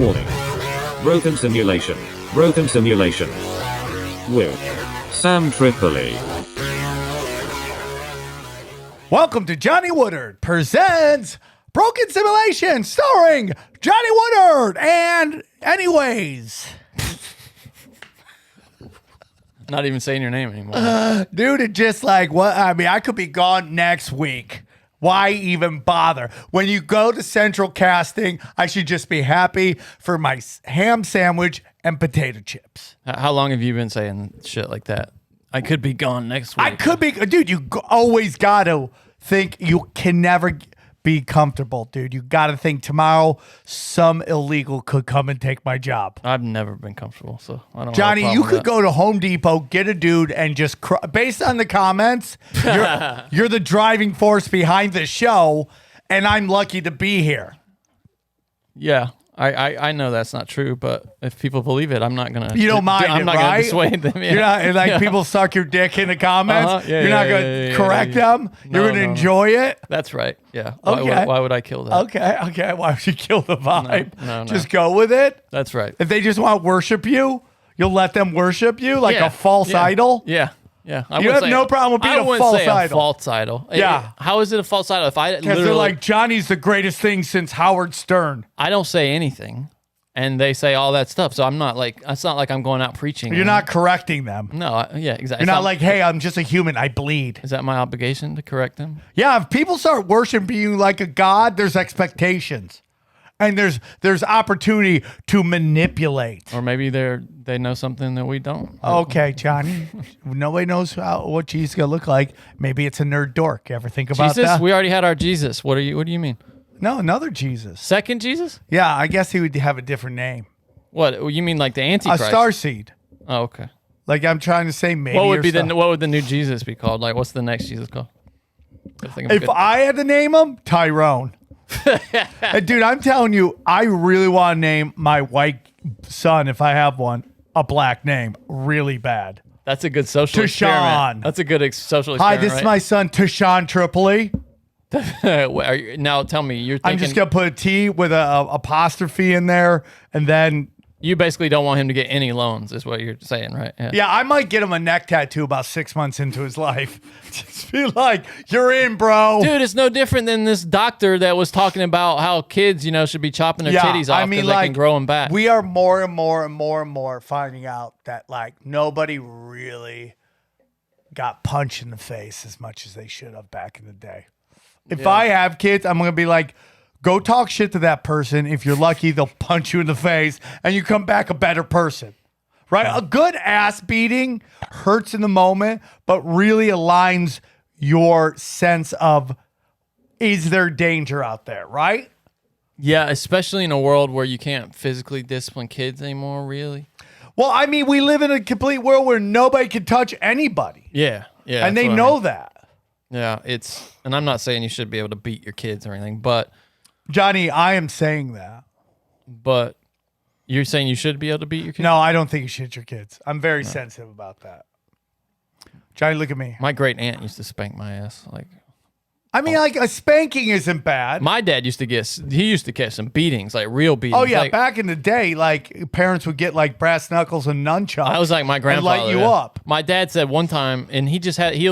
Warning. Broken simulation. Broken simulation. With Sam Tripoli. Welcome to Johnny Woodard presents Broken Simulation starring Johnny Woodard and anyways. Not even saying your name anymore. Dude, it just like, what? I mean, I could be gone next week. Why even bother? When you go to central casting, I should just be happy for my ham sandwich and potato chips. How long have you been saying shit like that? I could be gone next week. I could be, dude, you always got to think you can never be comfortable, dude. You got to think tomorrow some illegal could come and take my job. I've never been comfortable, so I don't Johnny, have a you problem could go to Home Depot, get a dude, and just based on the comments, you're the driving force behind the show, and I'm lucky to be here. Yeah, I know that's not true, but if people believe it, I'm not gonna. You don't mind I'm it, not right? gonna dissuade them. Yeah. You're not like people suck your dick in the comments. Yeah, you're not gonna correct them. No, You're gonna no. enjoy it. That's right. Yeah. Okay. Why would I kill that? Okay. Why would you kill the vibe? No. Just go with it. That's right. If they just want to worship you, you'll let them worship you like Yeah. a false Yeah. idol. Yeah. Yeah. I You wouldn't have say- no problem with being I a wouldn't false say idol. A false idol. Yeah. How is it a false idol? If I Because they're literally, like, Johnny's the greatest thing since Howard Stern. I don't say anything, and they say all that stuff, so I'm not like, it's not like I'm going out preaching. You're not correcting them. No. Yeah. Exactly. You're not like, hey, I'm just a human. I bleed. Is that my obligation to correct them? Yeah, if people start worshiping you like a god, there's expectations. And there's opportunity to manipulate. Or maybe they know something that we don't. Okay, Johnny. Nobody knows what Jesus is gonna look like. Maybe it's a nerd dork. You ever think about Jesus, that? we already had our Jesus. What do you mean? No, another Jesus. Second Jesus? Yeah, I guess he would have a different name. What you mean, like the A Antichrist? starseed. Oh, okay. Like I'm trying to say, maybe. What would or be something. what would the new Jesus be called? Like, what's the next Jesus called? Gotta think of a If good- I had to name him, Tyrone. Hey, dude, I'm telling you, I really want to name my white son, if I have one, a black name. Really bad. That's a good social Tashawn. experiment. That's a good social Hi, experiment. this is my son, Tashawn Tripoli. Now tell me, you're thinking I'm just gonna put a T with a apostrophe in there, and then you basically don't want him to get any loans, is what you're saying, right? yeah, I might get him a neck tattoo about 6 months into his life. Just be like, "You're in, bro." Dude, it's no different than this doctor that was talking about how kids, should be chopping their titties off because they can grow them back. We are more and more finding out that like nobody really got punched in the face as much as they should have back in the day. If I have kids, I'm gonna be like, go talk shit to that person. If you're lucky, they'll punch you in the face and you come back a better person. Right? A good ass beating hurts in the moment, but really aligns your sense of, is there danger out there, right? Yeah, especially in a world where you can't physically discipline kids anymore, really. Well, I mean, we live in a complete world where nobody can touch anybody. Yeah. And they that's what I know mean. that. Yeah, and I'm not saying you should be able to beat your kids or anything, but Johnny, I am saying that. You're saying you should be able to beat your kids? No, I don't think you should hit your kids. I'm very sensitive about that. Johnny, look at me. My great aunt used to spank my ass. Like, I mean, like a spanking isn't bad. my dad used to get some beatings, like real beatings. Oh, yeah. Like, Back in the day, like parents would get like brass knuckles and nunchucks. I was like my grandfather. And light you yeah. up. My dad said one time, and he'll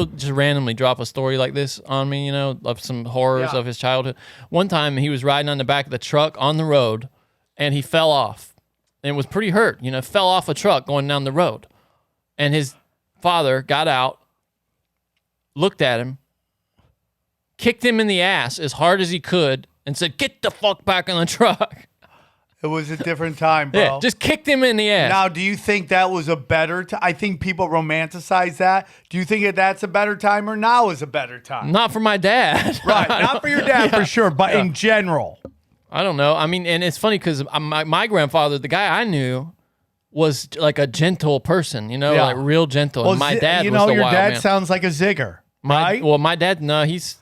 just randomly drop a story like this on me, of some horrors Yeah. of his childhood. One time he was riding on the back of the truck on the road, and he fell off, and was pretty hurt. Fell off a truck going down the road, and his father got out, looked at him, kicked him in the ass as hard as he could, and said, "Get the fuck back on the truck." It was a different time, bro. Yeah, just kicked him in the ass. Now, do you think that was a better time? I think people romanticize that. Do you think that that's a better time or now is a better time? Not for my dad. Right. Not for your dad for sure, but in general. I don't know. I mean, and it's funny because my grandfather, the guy I knew, was like a gentle person, Yeah. like real gentle. And my dad was the your wild dad man. sounds like a zigger, right? My dad, no, he's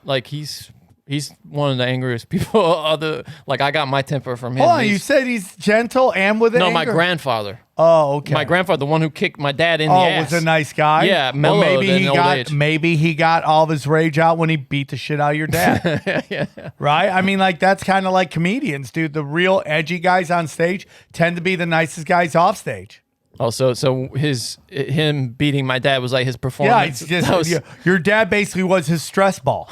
He's one of the angriest people. Like I got my temper from him. Hold on, you said he's gentle and with anger? my grandfather. Oh, okay. My grandfather, the one who kicked my dad in the ass. Was a nice guy. Yeah, mellowed maybe he got all of his rage out when he beat the shit out of your dad. Yeah. Right? I mean, like that's kind of like comedians, dude. The real edgy guys on stage tend to be the nicest guys off stage. Oh, so him beating my dad was like his performance. Yeah, it's just your dad basically was his stress ball.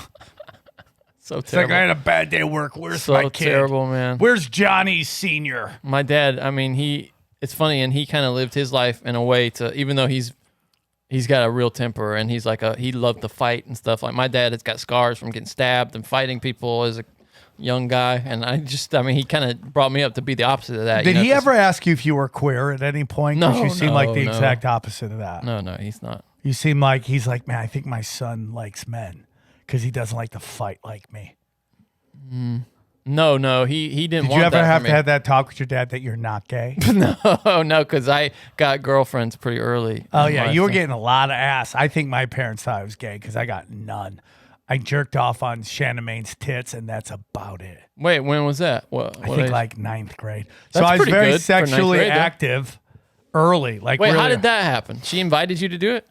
So It's terrible. like, I had a bad day at work. Where's So my kid? terrible, man. Where's Johnny Sr.? My dad, I mean, it's funny, and he kind of lived his life in a way to, even though he's got a real temper, and he's like he loved to fight and stuff. Like my dad has got scars from getting stabbed and fighting people as a young guy, and he kind of brought me up to be the opposite of that. Did he ever ask you if you were queer at any point? 'Cause you seem like the exact opposite of that. No, he's not. You seem like he's like, man, I think my son likes men because he doesn't like to fight like me. No, he didn't. Did you ever have to have that talk with your dad that you're not gay? No, because I got girlfriends pretty early. Oh yeah, you were getting a lot of ass. I think my parents thought I was gay because I got none. I jerked off on Shannon Main's tits, and that's about it. Wait, when was that? I think like 9th grade. So That's I was pretty very good for ninth sexually grade, though. active early. Like, Wait, really, how did that happen? She invited you to do it?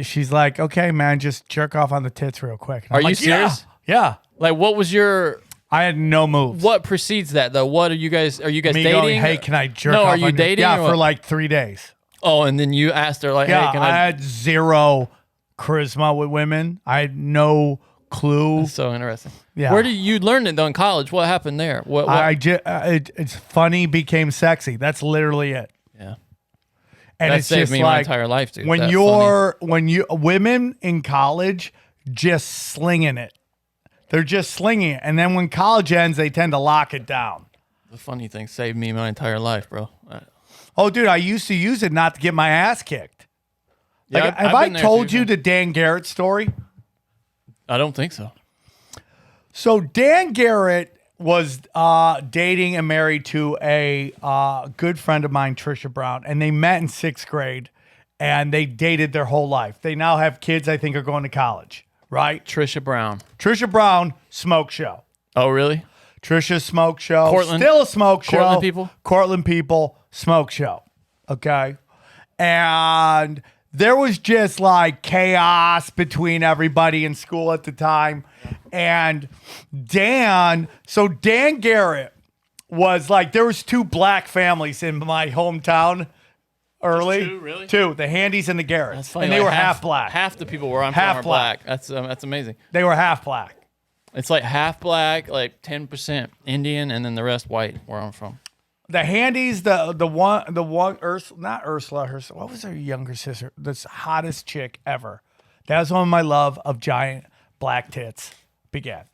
She's like, okay, man, just jerk off on the tits real quick. And Are I'm you like, serious? Yeah. Like, what was your? I had no moves. What precedes that though? What are you guys? Are you guys Me dating? going, hey, can I jerk No, off? are you on dating? Yeah, or for what? like 3 days. Oh, and then you asked her like, Yeah, hey, can I I? had zero charisma with women. I had no clue. So interesting. Yeah. Where did you learn it though in college? What happened there? What? It's funny became sexy. That's literally it. Yeah. And That it's saved just me like my entire life, dude. when women in college just slinging it. They're just slinging it. And then when college ends, they tend to lock it down. The funny thing saved me my entire life, bro. Oh, dude, I used to use it not to get my ass kicked. Yeah, Like, I've have I been there told too, you man. the Dan Garrett story? I don't think so. So Dan Garrett was dating and married to a good friend of mine, Trisha Brown, and they met in 6th grade, and they dated their whole life. They now have kids, I think, are going to college, right? Trisha Brown. Trisha Brown, smoke show. Oh, really? Trisha smoke show. Cortland? Still a smoke show. Cortland people? Cortland people, smoke show. Okay. And there was just like chaos between everybody in school at the time. And Dan Garrett was like, there was 2 black families in my hometown early. Just 2, really? 2, the Handys and the Garretts. That's funny. And they like were half black. Half the people where I'm Half from are black. black. That's amazing. They were half black. It's like half black, like 10% Indian, and then the rest white where I'm from. The Handys, the one Ursula, not Ursula, what was her younger sister? This hottest chick ever. That was when my love of giant black tits began.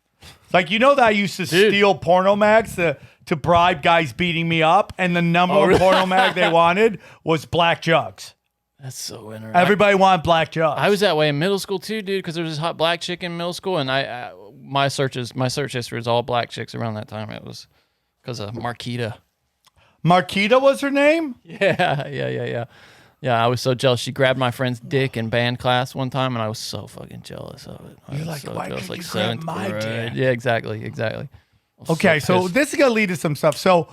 Like, you know that I used to steal porno mags to bribe guys beating me up, and the number one porno mag they wanted was black jugs. That's so interesting. Everybody wanted black jugs. I was that way in middle school too, dude, because there was this hot black chick in middle school, and my search history is all black chicks around that time. It was because of Marquita. Marquita was her name? Yeah. I was so jealous. She grabbed my friend's dick in band class one time, and I was so fucking jealous of it. You're like, why couldn't you grab my dick? Yeah, exactly. Okay, so this is gonna lead to some stuff. So,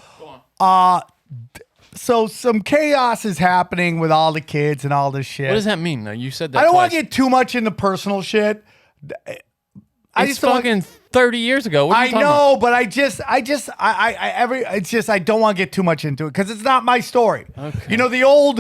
so some chaos is happening with all the kids and all this shit. What does that mean, though? You said that I don't want twice. to get too much into personal shit. It's fucking 30 years ago. What are you I talking know, about? but I don't want to get too much into it because it's not my story. Okay. You know, the old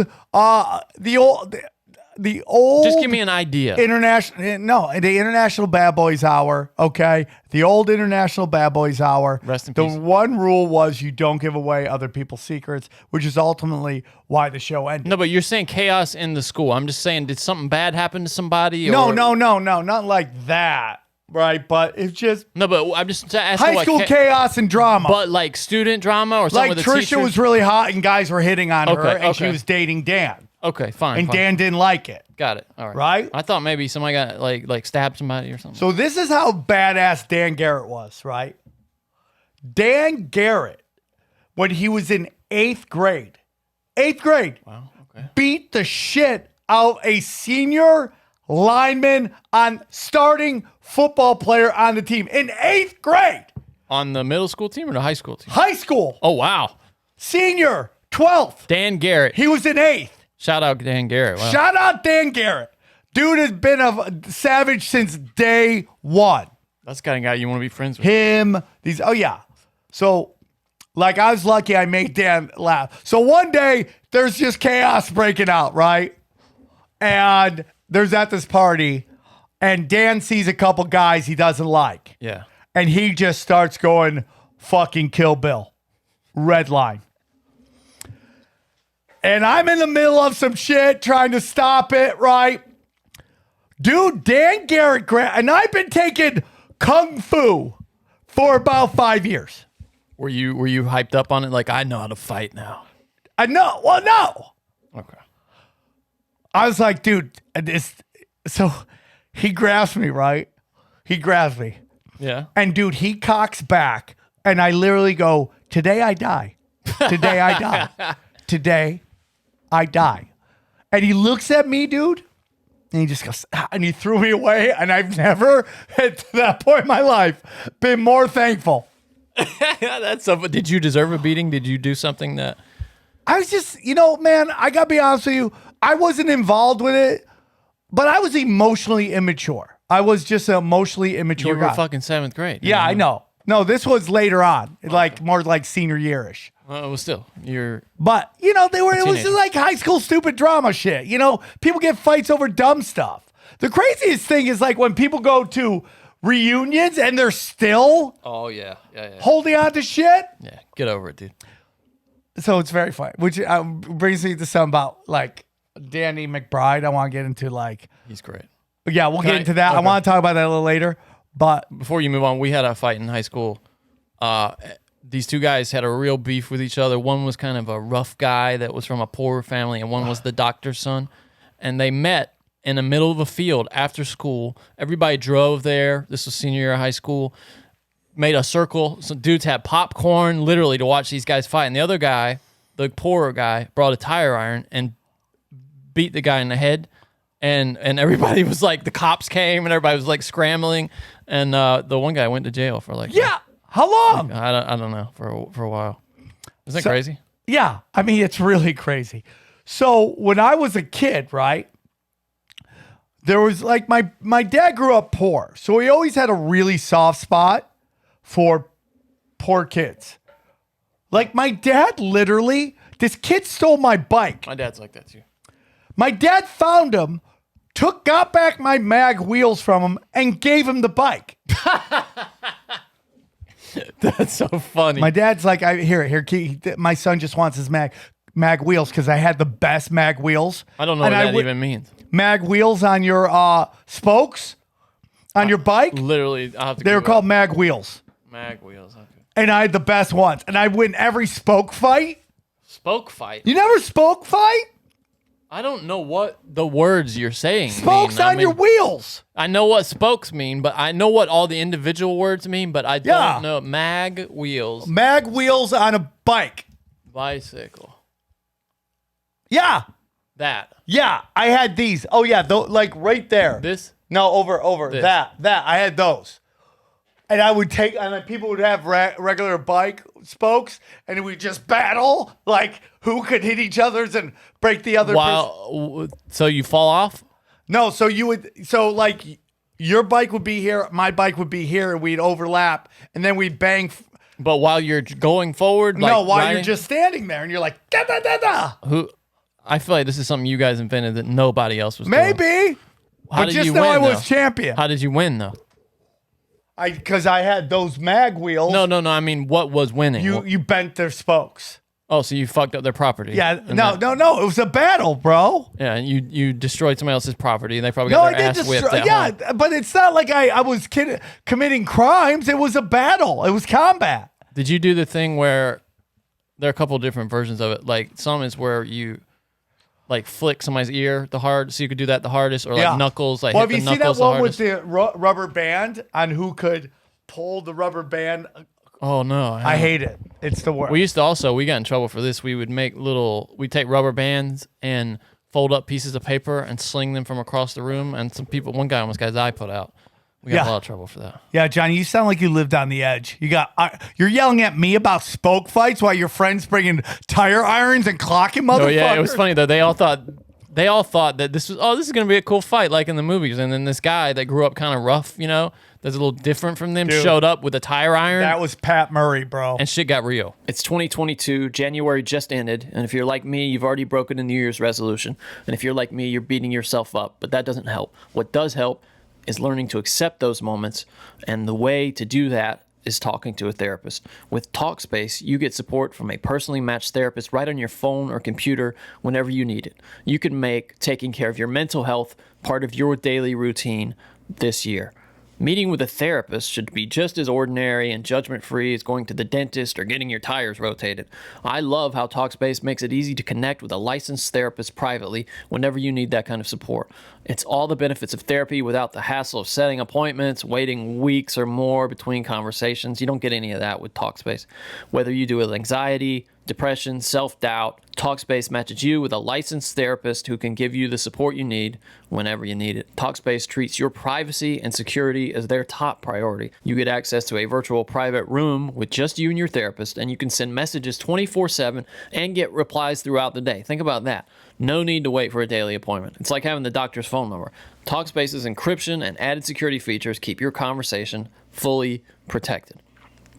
Just give me an idea. the International Bad Boys Hour, okay? The old International Bad Boys Hour. Rest in the peace. one rule was you don't give away other people's secrets, which is ultimately why the show ended. No, but you're saying chaos in the school. I'm just saying, did something bad happen to somebody? No, or... not like that, right? But it's just No, but I'm just asking high what school chaos and drama. But like student drama or something like with the Trisha teachers? was really hot and guys were hitting on her, Okay, and she okay. was dating Dan. Okay, fine. And fine. Dan didn't like it. Got it. All right. Right? I thought maybe somebody got like stabbed somebody or something. So this is how badass Dan Garrett was, right? Dan Garrett, when he was in 8th grade, Wow. Okay. beat the shit out a senior lineman on starting football player on the team in 8th grade. On the middle school team or the high school team? High school. Oh, wow. Senior, 12th. Dan Garrett. He was in 8th. Shout out Dan Garrett. Wow. Shout out Dan Garrett. Dude has been a savage since day one. That's the kind of guy you want to be friends with. Him, these, oh yeah. So, like, I was lucky I made Dan laugh. So one day, there's just chaos breaking out, right? And there's at this party, and Dan sees a couple guys he doesn't like. Yeah. And he just starts going fucking Kill Bill. Red line. And I'm in the middle of some shit trying to stop it, right? Dude, Dan Garrett, and I've been taking Kung Fu for about 5 years. Were you hyped up on it? Like, I know how to fight now. I know. Well, no. Okay. I was like, dude, so he grabs me, right? He grabs me. Yeah. And dude, he cocks back. And I literally go, today I die. Today I die. Today I die. And he looks at me, dude. And he just goes, and he threw me away. And I've never, at that point in my life, been more thankful. That's so. Did you deserve a beating? Did you do something that? I was just, man, I got to be honest with you. I wasn't involved with it, but I was emotionally immature. I was just an emotionally immature You guy. were fucking 7th grade. Yeah, I know. No, this was later on, like more like senior yearish. Well, still, you're. But it was teenager. just like high school stupid drama shit. People get fights over dumb stuff. The craziest thing is like when people go to reunions and they're still Oh yeah. holding on to shit. Yeah, get over it, dude. So it's very funny, which brings me to something about like Danny McBride. I want to get into like, He's great. yeah, we'll get into that. I Okay. want to talk about that a little later. But Before you move on, we had a fight in high school. These two guys had a real beef with each other. One was kind of a rough guy that was from a poor family, and one was the doctor's son. And they met in the middle of a field after school. Everybody drove there. This was senior year of high school. Made a circle. Some dudes had popcorn, literally, to watch these guys fight. And the other guy, the poorer guy, brought a tire iron and beat the guy in the head. And everybody was like, the cops came, and everybody was like scrambling. And the one guy went to jail for like, yeah, how long? I don't know, for a while. Isn't that crazy? Yeah, I mean, it's really crazy. So when I was a kid, right, there was like my dad grew up poor. So he always had a really soft spot for poor kids. Like my dad literally, this kid stole my bike. My dad's like that too. My dad found him, got back my mag wheels from him, and gave him the bike. That's so funny. My dad's like, my son just wants his mag wheels because I had the best mag wheels. I don't know And what that would- even means. Mag wheels on your spokes on your bike. Literally, I'll have to They were Google called mag wheels. it. Mag wheels. Okay. And I had the best ones. And I'd win every spoke fight. Spoke fight. You never spoke fight? I don't know what the words you're saying Spokes mean. on your wheels. I know what spokes mean, but I know what all the individual words mean, but I don't know. Mag wheels. Mag wheels on a bike. Bicycle. Yeah. That. Yeah. I had these. Oh, yeah. Like right there. This. No, over. This. That. I had those. And I would people would have regular bike spokes, and we'd just battle, like who could hit each other's and break the other. So you fall off? No, so like your bike would be here, my bike would be here, and we'd overlap, and then we'd bang. But while you're going forward? Like no, while riding? you're just standing there, and you're like, da da da da. I feel like this is something you guys invented that nobody else was doing. Maybe. How But did just you know win, I was though? champion. How did you win, though? Because I had those mag wheels. No. I mean, what was winning? You bent their spokes. Oh, so you fucked up their property? Yeah, And no. It was a battle, bro. Yeah, and you destroyed somebody else's property, and they probably No, got I their did ass whipped destroy. at Yeah, home. but it's not like I was committing crimes. It was a battle. It was combat. Did you do the thing where there are a couple of different versions of it? Like some is where you like flick somebody's ear the hard, so you could do that the hardest, or like knuckles, like Well, hit have the you seen that knuckles the one with hardest. the rubber band on who could pull the rubber band? Oh no, I hate it. It's the worst. We used to we got in trouble for this. We would take rubber bands and fold up pieces of paper and sling them from across the room. And one guy almost got his eye put out. We got a lot of trouble for that. Yeah, Johnny, you sound like you lived on the edge. You're yelling at me about spoke fights while your friends bringing tire irons and clocking motherfuckers. Oh yeah, it was funny though. They all thought that this is gonna be a cool fight like in the movies. And then this guy that grew up kind of rough, that's a little different from them, showed up with a tire iron. That was Pat Murray, bro. And shit got real. It's 2022. January just ended. And if you're like me, you've already broken a New Year's resolution. And if you're like me, you're beating yourself up. But that doesn't help. What does help is learning to accept those moments. And the way to do that is talking to a therapist. With Talkspace, you get support from a personally matched therapist right on your phone or computer whenever you need it. You can make taking care of your mental health part of your daily routine this year. Meeting with a therapist should be just as ordinary and judgment-free as going to the dentist or getting your tires rotated. I love how Talkspace makes it easy to connect with a licensed therapist privately whenever you need that kind of support. It's all the benefits of therapy without the hassle of setting appointments, waiting weeks or more between conversations. You don't get any of that with Talkspace. Whether you deal with anxiety, depression, self-doubt, Talkspace matches you with a licensed therapist who can give you the support you need whenever you need it. Talkspace treats your privacy and security as their top priority. You get access to a virtual private room with just you and your therapist, and you can send messages 24/7 and get replies throughout the day. Think about that. No need to wait for a daily appointment. It's like having the doctor's phone number. Talkspace's encryption and added security features keep your conversation fully protected.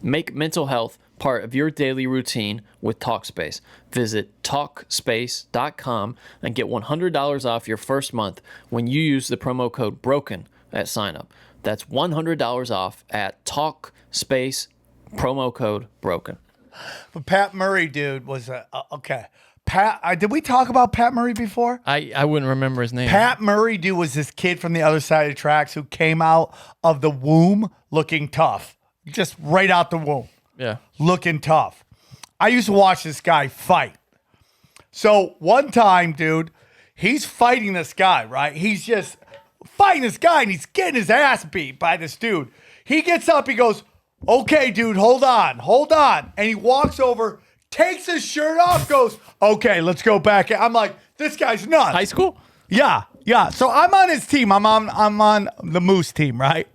Make mental health part of your daily routine with Talkspace. Visit Talkspace.com and get $100 off your first month when you use the promo code BROKEN at signup. That's $100 off at Talkspace, promo code BROKEN. But Pat Murray, dude, was okay. Did we talk about Pat Murray before? I wouldn't remember his name. Pat Murray, dude, was this kid from the other side of the tracks who came out of the womb looking tough. Just right out the womb. Yeah. Looking tough. I used to watch this guy fight. So one time, dude, he's fighting this guy, right? He's just fighting this guy and he's getting his ass beat by this dude. He gets up, he goes, okay, dude, hold on. And he walks over, takes his shirt off, goes, okay, let's go back. I'm like, this guy's nuts. High school? Yeah. So I'm on his team. I'm on the Moose team, right?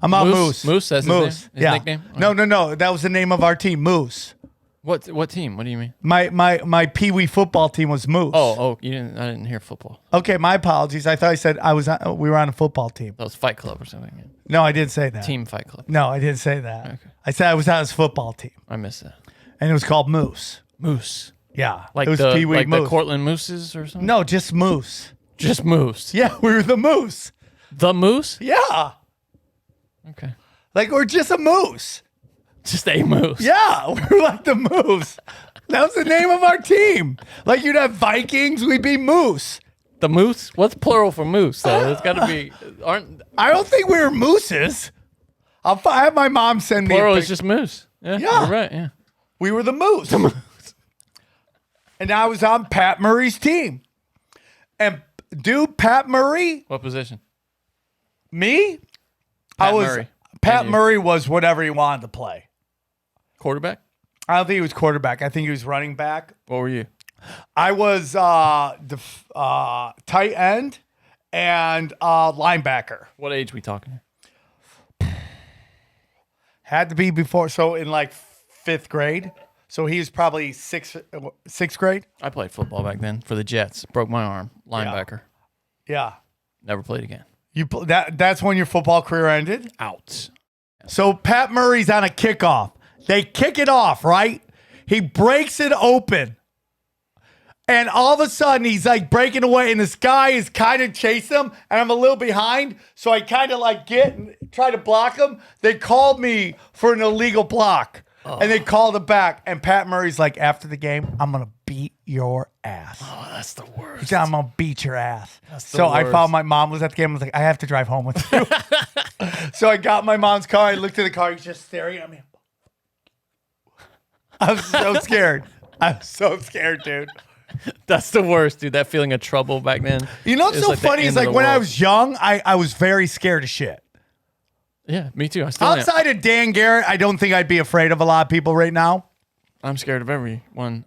I'm on Moose. Moose, that's his nickname? No. That was the name of our team, Moose. What team? What do you mean? My Pee-wee football team was Moose. Oh, I didn't hear football. Okay, my apologies. I thought I said we were on a football team. That was Fight Club or something. No, I didn't say that. Team Fight Club. No, I didn't say that. Okay. I said I was on his football team. I missed that. And it was called Moose. Moose. Yeah. Like it was the Pee-wee Moose. the Cortland Mooses or something? No, just Moose. Just Moose. Yeah, we were the Moose. The Moose? Yeah. Okay. Like we're just a moose. Just a moose. Yeah, we're like the Moose. That was the name of our team. Like you'd have Vikings, we'd be Moose. The Moose? What's plural for moose, though? It's got to be... I don't think we were mooses. I have my mom send me Plural is just moose. Yeah, Yeah. You're right, yeah. We were the Moose. And I was on Pat Murray's team. And dude, Pat Murray, What position? me, Pat Murray. Pat And you. Murray was whatever he wanted to play. Quarterback? I don't think he was quarterback. I think he was running back. What were you? I was tight end and linebacker. What age we talking? Had to be before, so in like 5th grade. So he was probably sixth grade. I played football back then for the Jets. Broke my arm. Linebacker. Yeah. Never played again. That's when your football career ended? Out. So Pat Murray's on a kickoff. They kick it off, right? He breaks it open. And all of a sudden, he's like breaking away, and this guy is kind of chasing him, and I'm a little behind, so I kind of like get and try to block him. They called me for an illegal block, and they called it back. And Pat Murray's like, after the game, I'm going to beat your ass. Oh, that's the worst. He said, I'm going to beat your ass. the I worst. found my mom was at the game. I was like, I have to drive home with you. So I got my mom's car. I looked at the car. He's just staring at me. I was so scared. I'm so scared, dude. That's the worst, dude. That feeling of trouble back then. You know what's is so like the funny is end of like the when I world. was young, I was very scared of shit. Yeah, me too. I still am. Outside of Dan Garrett, I don't think I'd be afraid of a lot of people right now. I'm scared of everyone.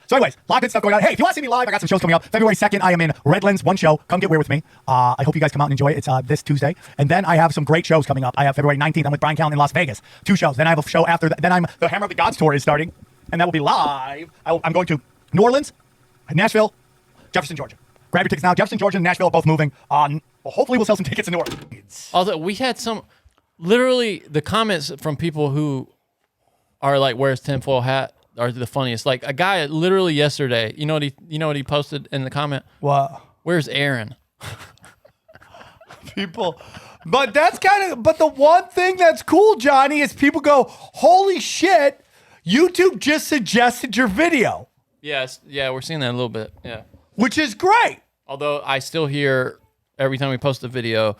So anyways, a lot of good stuff going on. Hey, if you want to see me live, I got some shows coming up. February 2nd, I am in Redlands, one show. Come get weird with me. I hope you guys come out and enjoy it. It's this Tuesday. And then I have some great shows coming up. I have February 19th. I'm with Brian Callen in Las Vegas. 2 shows. Then I have a show after that. Then the Hammer of the Gods tour is starting. And that will be live. I'm going to New Orleans, Nashville, Jefferson, Georgia. Grab your tickets now. Jefferson, Georgia, and Nashville are both moving. Well, hopefully we'll sell some tickets in New Orleans. Although we had literally the comments from people who are like, "Where's tinfoil hat?" are the funniest. Like a guy literally yesterday. You know what he posted in the comment? What? Where's Aaron? People, but that's but the one thing that's cool, Johnny, is people go, "Holy shit, YouTube just suggested your video." Yes, yeah, we're seeing that a little bit. Yeah, which is great. Although I still hear every time we post a video,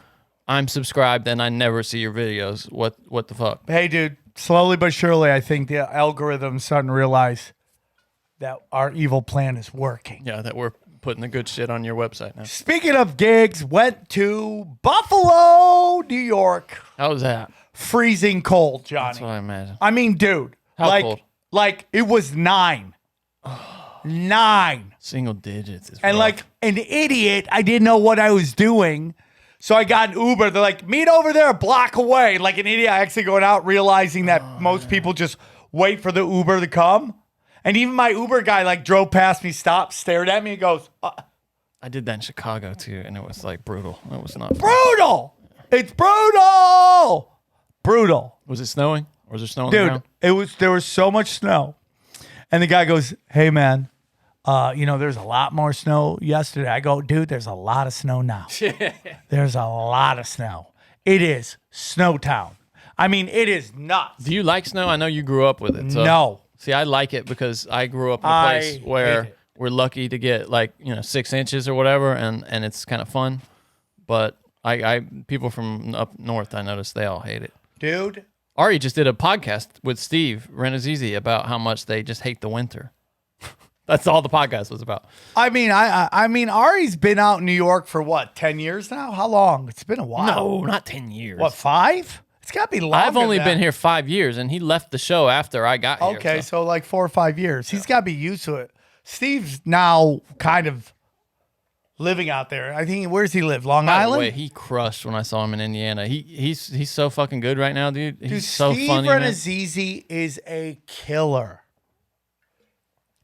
I'm subscribed and I never see your videos. What the fuck? Hey, dude, slowly but surely, I think the algorithm's starting to realize that our evil plan is working. Yeah, that we're putting the good shit on your website now. Speaking of gigs, went to Buffalo, New York. How was that? Freezing cold, Johnny. That's what I imagine. I mean, dude, How cold? Like it was 9. 9. Single digits. And rough. like an idiot, I didn't know what I was doing. So I got an Uber. They're like, meet over there a block away. Like an idiot, I actually going out realizing that most people just wait for the Uber to come. And even my Uber guy like drove past me, stopped, stared at me, and goes, I did that in Chicago too, and it was like brutal. It was not fun. brutal. It's brutal. Brutal. Was it snowing? Or was there snow on the Dude, ground? there was so much snow. And the guy goes, hey man, there's a lot more snow yesterday. I go, dude, there's a lot of snow now. There's a lot of snow. It is snow town. I mean, it is nuts. Do you like snow? I know you grew up with it. So. No. See, I like it because I grew up in a place where we're lucky to get 6 inches or whatever, and it's kind of fun. But I people from up north, I noticed they all hate it. Dude. Ari just did a podcast with Steve Renazizi about how much they just hate the winter. That's all the podcast was about. I mean, Ari's been out in New York for what, 10 years now? How long? It's been a while. No, not 10 years. What, 5? It's got to be longer. I've only than been that. here 5 years, and he left the show after I got here. Okay, so like 4 or 5 years. He's got to be used to it. Steve's now kind of living out there. I think, where's he live? Long By the Island? way, he crushed when I saw him in Indiana. He's so fucking good right now, dude. He's so Steve funny. Man. Renazizi is a killer.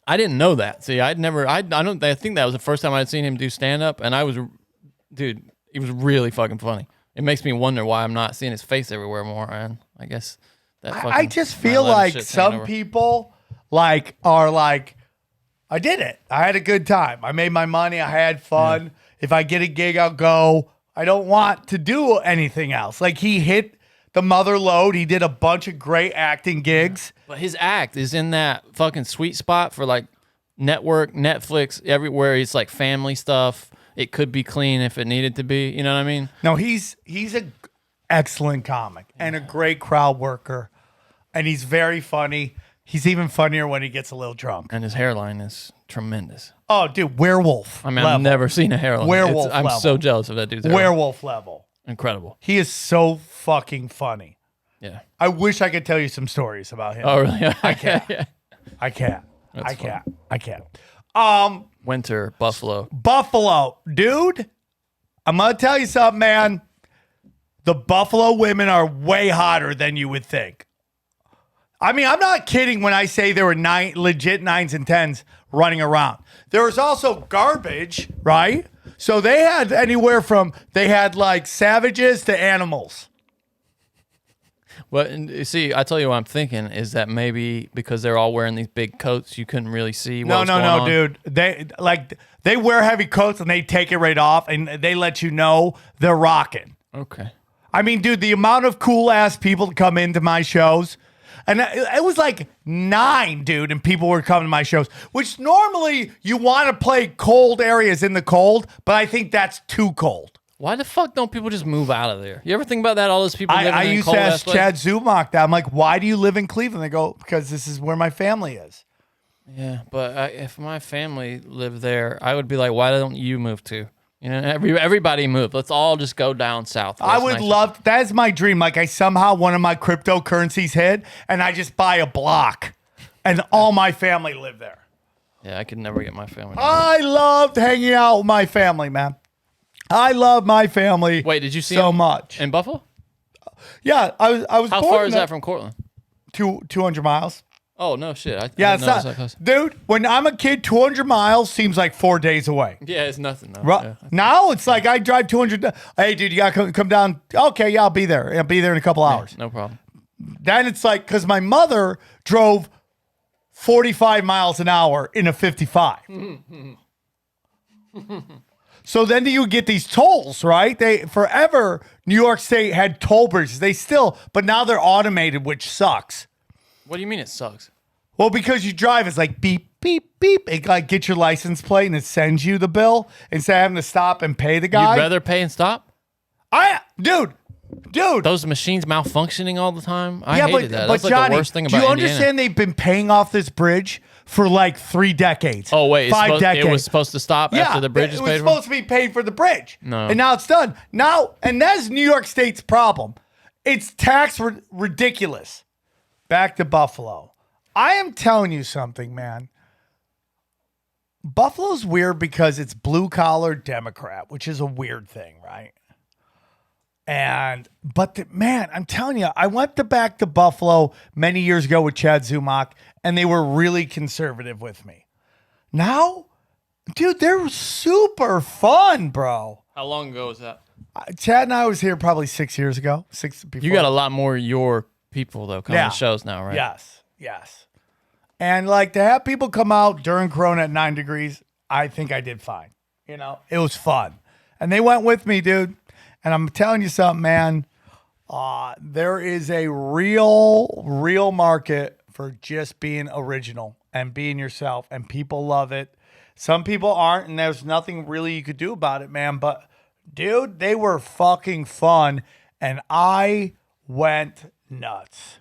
I didn't know that. See, I think that was the first time I'd seen him do stand up, and dude, he was really fucking funny. It makes me wonder why I'm not seeing his face everywhere more, man. I guess that fucking I just feel 9/11 like shit's some hanging over. people are like, I did it. I had a good time. I made my money. I had fun. If I get a gig, I'll go. I don't want to do anything else. Like he hit the mother load. He did a bunch of great acting gigs. But his act is in that fucking sweet spot for like network, Netflix, everywhere. It's like family stuff. It could be clean if it needed to be. You know what I mean? No, he's an excellent comic and a great crowd worker. And he's very funny. He's even funnier when he gets a little drunk. And his hairline is tremendous. Oh, dude, werewolf. I mean, level. I've never seen a hairline. Werewolf I'm level. so jealous of that dude's hairline. Werewolf level. Incredible. He is so fucking funny. Yeah. I wish I could tell you some stories about him. Oh, really? I can't. Yeah. I can't. That's I can't. fun. I can't. Winter, Buffalo. Buffalo, dude. I'm gonna tell you something, man. The Buffalo women are way hotter than you would think. I mean, I'm not kidding when I say there were legit 9s and 10s running around. There was also garbage, right? So they had like savages to animals. Well, and you see, I tell you what I'm thinking is that maybe because they're all wearing these big coats, you couldn't really see what was going on. dude. They wear heavy coats and they take it right off and they let you know they're rocking. Okay. I mean, dude, the amount of cool ass people to come into my shows, and it was like 9, dude, and people were coming to my shows, which normally you want to play cold areas in the cold, but I think that's too cold. Why the fuck don't people just move out of there? You ever think about that? All those people living I in used to cold-ass ask places? Chad Zumach that. I'm like, why do you live in Cleveland? They go, because this is where my family is. Yeah, but if my family lived there, I would be like, why don't you move too? You know, everybody move. Let's all just go down south. I would love, that is my dream. Like I somehow one of my cryptocurrencies hit and I just buy a block and all my family live there. Yeah, I could never get my family. I loved hanging out with my family, man. I love my family. Wait, did you see so him much in Buffalo? Yeah, I was. How born far in is that from Cortland? 200 miles. Oh no, shit! I Yeah, didn't it's know it was not, that close. dude. When I'm a kid, 200 miles seems like 4 days away. Yeah, it's nothing. Though. Right. Yeah. Now it's like I drive 200. Hey, dude, you gotta come down. Okay, yeah, I'll be there. I'll be there in a couple hours. No problem. Then it's like because my mother drove 45 miles an hour in a 55. So then you get these tolls, right? They forever New York State had toll bridges. They still, but now they're automated, which sucks. What do you mean it sucks? Well, because you drive, it's like beep, beep, beep. It like get your license plate and it sends you the bill instead of having to stop and pay the guy. You'd rather pay and stop? Dude. Those machines malfunctioning all the time. I Yeah, hated that. That's like Johnny, the worst thing about do you Indiana. understand they've been paying off this bridge for like 3 decades? Oh wait, 5 decades. it was supposed to stop after the bridge is it was paid for. supposed to be paid for the bridge. No. And now it's done. Now, and that's New York State's problem. It's tax ridiculous. Back to Buffalo. I am telling you something, man. Buffalo's weird because it's blue collar Democrat, which is a weird thing, right? Man, I'm telling you, I went back to Buffalo many years ago with Chad Zumach, and they were really conservative with me. Now, dude, they're super fun, bro. How long ago was that? Chad and I was here probably 6 years ago. Before. You got a lot more your people though coming to shows now, right? Yes. And like to have people come out during Corona at 9 degrees, I think I did fine. You know, it was fun, and they went with me, dude. And I'm telling you something, man. There is a real market for just being original and being yourself, and people love it. Some people aren't, and there's nothing really you could do about it, man. But, dude, they were fucking fun, and I went nuts.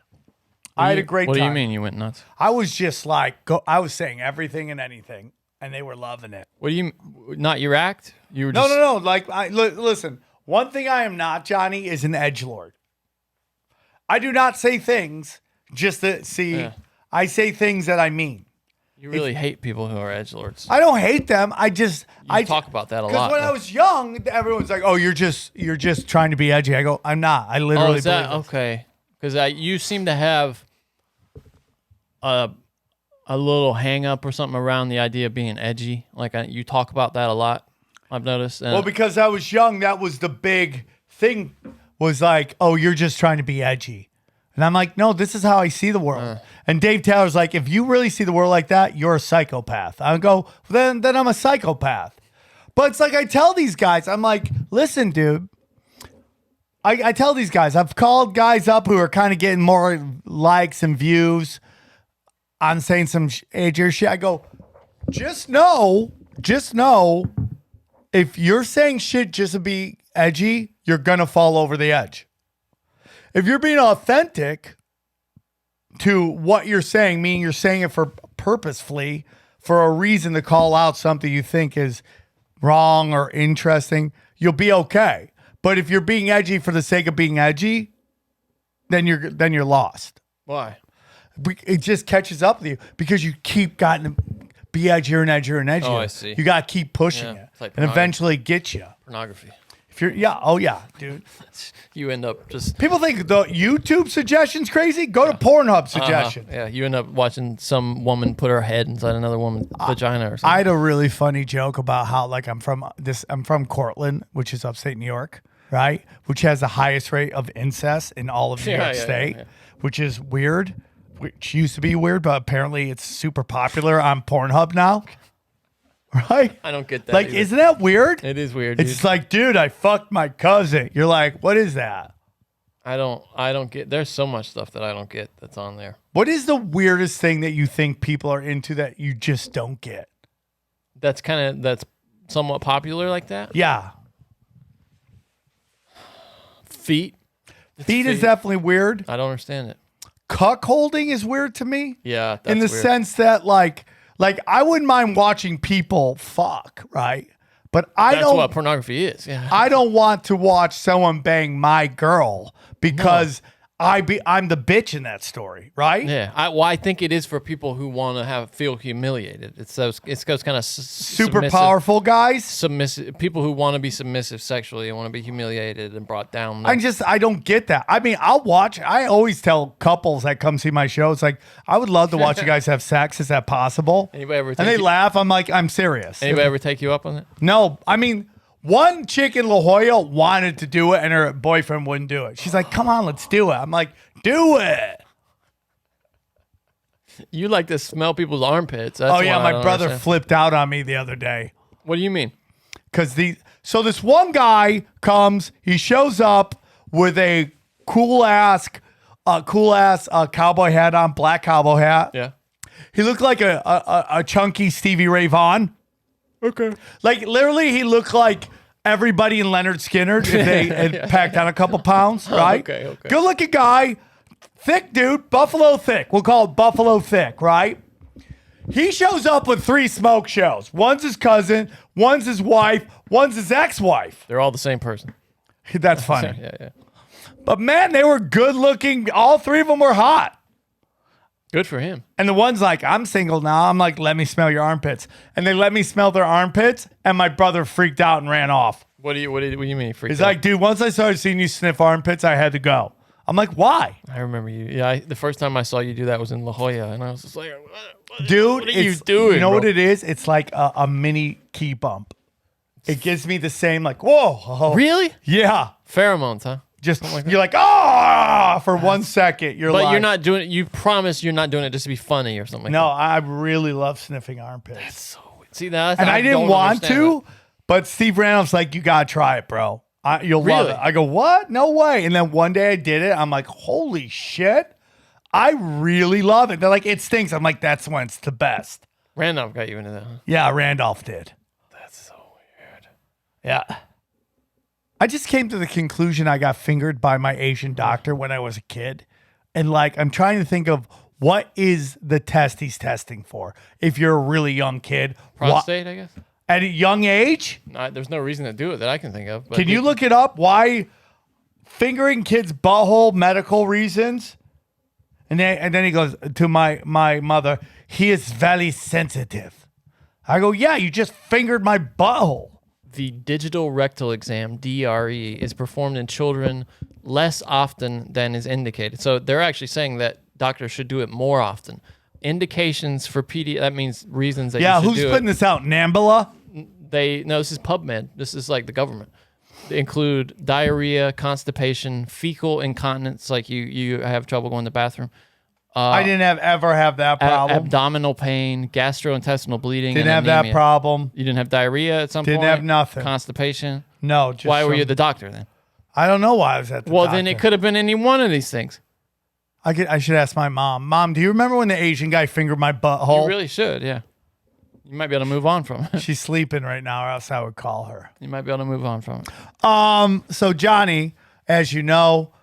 I had a great time. What do you mean you went nuts? I was just like, I was saying everything and anything, and they were loving it. What do you not your act? You were just No. Like, listen. One thing I am not, Johnny, is an edgelord. I do not say things just to see. Yeah. I say things that I mean. You really hate people who are edgelords. I don't hate them. I talk about that a lot. Because when though. I was young, everyone's like, "Oh, you're just trying to be edgy." I go, "I'm not. I literally is that believe this." okay? Because you seem to have a little hang up or something around the idea of being edgy. Like you talk about that a lot. I've noticed. Well, because I was young, that was the big thing. Was like, "Oh, you're just trying to be edgy," and I'm like, "No, this is how I see the world." And Dave Taylor's like, "If you really see the world like that, you're a psychopath." I go, "Then I'm a psychopath." But it's like I tell these guys, I'm like, "Listen, dude." I tell these guys, I've called guys up who are kind of getting more likes and views on saying some edgier shit. I go, just know, if you're saying shit just to be edgy, you're going to fall over the edge. If you're being authentic to what you're saying, meaning you're saying it for purposefully, for a reason to call out something you think is wrong or interesting, you'll be okay. But if you're being edgy for the sake of being edgy, then you're lost. Why? It just catches up with you because you keep getting to be edgier and edgier and edgier. Oh, I see. You got to keep pushing it, it's like and eventually get you. Pornography. If you're, dude. You end up just People think the YouTube suggestion's crazy. Go to Pornhub suggestion. yeah. You end up watching some woman put her head inside another woman's vagina or something. I had a really funny joke about how like I'm from Cortland, which is upstate New York, right? Which has the highest rate of incest in all of New York State, which is weird. Which used to be weird, but apparently it's super popular on Pornhub now. Right? I don't get that. Like, either. isn't that weird? It is weird. It's dude. like, dude, I fucked my cousin. You're like, what is that? I don't get. There's so much stuff that I don't get that's on there. What is the weirdest thing that you think people are into that you just don't get? That's somewhat popular like that. Yeah. Feet. Feet is definitely weird. I don't understand it. Cuck holding is weird to me. Yeah, that's in the weird. sense that like I wouldn't mind watching people fuck, right? But That's what pornography is. Yeah. I don't want to watch someone bang my girl because I'm the bitch in that story, right? Yeah, I think it is for people who want to feel humiliated. It's those kind of Super powerful guys. submissive people who want to be submissive sexually and want to be humiliated and brought down. I don't get that. I mean, I always tell couples that come see my show, it's like, I would love to watch you guys have sex. Is that possible? Anybody ever and they laugh. I'm like, I'm serious. Anybody ever take you up on it? No, I mean, one chick in La Jolla wanted to do it and her boyfriend wouldn't do it. She's like, come on, let's do it. I'm like, do it. You like to smell people's armpits. That's Oh, yeah, why I my don't brother understand. flipped out on me the other day. What do you mean? Because so this one guy comes, he shows up with a cool ass cowboy hat on, black cowboy hat. Yeah. He looked like a chunky Stevie Ray Vaughan. Okay. Like, literally, he looked like everybody in Leonard Skinner if they had packed on a couple pounds, right? Okay. Good looking guy, thick dude, Buffalo thick. We'll call it Buffalo thick, right? He shows up with 3 smoke shows. One's his cousin, one's his wife, one's his ex-wife. They're all the same person. That's funny. Yeah. But man, they were good looking. All 3 of them were hot. Good for him. And the one's like, I'm single now. I'm like, let me smell your armpits. And they let me smell their armpits. And my brother freaked out and ran off. What do you mean he freaked He's out? like, dude, once I started seeing you sniff armpits, I had to go. I'm like, why? I remember you. Yeah, the first time I saw you do that was in La Jolla, and I was just like, Dude, what are you it's- doing? You know bro? what it is? It's like a mini key bump. It gives me the same, like, whoa. Really? Yeah. Pheromones, huh? Just, you're like, ah, for 1 second. You're But like, you're not doing it. You promise you're not doing it just to be funny or something. no, Like I really love sniffing armpits. that. So see that. And I didn't don't want understand to, but Steve Randolph's like, you got to try it, bro. You'll love Really? it. I go, what? No way. And then one day I did it. I'm like, holy shit. I really love it. They're like, it stinks. I'm like, that's when it's the best. that. Randolph got you into that. Huh? Yeah, Randolph did. That's so weird. Yeah. I just came to the conclusion I got fingered by my Asian doctor when I was a kid. And like, I'm trying to think of what is the test he's testing for. If you're a really young kid. Prostate, I guess. At a young age? No, there's no reason to do it that I can think of. But Can you look it up? Why fingering kids' butthole, medical reasons? And then he goes to my mother, he is very sensitive. I go, yeah, you just fingered my butthole. The digital rectal exam, DRE, is performed in children less often than is indicated. So they're actually saying that doctors should do it more often. Indications for PD, that means reasons that you should who's do putting this out? Nambla? No, this is PubMed. This is like the government. They include diarrhea, constipation, fecal incontinence, like you have trouble going to the bathroom. I didn't ever have that problem. Abdominal pain, gastrointestinal bleeding. Didn't and have anemia. that problem. You didn't have diarrhea at some point? Didn't have nothing. Constipation? No. Just Why were you at the doctor then? I don't know why I was at the Well, doctor. then it could have been any one of these things. I should ask my mom. Mom, do you remember when the Asian guy fingered my butthole? You really should, yeah. You might be able to move on from it. She's sleeping right now, or else I would call her. You might be able to move on from it. So Johnny, as you know,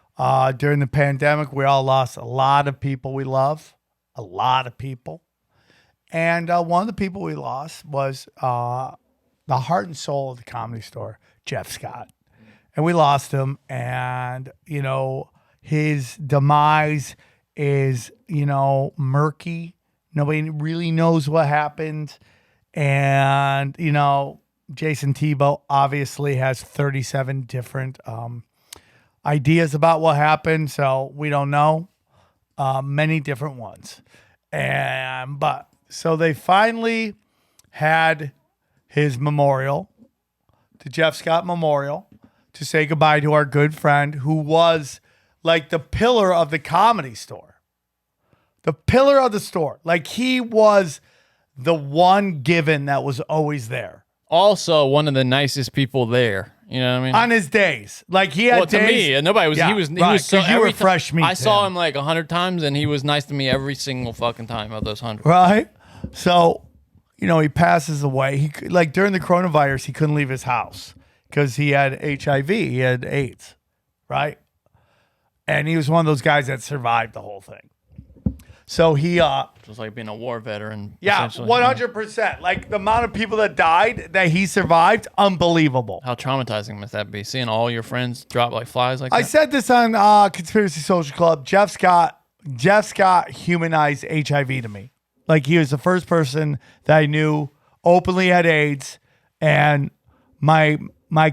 during the pandemic, we all lost a lot of people we love, a lot of people. And one of the people we lost was the heart and soul of the Comedy Store, Jeff Scott. And we lost him. And, you know, his demise is, you know, murky. Nobody really knows what happened. And, you know, Jason Tebow obviously has 37 different ideas about what happened. So we don't know. Many different ones. So they finally had his memorial, the Jeff Scott Memorial, to say goodbye to our good friend who was like the pillar of the Comedy Store. The pillar of the store. Like he was the one given that was always there. Also, one of the nicest people there. You know what I mean? On his days. Like he had Well, to days. me, and nobody was. Yeah, he was right, so. 'cause you were every ti- fresh meat I to saw him. him like 100 times, and he was nice to me every single fucking time of those 100. Right? So, you know, he passes away. He like during the coronavirus, he couldn't leave his house because he had HIV. He had AIDS. Right? And he was one of those guys that survived the whole thing. So he, Just like being a war veteran. yeah, essentially. 100%. Like the amount of people that died that he survived, unbelievable. How traumatizing must that be? Seeing all your friends drop like flies like I that? said this on Conspiracy Social Club. Jeff Scott humanized HIV to me. Like he was the first person that I knew openly had AIDS, and my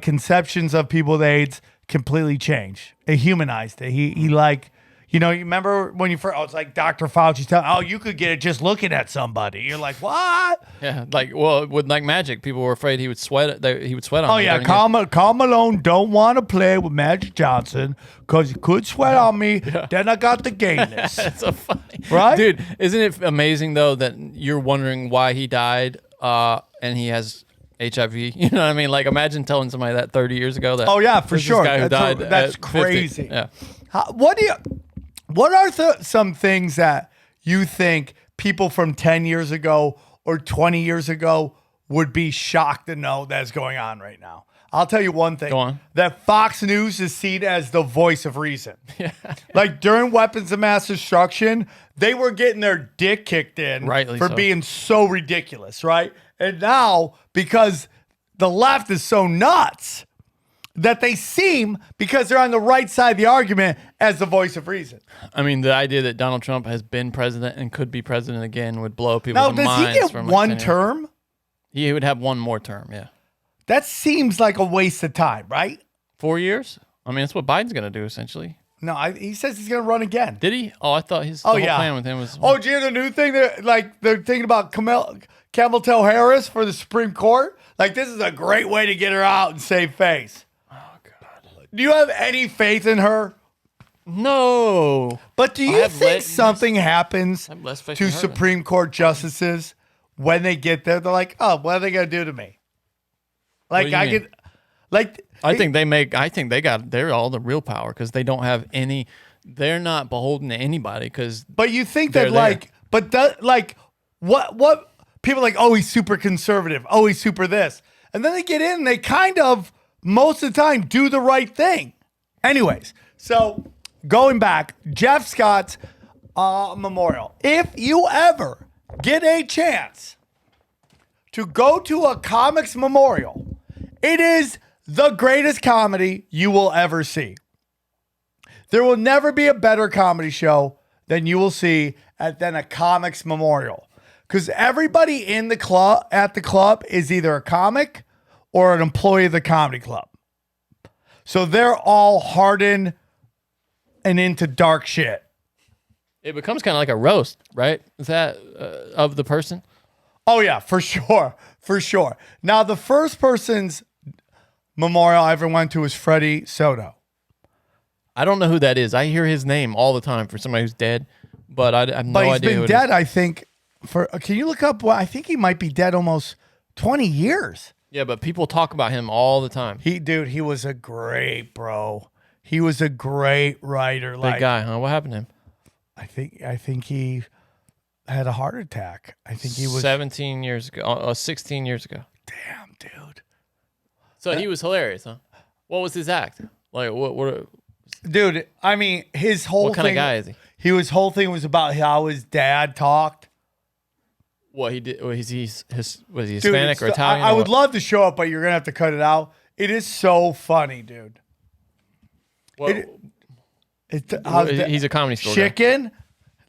conceptions of people with AIDS completely changed. It humanized it. He like, you know, you remember when you first, it's like Dr. Fauci's telling, you could get it just looking at somebody. You're like, what? Yeah, like with like magic, people were afraid he would sweat. He would sweat on. Oh them yeah, during his- Karl Malone don't want to play with Magic Johnson because he could sweat on me. Then I got the gayness. That's so funny, Right? dude? Isn't it amazing though that you're wondering why he died, and he has HIV? You know what I mean? Like, imagine telling somebody that 30 years ago. That Oh yeah, for there's sure. This guy who died. That's at 50. crazy. Yeah. What are some things that you think people from 10 years ago or 20 years ago would be shocked to know that's going on right now? I'll tell you one thing. Go on. That Fox News is seen as the voice of reason. Yeah. Like during weapons of mass destruction, they were getting their dick kicked in Rightly for so. being so ridiculous, right? And now, because the left is so nuts, that they seem, because they're on the right side of the argument, as the voice of reason. I mean, the idea that Donald Trump has been president and could be president again would blow Now, people's does minds. he get from like one 10 years. term? He would have one more term. Yeah, That seems like a waste of time, right? 4 years. I mean, that's what Biden's gonna do essentially. No, he says he's going to run again. Did he? Oh, I thought his Oh, whole yeah. plan with him was. Oh, do you hear the new thing? They're thinking about Camel Toe Harris for the Supreme Court. Like, this is a great way to get her out and save face. Oh God. Do you have any faith in her? No. But do you have think less- something happens I have less faith to in her. Supreme Court justices when they get there? They're like, oh, what are they going to do to me? Like, do you I mean? could, like, I think they're all the real power because they don't have any. They're not beholden to anybody because but you think They're that, there. like, but that, like, what people are like, oh, he's super conservative. Oh, he's super this. And then they get in and they kind of, most of the time, do the right thing. Anyways, so going back, Jeff Scott's memorial. If you ever get a chance to go to a comics memorial, it is the greatest comedy you will ever see. There will never be a better comedy show than you will see than a comics memorial. Because everybody in the club at the club is either a comic or an employee of the comedy club. So they're all hardened and into dark shit. it becomes kind of like a roast, right? Is that of the person? Oh yeah, for sure. For sure. Now the first person's memorial I ever went to was Freddy Soto. I don't know who that is. I hear his name all the time for somebody who's dead, but I have no But he's idea who been it dead, is. I think. Can you look up? Well, I think he might be dead almost 20 years. Yeah, but people talk about him all the time. He was a great bro. He was a great writer. Big guy, huh? What happened to him? I think he had a heart attack. I think he was 17 years ago, 16 years ago. damn, dude. So he was hilarious, huh? What was his act? Like, what Dude, I mean, his whole kind of thing. guy is he? His whole thing was about how his dad talked. What he did? Was he Dude, Hispanic or it's- Italian? I or would what? love to show it, but you're gonna have to cut it out. It is so funny, dude. What- he's a comedy store guy. chicken.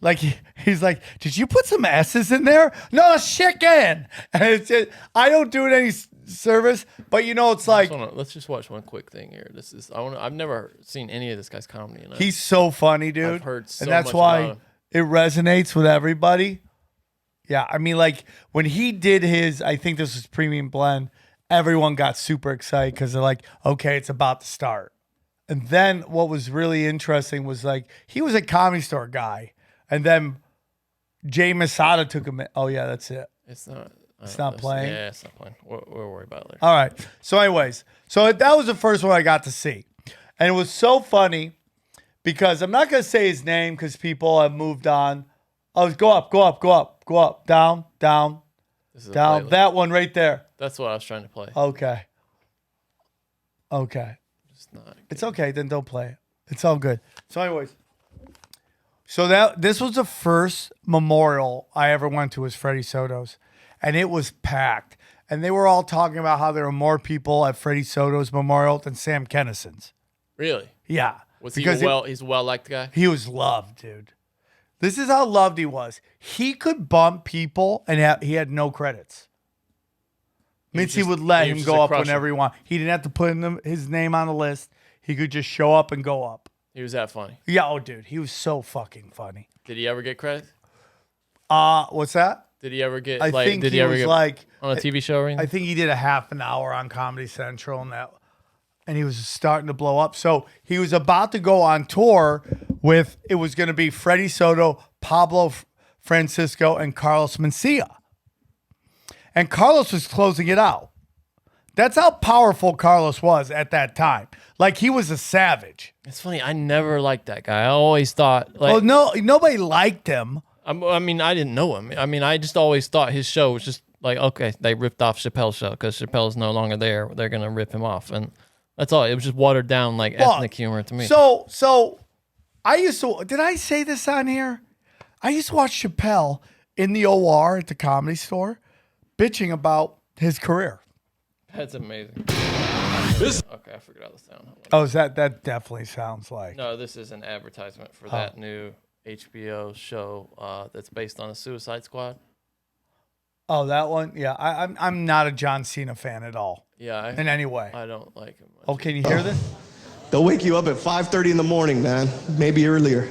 Like he's like, did you put some S's in there? No, chicken. And it's just, I don't do it any service, but you know, it's like Let's just watch one quick thing here. I've never seen any of this guy's comedy. And he's so funny, dude. I've heard so and that's much why about him. it resonates with everybody. Yeah, I mean, like when he did his, I think this was Premium Blend. Everyone got super excited because they're like, okay, it's about to start. And then what was really interesting was like he was a comedy store guy, and then Jay Masada took him. Oh yeah, that's it. It's not. It's not playing? Yeah, it's not playing. We'll worry about it later. All right. So, anyways, that was the first one I got to see, and it was so funny because I'm not gonna say his name because people have moved on. Oh, go up, go up, go up, go up, down, down, This is a down. playlist. That one right there. That's what I was trying to play. Okay. Okay. It's not. It's okay. Then don't play it. It's all good. So, anyways, So this was the first memorial I ever went to, was Freddy Soto's, and it was packed. And they were all talking about how there were more people at Freddy Soto's memorial than Sam Kinnison's. Really? Yeah. Was he he's a well-liked guy? He was loved, dude. This is how loved he was. He could bump people, and he had no credits. Mitzi would let him go up whenever he wanted. He didn't have to put his name on the list. He could just show up and go up. He was that funny. Yeah, oh, dude. He was so fucking funny. Did he ever get credit? What's that? Did he ever get? I think did he ever was get like on a TV show or anything? I think he did a half an hour on Comedy Central and he was starting to blow up. So he was about to go on tour with, it was going to be Freddy Soto, Pablo Francisco, and Carlos Mencia. And Carlos was closing it out. That's how powerful Carlos was at that time. Like, he was a savage. It's funny. I never liked that guy. I always thought, like, Oh no, nobody liked him. I mean, I didn't know him. I mean, I just always thought his show was just like, okay, they ripped off Chappelle's show because Chappelle's no longer there. They're gonna rip him off, and that's all. It was just watered down, like ethnic humor to me. So I used to. Did I say this on here? I used to watch Chappelle in the OR at the Comedy Store, bitching about his career. That's amazing. Okay, I figured out the sound. Oh, is that definitely sounds like? No, this is an advertisement for that new HBO show that's based on a Suicide Squad. Oh, that one? Yeah, I'm not a John Cena fan at all. Yeah, in any way. I don't like him much. Oh, can you hear this? They'll wake you up at 5:30 in the morning, man. Maybe earlier.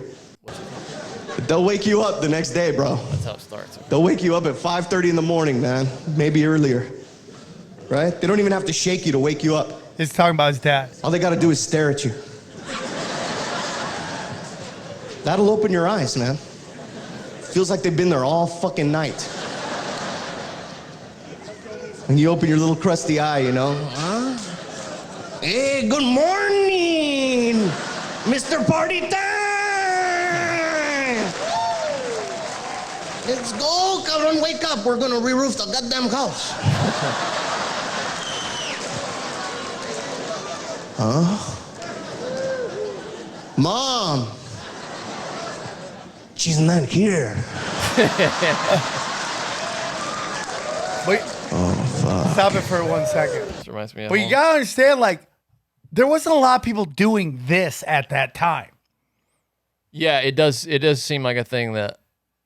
They'll wake you up the next day, bro. That's how it starts. They'll wake you up at 5:30 in the morning, man. Maybe earlier. Right? They don't even have to shake you to wake you up. He's talking about his dad. All they got to do is stare at you. That'll open your eyes, man. Feels like they've been there all fucking night. And you open your little crusty eye, you know? Huh? Hey, good morning, Mr. Party Time! Let's go, cabrón, wake up. We're gonna re-roof the goddamn house. Huh? Mom! She's not here. Wait. Oh, fuck. Stop it for 1 second. This reminds me of But you gotta understand, like, there wasn't a lot of people doing this at that time. Yeah, it does. It does seem like a thing that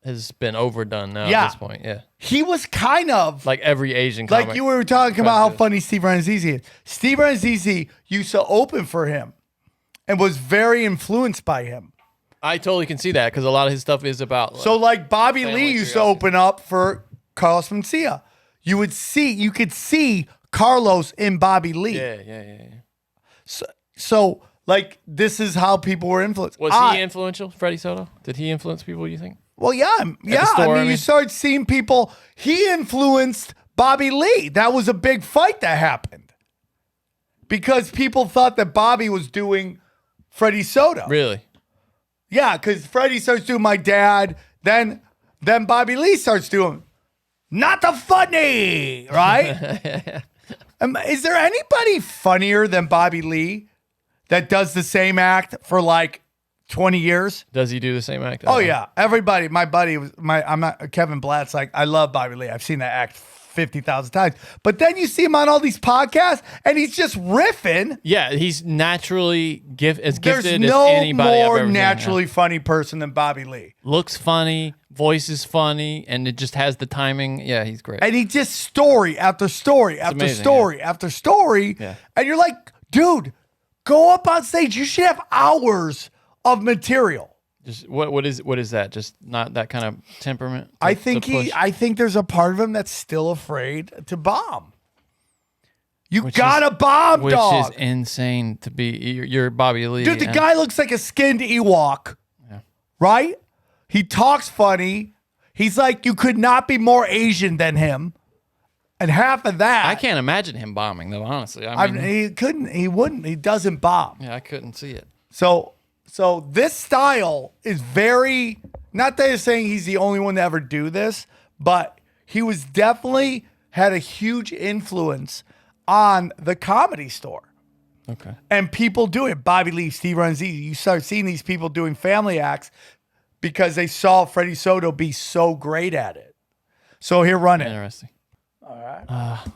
has been overdone now at this point. Yeah, He was kind of like every Asian comic. like you were talking about how funny Steve Rannazzisi is. Steve Rannazzisi used to open for him and was very influenced by him. I totally can see that because a lot of his stuff is about. So like Bobby family Lee used to curiosity. open up for Carlos Mencia. You could see Carlos in Bobby Lee. Yeah. So like this is how people were influenced. Was he influential, Freddy Soto? Did he influence people, you think? Well, yeah. store, I mean, you start seeing people. He influenced Bobby Lee. That was a big fight that happened because people thought that Bobby was doing Freddy Soto. Really? Yeah, because Freddy starts doing my dad, then Bobby Lee starts doing not the funny, right? Is there anybody funnier than Bobby Lee that does the same act for like 20 years? Does he do the same act? Oh yeah, everybody. My buddy was Kevin Blatt's like, I love Bobby Lee. I've seen that act 50,000 times. But then you see him on all these podcasts, and he's just riffing. Yeah, he's naturally as gifted There's as no anybody I've more ever seen. naturally funny person than Bobby Lee. Looks funny, voice is funny, and it just has the timing. Yeah, he's great. And he just story after story after amazing, story after story. Yeah. And you're like, dude, go up on stage. You should have hours of material. Just what is that? Just not that kind of temperament. I think there's a part of him that's still afraid to bomb. You gotta bomb, which dog. is insane to be. You're Bobby Lee, Dude, the guy looks like a skinned Ewok. Yeah. Right? He talks funny. He's like, you could not be more Asian than him. And half of that, I can't imagine him bombing though. Honestly, I mean, he wouldn't. He doesn't bomb. yeah, I couldn't see it. So this style is very, not that he's saying he's the only one to ever do this, but he was definitely had a huge influence on the Comedy Store. Okay. And people do it. Bobby Lee, Steve Rannazzisi. You start seeing these people doing family acts. because they saw Freddy Soto be so great at it. So here, run it. Interesting.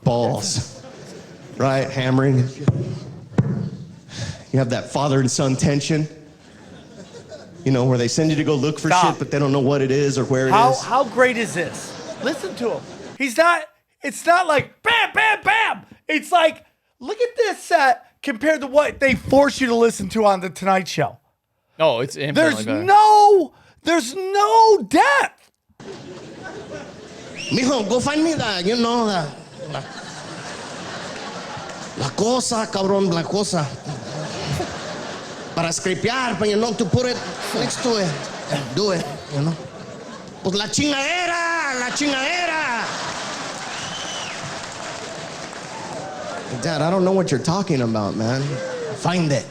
Balls. Right? Hammering. You have that father and son tension. You know, where they send you to go look for Stop. shit, but they don't know what it is or where it is. How great is this? Listen to him. It's not like bam, bam, bam. It's like, look at this set compared to what they force you to listen to on The Tonight Show. Oh, it's infinitely There's no depth. Mijo, go find me la cosa, cabrón, la cosa. Para scrapear, but you know, to put it next to it. Do it, you know. Pues la chingadera. Dad, I don't know what you're talking about, man. Find it.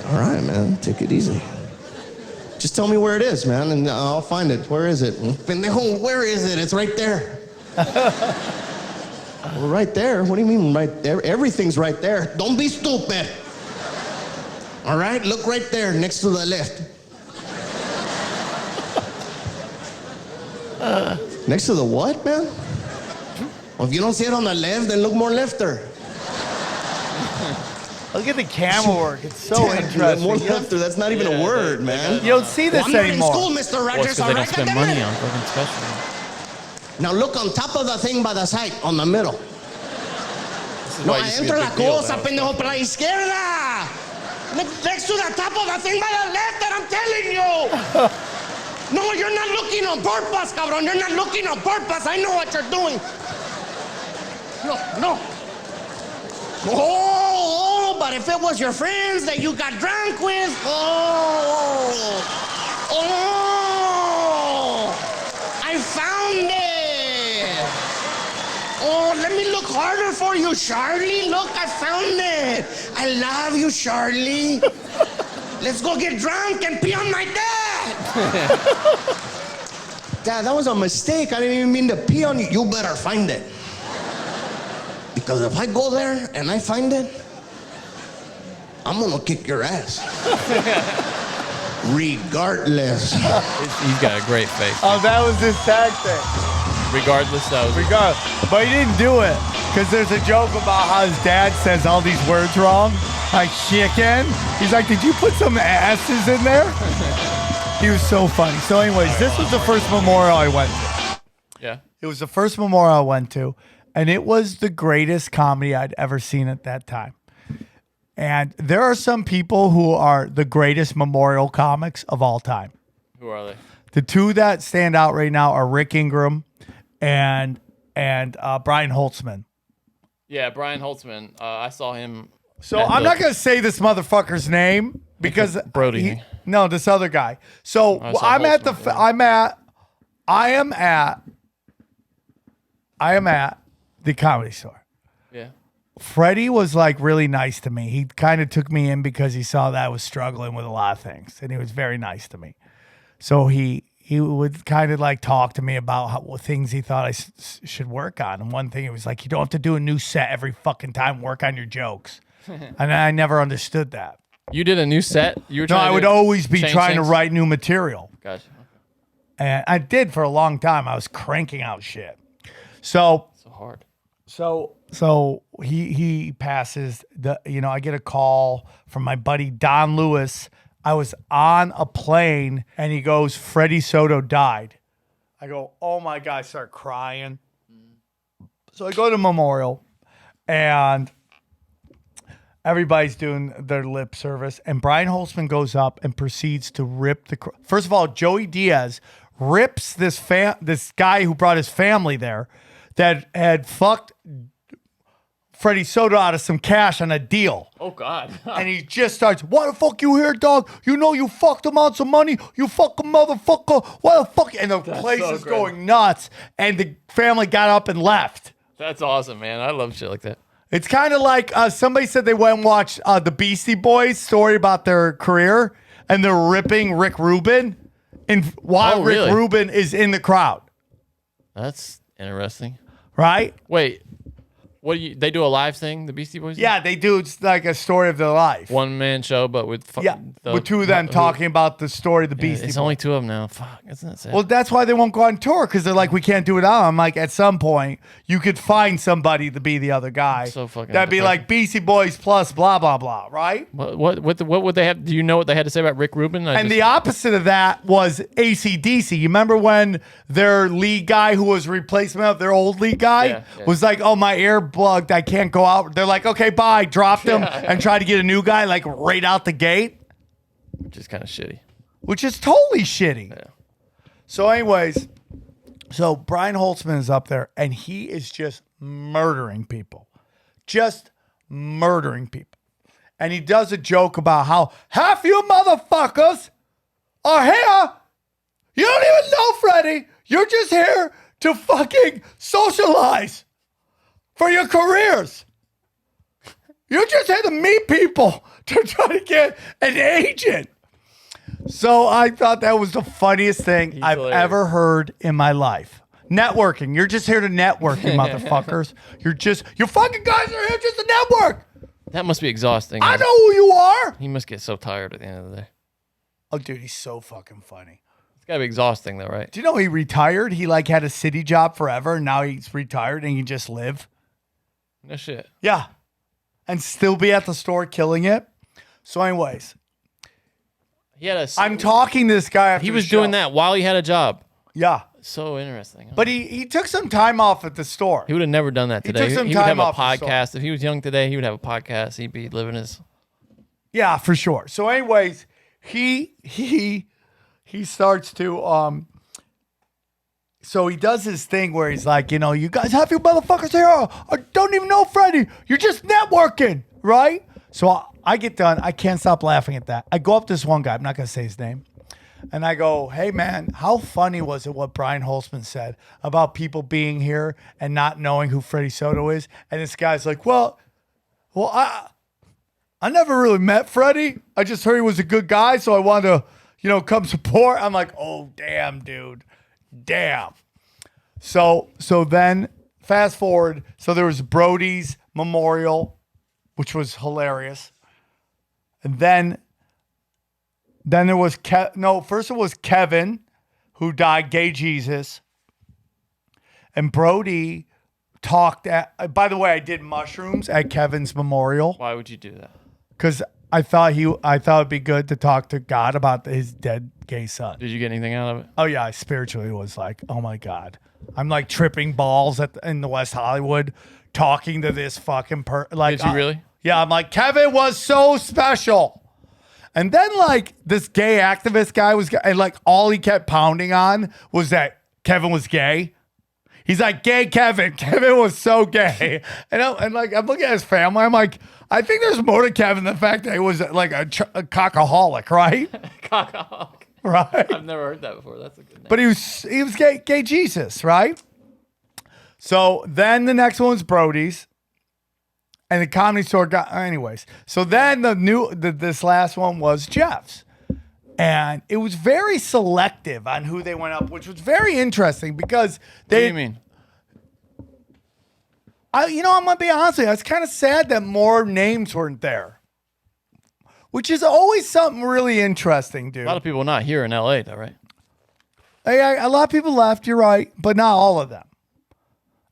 All right, man, take it easy. Just tell me where it is, man, and I'll find it. Where is it? Pendejo, where is it? It's right there. Well, right there? What do you mean right there? Everything's right there. Don't be stupid. All right, look right there, next to the left. Next to the what, man? Well, if you don't see it on the left, then look more lefter. Look at the camera work. It's so Damn, interesting. more lefter, that's not even a word, man. You don't see this I'm not in anymore. school, Mr. Well, Rogers. it's because they don't spend money on fucking special. Now look on top of the thing by the side, on the middle. This is No, why it used to be a adentro la big deal, cosa, though. pendejo, para la izquierda. Next to the top of the thing by the left that I'm telling you. No, you're not looking on purpose, cabrón. You're not looking on purpose. I know what you're doing. No. Oh, but if it was your friends that you got drunk with, I found it. Oh, let me look harder for you, Charlie. Look, I found it. I love you, Charlie. Let's go get drunk and pee on my dad. Dad, that was a mistake. I didn't even mean to pee on you. You better find it. Because if I go there and I find it, I'm gonna kick your ass. Regardless. He's got a great face. Oh, that was his tactic. Regardless, that was But he didn't do it because there's a joke about how his dad says all these words wrong, like chicken. He's like, did you put some asses in there? He was so funny. So anyways, this was the first memorial I went to. yeah. It was the first memorial I went to, and it was the greatest comedy I'd ever seen at that time. And there are some people who are the greatest memorial comics of all time. Who are they? The two that stand out right now are Rick Ingram and Brian Holtzman. Yeah, Brian Holtzman. I saw him. So I'm not going to say this motherfucker's name because Brody. No, this other guy. So I saw I'm at the Holtzman, I am at the Comedy Store. Yeah. Freddie was like really nice to me. He kind of took me in because he saw that I was struggling with a lot of things, and he was very nice to me. So he would kind of like talk to me about what things he thought I should work on. And one thing, it was like, you don't have to do a new set every fucking time. Work on your jokes. And I never understood that. You did a new set? You were No, trying I to would always be change trying things? to write new material. Gotcha. And I did for a long time. I was cranking out shit. So Hard. So he passes I get a call from my buddy Don Lewis. I was on a plane and he goes, Freddy Soto died. I go, oh my God, I start crying. So I go to memorial and everybody's doing their lip service, and Brian Holtzman goes up and proceeds to rip first of all, Joey Diaz rips this guy who brought his family there that had fucked Freddy Soto out of some cash on a deal. Oh, God. And he just starts, why the fuck you here, dog? You know you fucked him out some money. You fucking motherfucker. Why the fuck? And the place so is great. going nuts. And the family got up and left. That's awesome, man. I love shit like that. It's kind of like somebody said they went and watched the Beastie Boys story about their career, and they're ripping Rick Rubin, and while really? Rick Rubin is in the crowd, That's interesting. right? Wait. What do you? They do a live thing, the Beastie Boys? Yeah, they do. It's like a story of their life. One man show, but with with two of them talking about the story of the Beastie It's Boys. only two of them now. Fuck, isn't that sad? Well, that's why they won't go on tour because they're like, we can't do it out. I'm like, at some point, you could find somebody to be the other guy. So fucking that'd be depressing. like Beastie Boys plus blah blah blah, right? What would they have? Do you know what they had to say about Rick Rubin? And the opposite of that was AC/DC. You remember when their lead guy, who was replacement of their old lead guy, was like, "Oh, my ear plugged. I can't go out." They're like, "Okay, bye." Dropped him and tried to get a new guy like right out the gate, which is kind of shitty. Which is totally shitty. Yeah. So, anyways, so Brian Holtzman is up there and he is just murdering people, just murdering people, and he does a joke about how half you motherfuckers are here. You don't even know, Freddy. You're just here to fucking socialize for your careers. You're just here to meet people to try to get an agent. So I thought that was the funniest thing I've ever heard in my life. Networking. You're just here to network, you motherfuckers. You fucking guys are here just to network. That must be exhausting. I know who you are. He must get so tired at the end of the day. Oh, dude, he's so fucking funny. It's gotta be exhausting though, right? Do you know he retired? He like had a city job forever. And now he's retired and he can just live. No shit. Yeah. And still be at the store killing it. So anyways, I'm talking to this guy after he was the show. doing that while he had a job. Yeah. So interesting. But he took some time off at the store. He would have never done that today. He took some He would time have a off the store. podcast. If he was young today, he would have a podcast. He'd be living his. Yeah, for sure. So anyways, he starts to so he does this thing where he's like, you guys have you motherfuckers here. I don't even know Freddy. You're just networking, right? So I get done. I can't stop laughing at that. I go up to this one guy. I'm not going to say his name. And I go, hey, man, how funny was it what Brian Holtzman said about people being here and not knowing who Freddy Soto is? And this guy's like, well, I never really met Freddy. I just heard he was a good guy, so I wanted to, come support. I'm like, oh, damn, dude. Damn. So then fast forward. So there was Brody's memorial, which was hilarious. And then there was first it was Kevin, who died, gay Jesus. And Brody talked by the way, I did mushrooms at Kevin's memorial. Why would you do that? Because I thought it'd be good to talk to God about his dead gay son. Did you get anything out of it? Oh yeah, I spiritually was like, oh my God. I'm like tripping balls in the West Hollywood, talking to this fucking Did you really? Yeah, I'm like, Kevin was so special. And then like this gay activist guy and like all he kept pounding on was that Kevin was gay. He's like, gay Kevin. Kevin was so gay. And I'm looking at his family. I'm like, I think there's more to Kevin than the fact that he was like a cockaholic, right? Cockaholic. Right. I've never heard that before. That's a good name. But he was gay Jesus, right? So then the next one was Brody's. And the Comedy Store got, anyways. So then this last one was Jeff's. And it was very selective on who they went up, which was very interesting because What do you mean? I'm going to be honest with you. It's kind of sad that more names weren't there, which is always something really interesting, dude. A lot of people not here in LA, though, right? A lot of people left, you're right, but not all of them.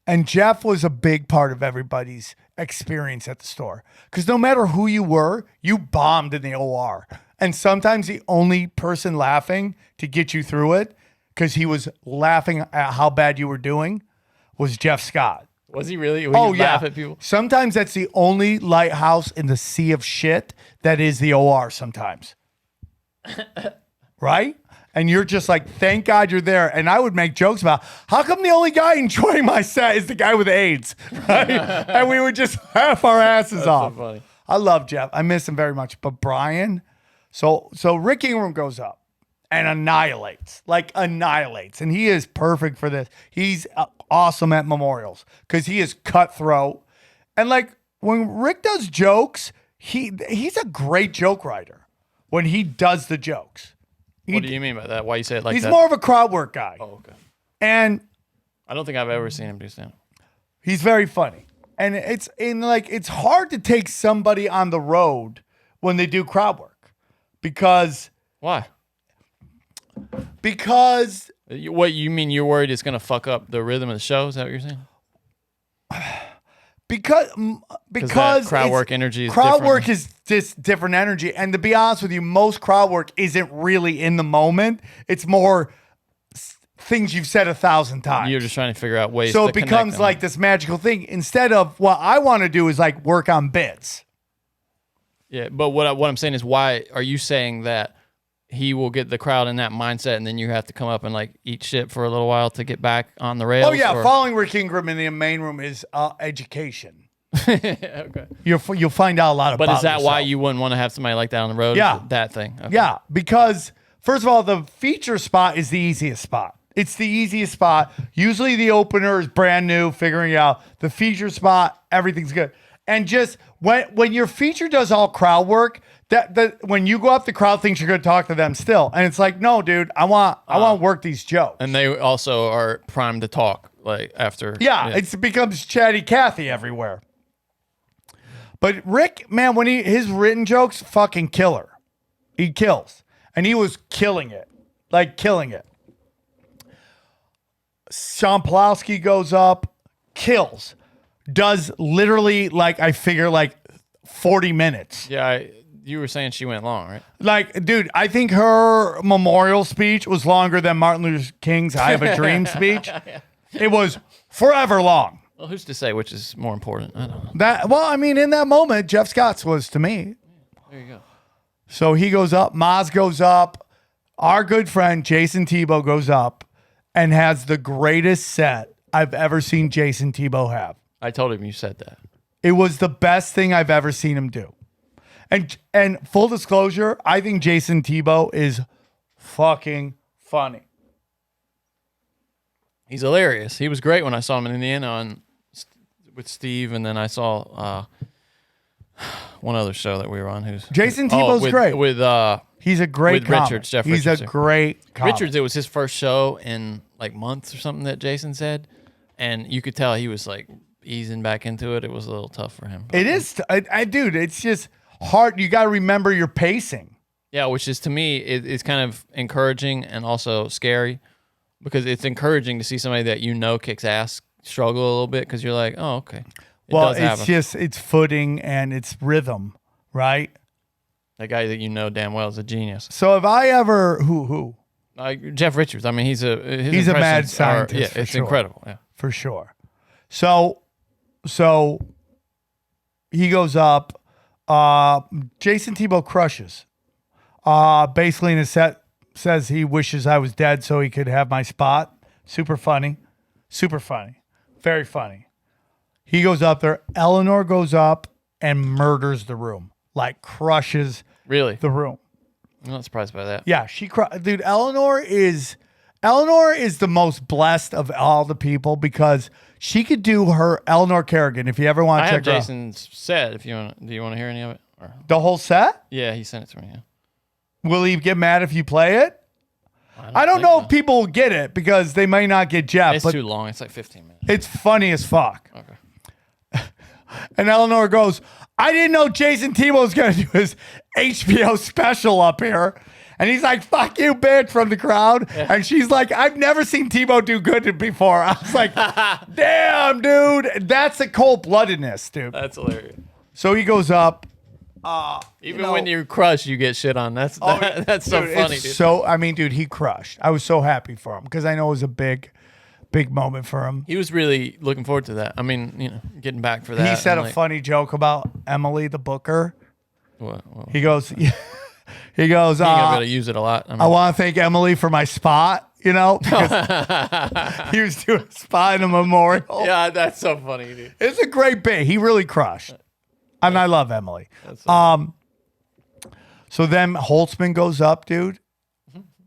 And Jeff was a big part of everybody's experience at the store. Because no matter who you were, you bombed in the OR. And sometimes the only person laughing to get you through it, because he was laughing at how bad you were doing, was Jeff Scott. Was he really? Would he laugh at people? Sometimes that's the only lighthouse in the sea of shit that is the OR sometimes. Right? And you're just like, thank God you're there. And I would make jokes about, how come the only guy enjoying my set is the guy with AIDS? Right? And we would just laugh our asses off. So funny. I love Jeff. I miss him very much. But Brian, so Rick Ingram goes up and annihilates. And he is perfect for this. He's awesome at memorials because he is cutthroat. And like when Rick does jokes, he's a great joke writer when he does the jokes. What do you mean by that? Why you say it like that? He's more of a crowd work guy. Oh, okay. And I don't think I've ever seen him do stand-up. he's very funny. And it's hard to take somebody on the road when they do crowd work because Why? Because You mean you're worried it's going to fuck up the rhythm of the show? Is that what you're saying? because that crowd work energy is crowd different. work is just different energy. And to be honest with you, most crowd work isn't really in the moment. It's more things you've said 1,000 times. You're just trying to figure out ways So to it becomes connect like this magical thing. Instead of what I want to do is like work on bits. Yeah, but what I'm saying is, why are you saying that he will get the crowd in that mindset, and then you have to come up and like eat shit for a little while to get back on the rails? Oh yeah, or? following Rick Ingram in the main room is education. Okay. You'll find out a lot about. But is that why yourself. you wouldn't want to have somebody like that on the road? Yeah. That thing. Okay. Yeah, because first of all, the feature spot is the easiest spot. It's the easiest spot. Usually the opener is brand new, figuring it out. The feature spot, everything's good. And just when your feature does all crowd work, that when you go up, the crowd thinks you're going to talk to them still, and it's like, no, dude, I want to work these jokes. And they also are primed to talk like after. Yeah, it becomes chatty Cathy everywhere. But Rick, man, when his written jokes, fucking killer. He kills, and he was killing it, like killing it. Sean Pulowski goes up, kills, does literally like I figure like 40 minutes. Yeah, you were saying she went long, right? Like, dude, I think her memorial speech was longer than Martin Luther King's "I Have a Dream" speech. It was forever long. Well, who's to say which is more important? I don't know. Well, I mean, in that moment, Jeff Scott's was to me. There you go. So he goes up, Maz goes up, our good friend Jason Tebow goes up and has the greatest set I've ever seen Jason Tebow have. I told him you said that. It was the best thing I've ever seen him do. And full disclosure, I think Jason Tebow is fucking funny. He's hilarious. He was great when I saw him in Indiana with Steve, and then I saw one other show that we were on. Jason Tebow's great. He's a great with comic. Richards, Jeff He's Richards. a great comic. Richards, it was his first show in like months or something that Jason said, and you could tell he was like easing back into it. It was a little tough for him. It is, dude. It's just hard. You got to remember your pacing. Yeah, which is to me, it's kind of encouraging and also scary, because it's encouraging to see somebody that you know kicks ass struggle a little bit, because you're like, oh, okay. It's footing and it's rhythm, right? That guy that you know damn well is a genius. So if I ever who Jeff Richards. I mean, he's a mad scientist. It's sure. incredible. Yeah, for sure. So he goes up. Jason Tebow crushes. Basically in his set says he wishes I was dead so he could have my spot. Super funny. Very funny. He goes up there. Eleanor goes up and murders the room. Like crushes really the room. I'm not surprised by that. Yeah, dude, Eleanor is the most blessed of all the people, because she could do her Eleanor Kerrigan. If you ever want to I check have her out. Jason's set. If you want, do you want to hear any of it? Or? The whole set? Yeah, he sent it to me. Yeah. Will he get mad if you play it? I don't know if people will get it, because they may not get Jeff. It's but too long. It's like 15 minutes. it's funny as fuck. Okay. And Eleanor goes, I didn't know Jason Tebow was going to do his HBO special up here. And he's like, fuck you, bitch, from the crowd. Yeah. And she's like, I've never seen Tebow do good before. I was like, damn, dude. That's the cold-bloodedness, dude. That's hilarious. So he goes up. Even when you crush, you get shit on. That's so funny, dude. So, I mean, dude, he crushed. I was so happy for him, because I know it was a big moment for him. He was really looking forward to that. I mean, getting back for that. He said a funny joke about Emily, the booker. What? He goes, he goes, He ain't gonna be able to use it a lot. I want to thank Emily for my spot, because he was doing a spot in a memorial. Yeah, that's so funny, dude. It's a great bit. He really crushed. And I love Emily. So then Holtzman goes up, dude.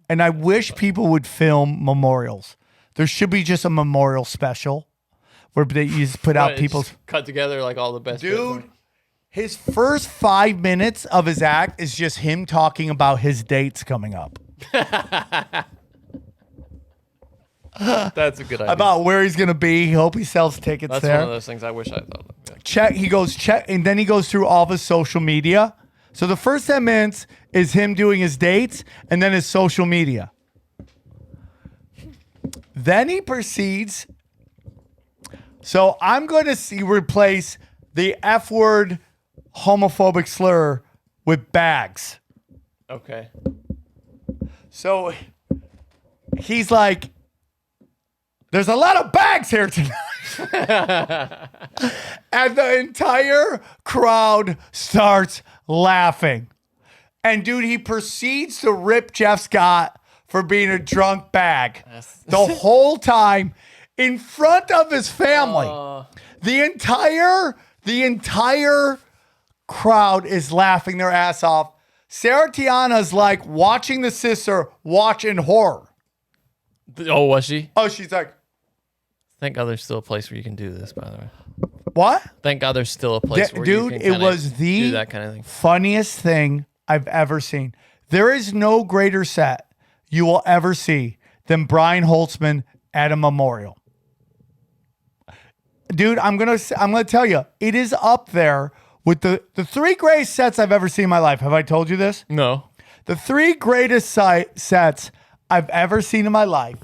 And I wish people would film memorials. There should be just a memorial special where they just put out people's cut together like all the best. Dude, his first 5 minutes of his act is just him talking about his dates coming up. That's a good idea. About where he's gonna be. Hope he sells tickets That's there. one of those things I wish I thought of. Yeah. check. He goes check, and then he goes through all of his social media. So the first 10 minutes is him doing his dates, and then his social media. Then he proceeds. So I'm going to replace the F word homophobic slur with bags. Okay. So he's like, there's a lot of bags here tonight. And the entire crowd starts laughing. And dude, he proceeds to rip Jeff Scott for being a drunk bag the whole time in front of his family. The entire crowd is laughing their ass off. Sarah Tiana's like watching the sister watch in horror. Oh, was she? Oh, she's like, Thank God there's still a place where you can do this, by the way. what? Thank God there's still a place where Dude, you can it kinda was do the that kind of thing. funniest thing I've ever seen. There is no greater set you will ever see than Brian Holtzman at a memorial. Dude, I'm gonna tell you, it is up there with the three greatest sets I've ever seen in my life. Have I told you this? No. The three greatest sets I've ever seen in my life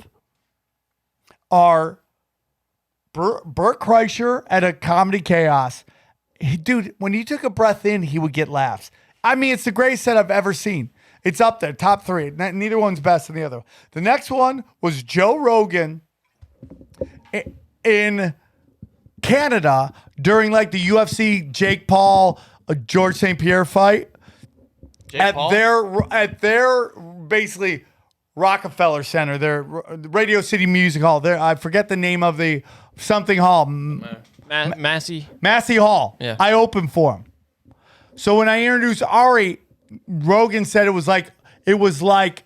are Bert Kreischer at a Comedy Chaos. Dude, when he took a breath in, he would get laughs. I mean, it's the greatest set I've ever seen. It's up there, top three. Neither one's best than the other. The next one was Joe Rogan in Canada during like the UFC Jake Paul, George St. Pierre fight. At their basically Rockefeller Center, their Radio City Music Hall. There, I forget the name of the something hall. Massey Hall. Yeah. I opened for him. So when I introduced Ari, Rogan said it was like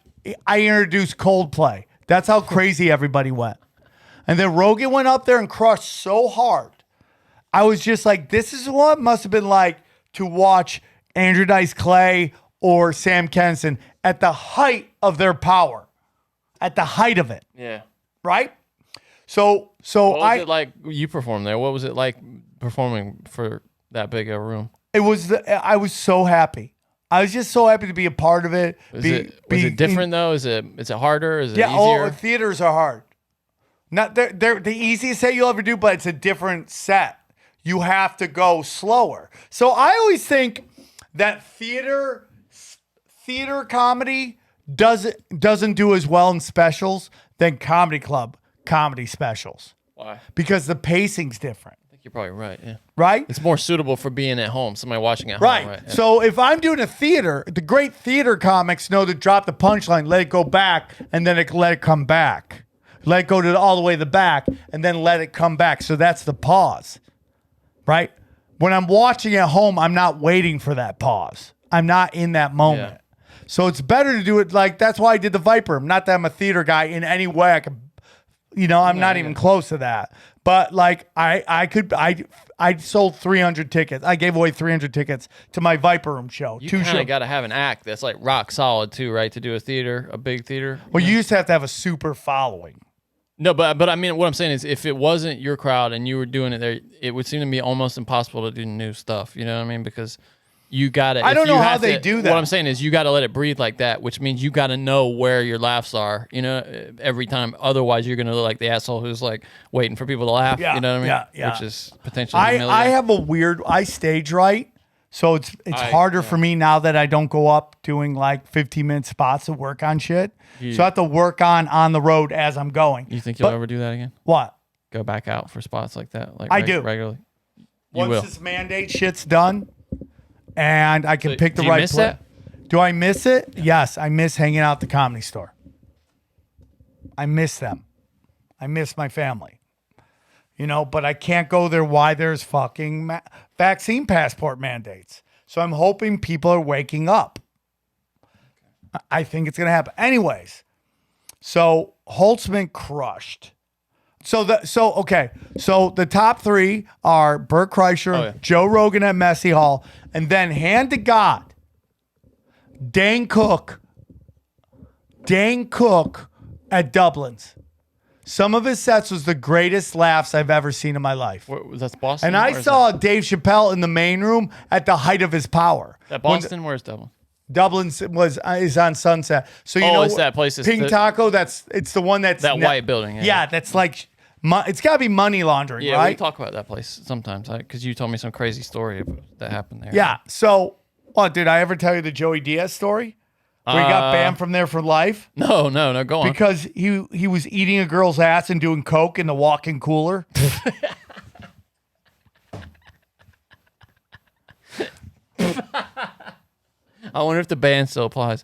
I introduced Coldplay. That's how crazy everybody went. And then Rogan went up there and crushed so hard. I was just like, this is what it must have been like to watch Andrew Dice Clay or Sam Kinison at the height of their power. At the height of it. Yeah. Right? So What was it like you performed there? What was it like performing for that big a room? I was so happy. I was just so happy to be a part of it. Was it different though? Is it harder? Is it yeah, easier? Oh, theaters are hard. Not they're the easiest set you'll ever do, but it's a different set. You have to go slower. So I always think that theater comedy doesn't do as well in specials than comedy club comedy specials. Why? Because the pacing's different. I think you're probably right. Yeah. Right? It's more suitable for being at home. Somebody watching at Right. home. Right. Yeah. So if I'm doing a theater, the great theater comics know to drop the punchline, let it go back, and then let it come back. Let it go all the way to the back, and then let it come back. So that's the pause. Right? When I'm watching at home, I'm not waiting for that pause. I'm not in that moment. Yeah. So it's better to do it like, that's why I did the Viper Room. Not that I'm a theater guy in any way. I could, I'm not even close to that. But like I sold 300 tickets. I gave away 300 tickets to my Viper Room show. You kind of got to have an act that's like rock solid too, right? To do a big theater. Well, you used to have a super following. No, but I mean, what I'm saying is, if it wasn't your crowd and you were doing it there, it would seem to be almost impossible to do new stuff. You know what I mean? Because you got to. I don't know how they do that. What I'm saying is, you got to let it breathe like that, which means you got to know where your laughs are. Every time. Otherwise, you're gonna look like the asshole who's like waiting for people to laugh. Yeah, you know what I mean? yeah. Which is potentially. I have I stage right. So it's harder for me now that I don't go up doing like 15-minute spots to work on shit. So I have to work on the road as I'm going. You think you'll ever do that again? What? Go back out for spots like that? Like I do. Regularly? Once this mandate shit's done and I can pick the do you right miss play. that? Do I miss it? Yes, I miss hanging out at the Comedy Store. I miss them. I miss my family. But I can't go there. Why? There's fucking vaccine passport mandates. So I'm hoping people are waking up. I think it's going to happen. Anyways, so Holtzman crushed. So the top three are Bert Kreischer, Joe Rogan at Messy Hall, and then hand to God, Dane Cook at Dublin's. Some of his sets was the greatest laughs I've ever seen in my life. That's Boston. And I Where's saw Dave Chappelle in the main room at the height of his power. that Boston. Where's Dublin? Dublin is on Sunset. So you know it's that place. It's Pink Taco. It's the one that's that white building. Yeah, that's like it's got to be money laundering, Yeah, right? we talk about that place sometimes because you told me some crazy story that happened there. Yeah. So, did I ever tell you the Joey Diaz story? Where he got banned from there for life? No, go on. Because he was eating a girl's ass and doing coke in the walk-in cooler. I wonder if the ban still applies.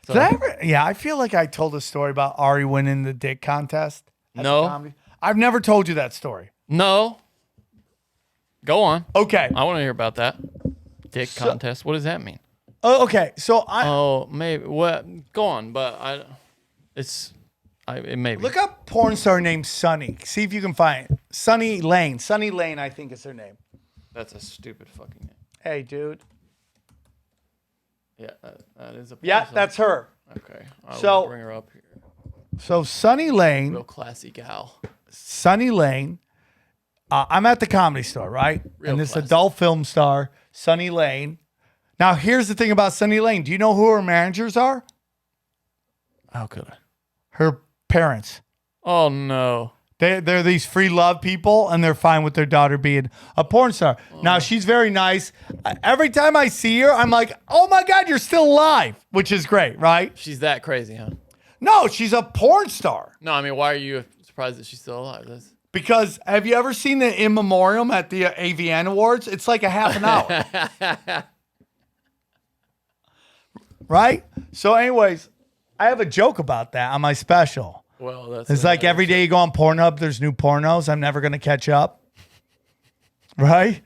Did I ever? Yeah, I feel like I told a story about Ari winning the dick contest. at the No. comedy. I've never told you that story. No. Go on. Okay. I want to hear about that. Dick contest. What does that mean? Oh, okay. So Oh, maybe. What? Go on, but it may be. look up porn star named Sunny. See if you can find it. Sunny Lane. Sunny Lane, I think is her name. That's a stupid fucking name. Hey, dude. Yeah, that is a. Yeah, person. that's her. Okay. I So- will bring her up here. So Sunny Lane. Real classy gal. Sunny Lane. I'm at the Comedy Store, right? Real and this classy. adult film star, Sunny Lane. Now, here's the thing about Sunny Lane. Do you know who her managers are? How could I? Her parents. Oh no. They're these free love people, and they're fine with their daughter being a porn star. Now, she's very nice. Every time I see her, I'm like, oh my God, you're still alive, which is great, right? She's that crazy, huh? No, she's a porn star. No, I mean, why are you surprised that she's still alive? Because have you ever seen the In Memoriam at the AVN Awards? It's like a half an hour. Right? So anyways, I have a joke about that on my special. Well, that's It's like every day you go on Pornhub, there's new pornos. I'm never going to catch up. Right?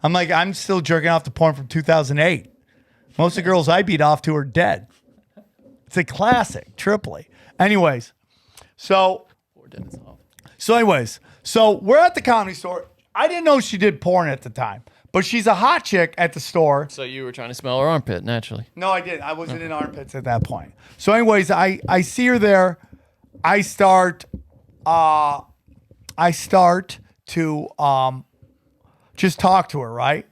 I'm like, I'm still jerking off to porn from 2008. Most of the girls I beat off to are dead. It's a classic, Tripoli. Anyways, so we're at the Comedy Store. I didn't know she did porn at the time, but she's a hot chick at the store. So you were trying to smell her armpit, naturally. No, I didn't. I wasn't in armpits at that point. So anyways, I see her there. I start to just talk to her, right?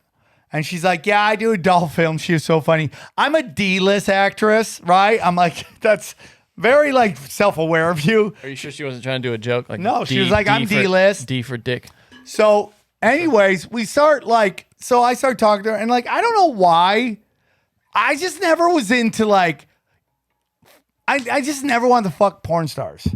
And she's like, yeah, I do adult films. She was so funny. I'm a D-list actress, right? I'm like, that's very like self-aware of you. Are you sure she wasn't trying to do a joke? Like No, she was like, I'm D-list. D for dick. So anyways, I start talking to her, and like, I don't know why. I just never was into like, I just never wanted to fuck porn stars.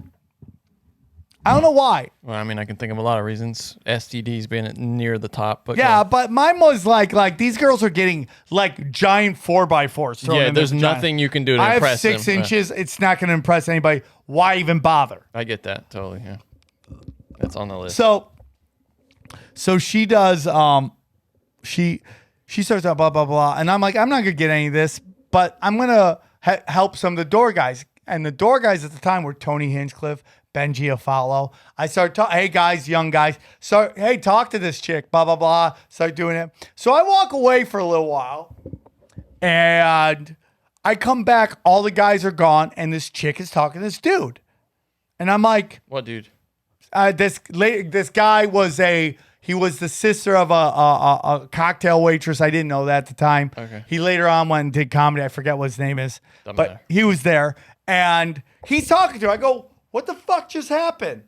I don't know why. Well, I mean, I can think of a lot of reasons. STDs being near the top, but Yeah, but mine was like these girls are getting like giant 4x4s. thrown yeah, in their there's vagina. nothing you can do to I have impress 6 them. inches. It's not going to impress anybody. Why even bother? I get that totally. Yeah, that's on the list. So she does. She starts out blah blah blah, and I'm like, I'm not gonna get any of this, but I'm gonna help some of the door guys. And the door guys at the time were Tony Hinchcliffe, Ben Giafalo. I start talking, hey guys, young guys, hey, talk to this chick, blah blah blah. Start doing it. So I walk away for a little while, and I come back. All the guys are gone, and this chick is talking to this dude, and I'm like, what dude? this guy was he was the sister of a cocktail waitress. I didn't know that at the time. Okay. He later on went and did comedy. I forget what his name is. Doesn't but matter. he was there, and he's talking to her. I go, what the fuck just happened?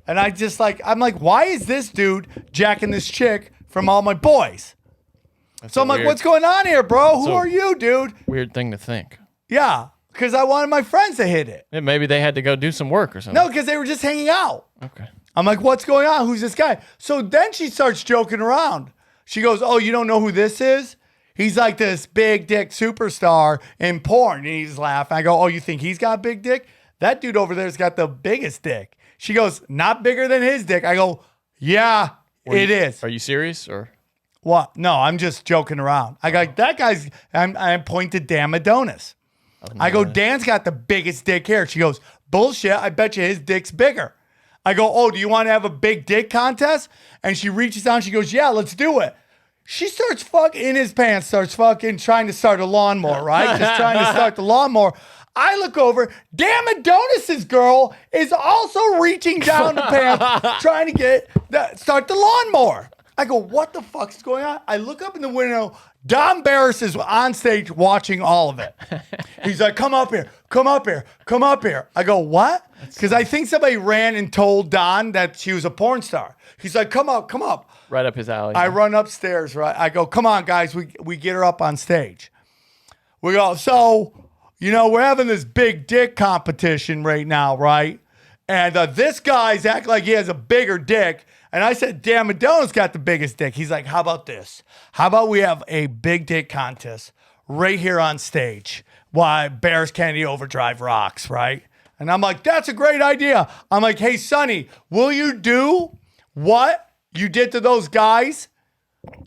And I'm like, why is this dude jacking this chick from all my boys? So I'm like, what's going on here, bro? Who are you, dude? Weird thing to think. Yeah, because I wanted my friends to hit it. Yeah, maybe they had to go do some work or something. No, because they were just hanging out. Okay. I'm like, what's going on? Who's this guy? So then she starts joking around. She goes, oh, you don't know who this is? He's like this big dick superstar in porn. And he's laughing. I go, oh, you think he's got a big dick? That dude over there's got the biggest dick. She goes, not bigger than his dick. I go, yeah, it is. Are you serious or? What? No, I'm just joking around. I go, that guy's, I point to Dan Adonis. I go, Dan's got the biggest dick here. She goes, bullshit. I bet you his dick's bigger. I go, oh, do you want to have a big dick contest? And she reaches down. She goes, yeah, let's do it. She starts fucking in his pants, starts fucking trying to start a lawnmower, right? Just trying to start the lawnmower. I look over. Damn Adonis's girl is also reaching down the pants, trying to start the lawnmower. I go, what the fuck's going on? I look up in the window. Don Barris is on stage watching all of it. He's like, come up here, come up here, come up here. I go, what? Because I think somebody ran and told Don that she was a porn star. He's like, come up, come up. Right up his alley. I run upstairs, right? I go, come on, guys. We get her up on stage. We go, so, we're having this big dick competition right now, right? And this guy's acting like he has a bigger dick. And I said, damn, Madonna's got the biggest dick. He's like, how about this? How about we have a big dick contest right here on stage while Bears Candy Overdrive rocks, right? And I'm like, that's a great idea. I'm like, hey, Sonny, will you do what you did to those guys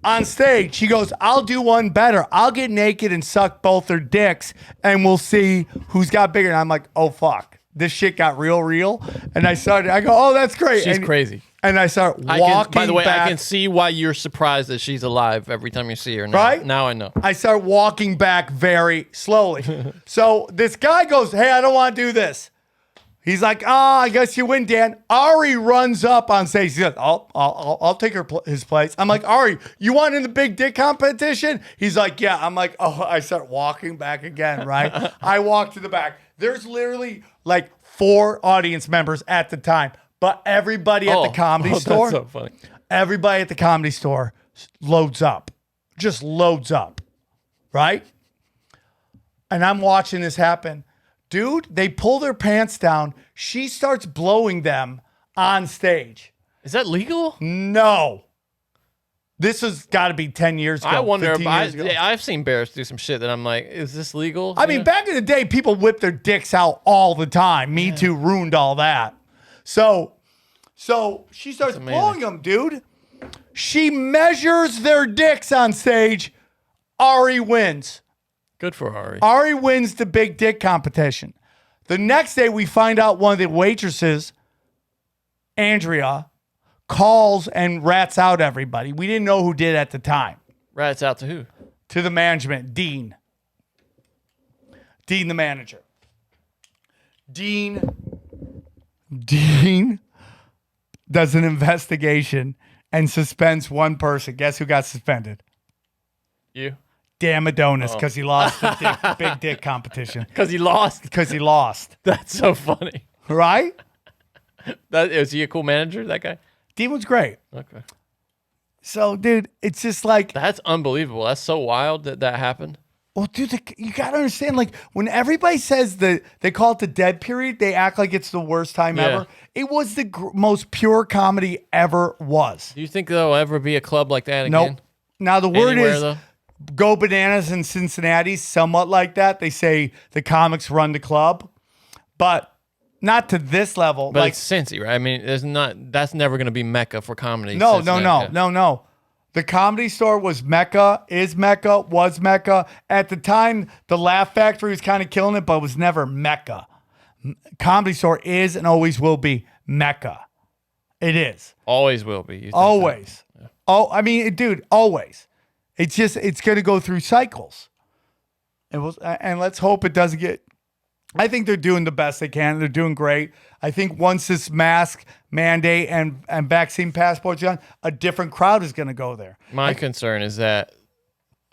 on stage? He goes, I'll do one better. I'll get naked and suck both their dicks, and we'll see who's got bigger. And I'm like, oh, fuck. This shit got real. And I go, oh, that's great. She's crazy. And I start walking by the way, back. I can see why you're surprised that she's alive every time you see her. Now. Right? Now I know. I start walking back very slowly. So this guy goes, hey, I don't want to do this. He's like, I guess you win, Dan. Ari runs up on stage. He goes, I'll take his place. I'm like, Ari, you want in the big dick competition? He's like, yeah. I'm like, oh, I start walking back again, right? I walk to the back. There's literally like 4 audience members at the time. But everybody at the comedy store, that's so funny. Everybody at the comedy store loads up, just loads up, right? And I'm watching this happen. Dude, they pull their pants down. She starts blowing them on stage. Is that legal? No. This has got to be 10 years ago. I wonder. 15 years ago. I've seen Bears do some shit that I'm like, is this legal? I mean, back in the day, people whipped their dicks out all the time. Me Too ruined all that. So she starts blowing them, dude. She measures their dicks on stage. Ari wins. Good for Ari. Ari wins the big dick competition. The next day, we find out one of the waitresses, Andrea, calls and rats out everybody. We didn't know who did at the time. Rats out to who? To the management, Dean. Dean, the manager. Dean does an investigation and suspends one person. Guess who got suspended? You. Damn Adonis, because he lost the big dick competition. Because he lost. Because he lost. That's so funny. Right? Is he a cool manager, that guy? Dean was great. Okay. So, dude, it's just like... That's unbelievable. That's so wild that happened. Well, dude, you got to understand, like, when everybody says they call it the dead period, they act like it's the worst time ever. It was the most pure comedy ever was. Do you think there'll ever be a club like that again? Nope. Now, the word Anywhere, is though? Go Bananas in Cincinnati, somewhat like that. They say the comics run the club, but not to this level. But like, it's Cincy, right? I mean, that's never going to be Mecca for comedy. No. Cincinnati. The Comedy Store was Mecca, is Mecca, was Mecca. At the time, the Laugh Factory was kind of killing it, but was never Mecca. Comedy Store is and always will be Mecca. It is. Always will be. You think Always. so? Yeah. Oh, I mean, dude, always. It's going to go through cycles. And let's hope it doesn't get... I think they're doing the best they can. They're doing great. I think once this mask mandate and vaccine passports done, a different crowd is going to go there. My concern is that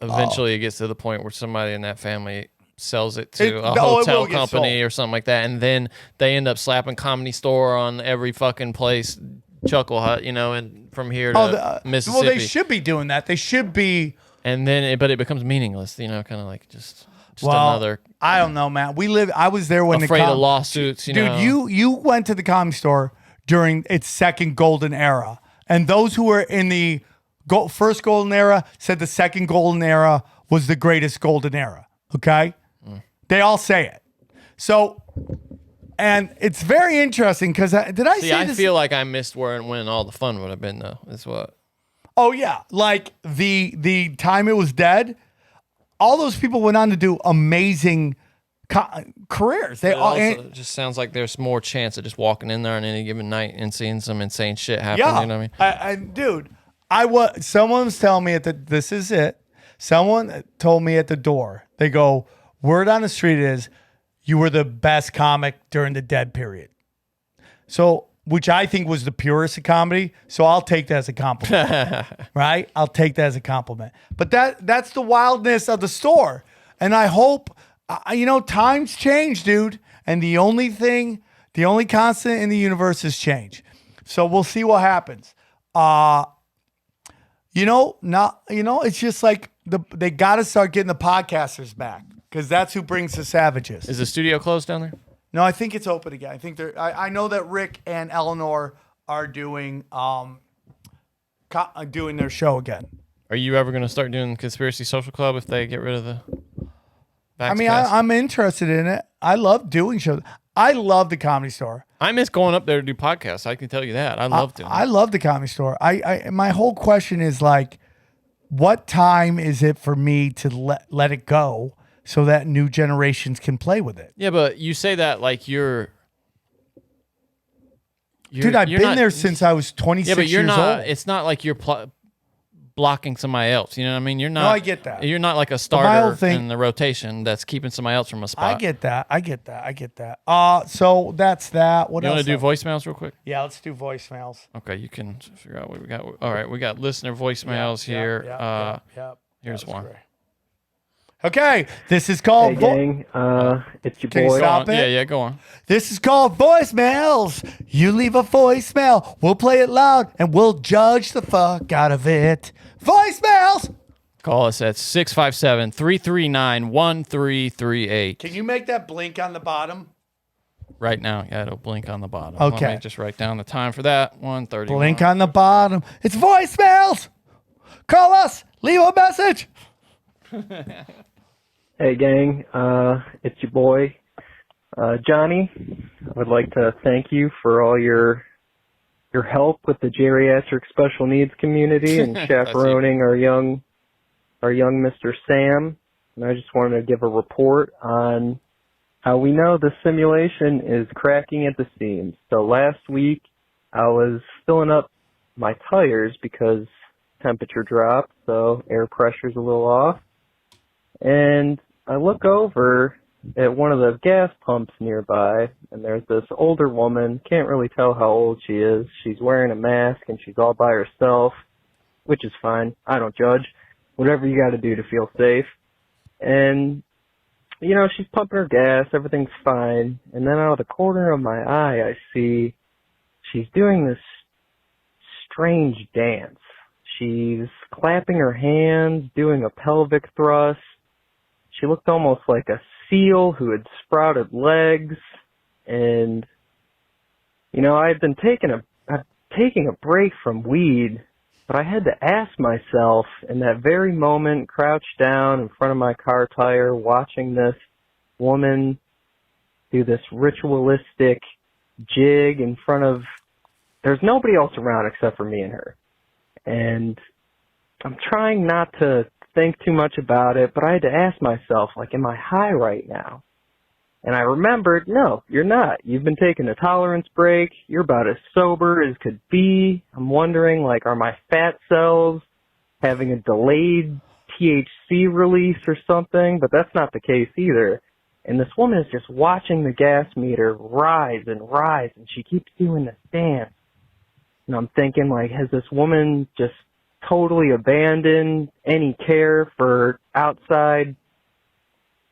eventually it gets to the point where somebody in that family sells it to a hotel company or something like that, and then they end up slapping Comedy Store on every fucking place, Chuckle Hut, and from here to Mississippi. Well, they should be doing that. They should be. And then, but it becomes meaningless, kind of like just another. I don't know, man. I was there when afraid of lawsuits. Dude, you went to the Comedy Store during its second golden era, and those who were in the first golden era said the second golden era was the greatest golden era. Okay, they all say it. So, and it's very interesting because I feel like I missed when all the fun would have been though. That's what. Oh yeah, like the time it was dead. All those people went on to do amazing careers. It just sounds like there's more chance of just walking in there on any given night and seeing some insane shit happen. Yeah, you know what I mean? Dude, someone was telling me this is it. Someone told me at the door. They go, word on the street is you were the best comic during the dead period. So, which I think was the purest of comedy. So I'll take that as a compliment, right? I'll take that as a compliment. But that's the wildness of the store. And I hope, times change, dude. And the only constant in the universe is change. So we'll see what happens. It's just like they got to start getting the podcasters back because that's who brings the savages. Is the studio closed down there? No, I think it's open again. I think I know that Rick and Eleanor are doing their show again. Are you ever going to start doing Conspiracy Social Club if they get rid of the? I'm interested in it. I love doing shows. I love the Comedy Store. I miss going up there to do podcasts. I can tell you that. I love doing it. I love the Comedy Store. My whole question is like, what time is it for me to let it go so that new generations can play with it? Yeah, but you say that like you're dude, I've been there since I was 26 years old. It's not like you're blocking somebody else. You know what I mean? You're not. No, I get that. You're not like a starter in the rotation that's keeping somebody else from a spot. I get that. So that's that. What you else? Want to do voicemails real quick? Yeah, let's do voicemails. Okay, you can figure out what we got. All right, we got listener voicemails here. Here's one. Great. Okay, this is called. Hey gang, it's your Can you boy. stop it? Yeah, go on. This is called voicemails. You leave a voicemail, we'll play it loud, and we'll judge the fuck out of it. Voicemails. Call us at 657-339-1338. Can you make that blink on the bottom? Right now, yeah, it'll blink on the bottom. Okay. Let me just write down the time for that. 1:31. Blink on the bottom. It's voicemails. Call us. Leave a message. Hey gang, it's your boy, Johnny. I would like to thank you for all your help with the geriatric special needs community and chaperoning our young Mr. Sam. And I just wanted to give a report on how we know the simulation is cracking at the seams. So last week I was filling up my tires because temperature dropped, so air pressure's a little off. And I look over at one of the gas pumps nearby, and there's this older woman, can't really tell how old she is. She's wearing a mask, and she's all by herself, which is fine. I don't judge. Whatever you got to do to feel safe. And, she's pumping her gas, everything's fine. And then out of the corner of my eye, I see she's doing this strange dance. She's clapping her hands, doing a pelvic thrust. She looked almost like a seal who had sprouted legs. And, I've been taking a break from weed, but I had to ask myself in that very moment, crouched down in front of my car tire, watching this woman do this ritualistic jig in front of, there's nobody else around except for me and her. And I'm trying not to think too much about it, but I had to ask myself, like, am I high right now? And I remembered, no, you're not. You've been taking a tolerance break. You're about as sober as could be. I'm wondering, like, are my fat cells having a delayed THC release or something? But that's not the case either. And this woman is just watching the gas meter rise, and she keeps doing this dance. And I'm thinking, like, has this woman just totally abandoned any care for outside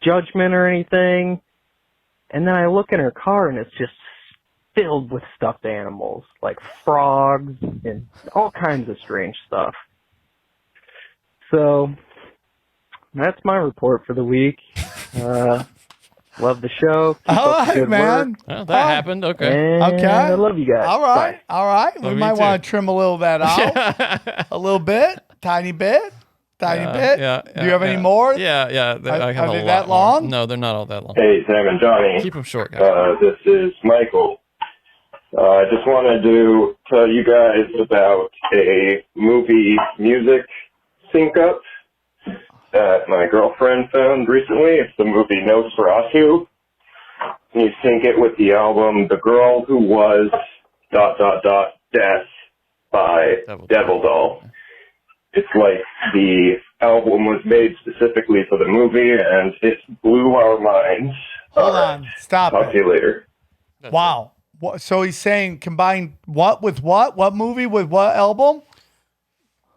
judgment or anything? And then I look in her car, and it's just filled with stuffed animals, like frogs and all kinds of strange stuff. So that's my report for the week. Love the show. Keep All up the right, good man. work. Well, that happened. Okay. And Okay. I love you guys. All right. Bye. All right. We Love you might too. want to trim a little of that out. A little bit. Tiny bit. Tiny bit. Yeah. Do you have any more? Yeah. I have Are a they lot that more. long? No, they're not all that long. Hey, Sam and Johnny. Keep them short, guys. This is Michael. I just wanted to tell you guys about a movie music sync-up that my girlfriend found recently. It's the movie Nosferatu. You sync it with the album The Girl Who Was... Death by Devil Doll. It's like the album was made specifically for the movie, and it blew our minds. Hold on. Stop Talk to it. you later. Wow. So he's saying combine what with what? What movie with what album?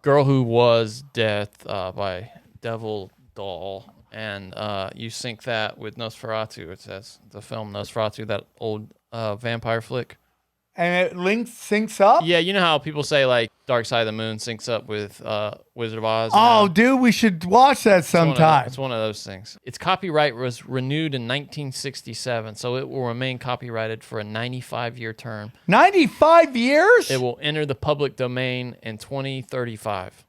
Girl Who Was Death by Devil Doll. And you sync that with Nosferatu. It says the film Nosferatu, that old vampire flick. And it syncs up? Yeah, you know how people say like Dark Side of the Moon syncs up with Wizard of Oz? Oh, dude, we should watch that sometime. It's one of those things. Its copyright was renewed in 1967, so it will remain copyrighted for a 95-year term. 95 years? It will enter the public domain in 2035.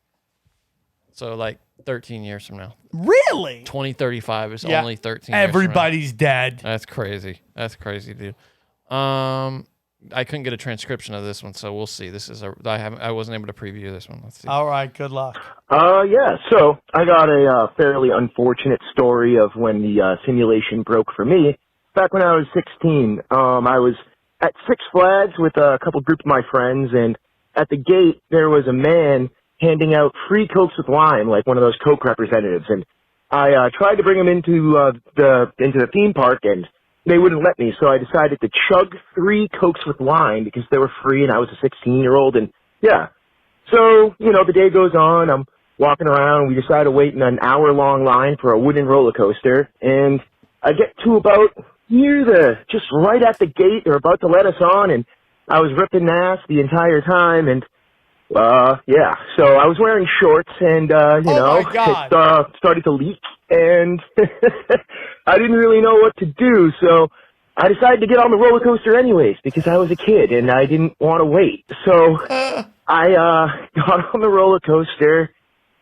So like 13 years from now. Really? 2035 is only 13 years Everybody's dead. That's crazy. That's crazy, dude. I couldn't get a transcription of this one, so we'll see. I wasn't able to preview this one. Let's see. All right, good luck. Yeah, so I got a fairly unfortunate story of when the simulation broke for me. Back when I was 16, I was at Six Flags with a couple group of my friends, and at the gate there was a man handing out free Cokes with lime, like one of those Coke representatives. And I tried to bring him into the theme park, and they wouldn't let me, so I decided to chug 3 Cokes with lime because they were free and I was a 16-year-old, and yeah. So, the day goes on, I'm walking around, we decide to wait in an hour-long line for a wooden roller coaster, and I get to about just right at the gate, they're about to let us on, and I was ripping ass the entire time, and yeah, so I was wearing shorts, and, it started to leak, and I didn't really know what to do, so I decided to get on the roller coaster anyways, because I was a kid, and I didn't want to wait. So I got on the roller coaster,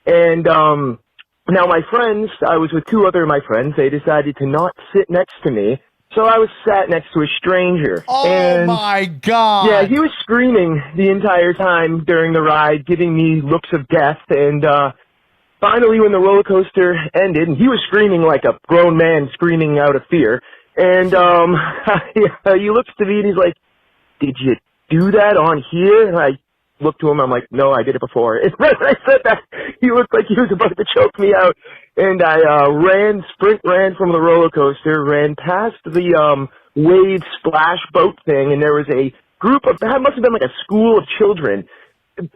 and now my friends, I was with 2 other of my friends, they decided to not sit next to me, so I was sat next to a stranger. Oh, my God. Yeah, he was screaming the entire time during the ride, giving me looks of death, and finally when the roller coaster ended, and he was screaming like a grown man screaming out of fear, and he looks to me and he's like, "Did you do that on here?" And I looked to him, I'm like, "No, I did it before." And when I said that, he looked like he was about to choke me out. And I sprint ran from the roller coaster, ran past the wave splash boat thing, and there was a group of, that must have been like a school of children.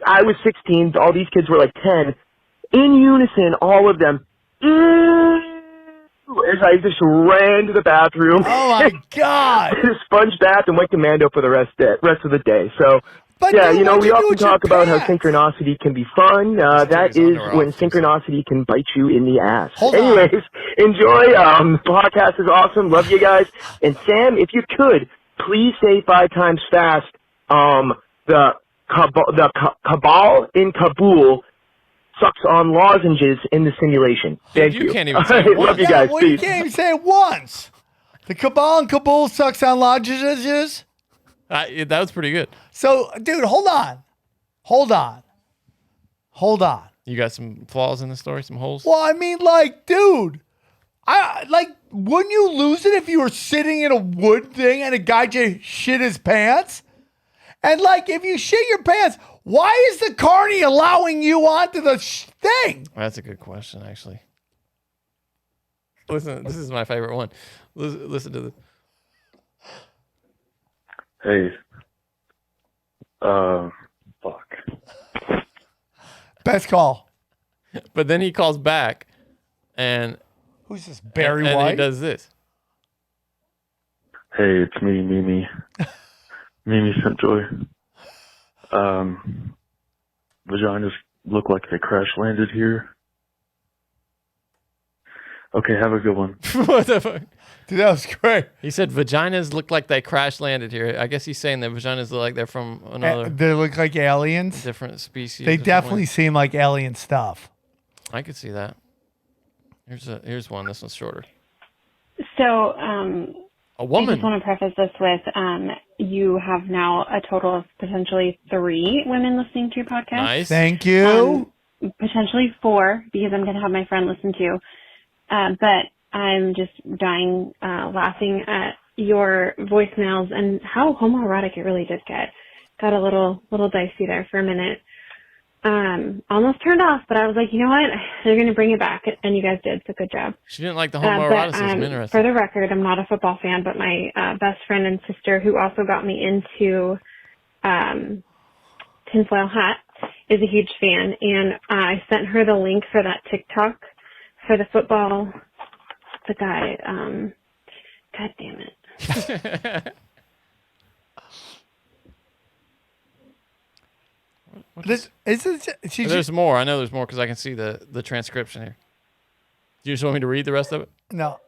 I was 16, all these kids were like 10. In unison, all of them, as I just ran to the bathroom. Oh, my God. Did a sponge bath and went commando for the rest of the day. So, but yeah, dude, we often talk about how synchronicity can be fun. That is when synchronicity can bite you in the ass. Anyways, enjoy. The podcast is awesome. Love you guys. And Sam, if you could, please say 5 times fast, the cabal in Kabul sucks on lozenges in the simulation. Thank you. You can't even say it once. Love you guys. Well, you can't even say it once. The cabal in Kabul sucks on lozenges. That was pretty good. So, dude, hold on. You got some flaws in the story, some holes? Well, I mean, like, dude, wouldn't you lose it if you were sitting in a wood thing and a guy just shit his pants? And, like, if you shit your pants, why is the carny allowing you onto the thing? That's a good question, actually. Listen, this is my favorite one. Listen to this. Hey. Fuck. Best call. But then he calls back, and who's this, Barry and White? he does this. Hey, it's me, Mimi. Mimi Centjoy. Vaginas look like they crash landed here. Okay, have a good one. What the fuck? Dude, that was great. He said vaginas look like they crash landed here. I guess he's saying that vaginas look like they're from another. They look like aliens. Different species. They definitely seem like alien stuff. I could see that. Here's one. This one's shorter. So, a woman. I just want to preface this with, you have now a total of potentially 3 women listening to your podcast. Nice. Thank you. Potentially 4, because I'm going to have my friend listen to. But I'm just dying laughing at your voicemails and how homoerotic it really did get. Got a little dicey there for a minute. almost turned off, but I was like, you know what? They're going to bring it back, and you guys did, so good job. She didn't like the homoeroticism. Interesting. For the record, I'm not a football fan, but my best friend and sister, who also got me into tinfoil hat, is a huge fan, and I sent her the link for that TikTok for the football. The guy, God damn it. There's more. I know there's more because I can see the transcription here. Do you just want me to read the rest of it? No.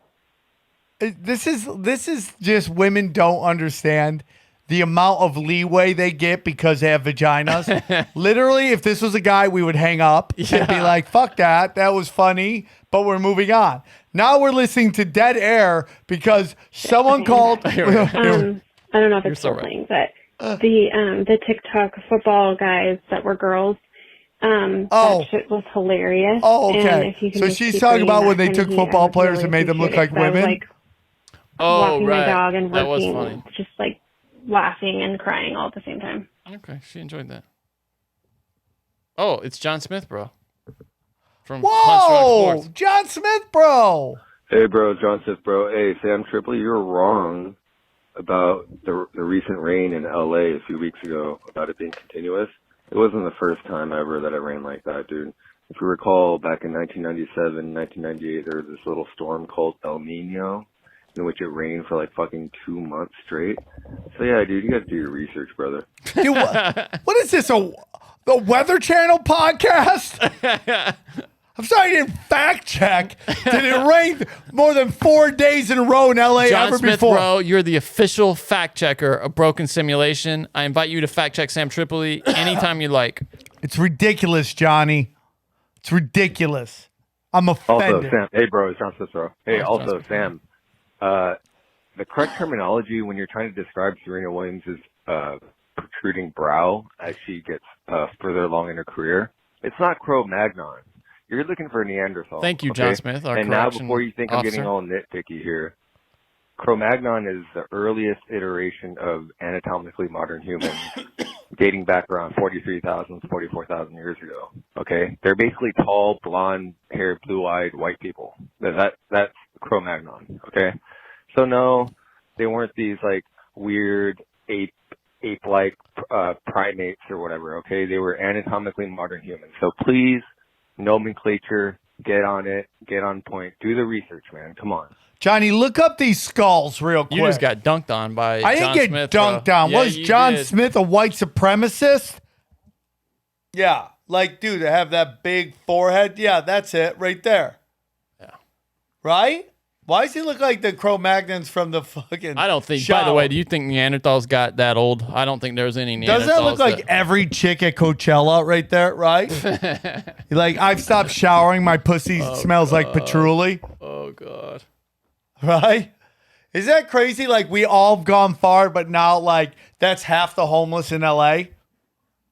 This is just women don't understand the amount of leeway they get because they have vaginas. Literally, if this was a guy, we would hang up and be like, fuck that. That was funny, but we're moving on. Now we're listening to dead air because someone called. I don't know if it's still playing, but the TikTok football guys that were girls, that shit was hilarious. Oh, okay. And if you can So just she's keep talking about bringing when they that took kind of heat, football I would players really and made them look like appreciate it, 'cause I was, women. walking my dog and that was working, funny. just like laughing and crying all at the same time. Okay, she enjoyed that. Oh, it's John Smith, bro. From Punch Drunk Whoa, Sports. John Smith, bro. Hey, bro, John Smith, bro. Hey, Sam Tripoli, you're wrong about the recent rain in LA a few weeks ago, about it being continuous. It wasn't the first time ever that it rained like that, dude. If you recall, back in 1997, 1998, there was this little storm called El Nino, in which it rained for like fucking 2 months straight. So yeah, dude, you gotta do your research, brother. Dude, what is this, the Weather Channel podcast? I'm sorry you didn't fact check. Did it rain more than 4 days in a row in LA John ever Smith, before? bro, you're the official fact checker of Broken Simulation. I invite you to fact check Sam Tripoli anytime you like. It's ridiculous, Johnny. It's ridiculous. I'm offended. Also, Sam, hey, bro, it's John Smith, bro. Hey, Oh, also, Sam, the correct terminology when you're trying to describe Serena Williams' protruding brow as she gets further along in her career, it's not Cro-Magnon. You're looking for Neanderthal. Thank you, okay? John Smith, our And now, correction before you think I'm getting officer. all nitpicky here, Cro-Magnon is the earliest iteration of anatomically modern humans, dating back around 43,000 to 44,000 years ago. Okay, they're basically tall, blonde-haired, blue-eyed white people. That's Cro-Magnon. Okay, so no, they weren't these like weird ape-like primates or whatever. Okay, they were anatomically modern humans. So please, nomenclature, get on it, get on point, do the research, man. Come on. Johnny, look up these skulls real quick. You just got dunked on by I didn't John get Smith, dunked bro. on. Yeah, Was you John did. Smith a white supremacist? Yeah. Like, dude, to have that big forehead. Yeah, that's it right there. Yeah. Right? Why does he look like the Cro-Magnons from the fucking I don't think, show? by the way, do you think Neanderthals got that old? I don't think there's any Neanderthals. Doesn't that look like every chick at Coachella right there, right? Like, I've stopped showering. My pussy smells like patchouli. Oh, God. Right? Is that crazy? Like, we all have gone far, but now, like, that's half the homeless in L.A.?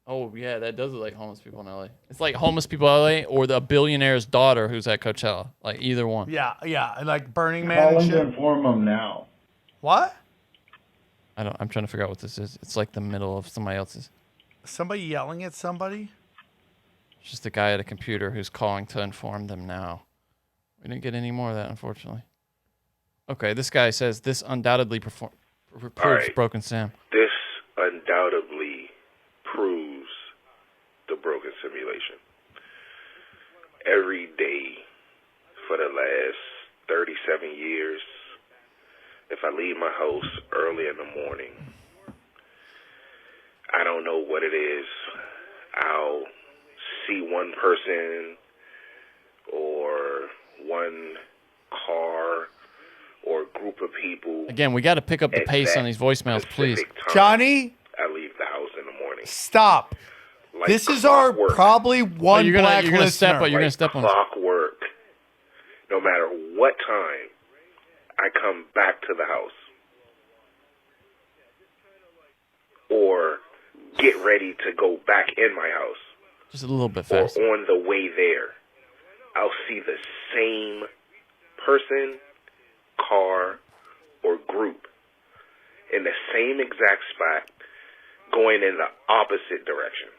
Oh, yeah, that does look like homeless people in L.A. It's like homeless people in L.A. or the billionaire's daughter who's at Coachella. Like, either one. Yeah, like Burning Man Call and him to shit. inform them now. What? I'm trying to figure out what this is. It's like the middle of somebody else's. Somebody yelling at somebody? It's just a guy at a computer who's calling to inform them now. We didn't get any more of that, unfortunately. Okay, this guy says this undoubtedly proves right. Broken Sam. This undoubtedly proves the broken simulation. Every day for the last 37 years, if I leave my house early in the morning, I don't know what it is. I'll see one person or one car or a group of people. Again, we got to pick up the at pace that on these voicemails, please. specific time. Johnny? I leave the house in the morning. Stop. Like This is our clockwork. probably one you're gonna- black you're gonna listener. step up- you're gonna step on- Clockwork. No matter what time I come back to the house or get ready to go back in my house Just a little bit or faster. on the way there, I'll see the same person, car, or group in the same exact spot going in the opposite direction.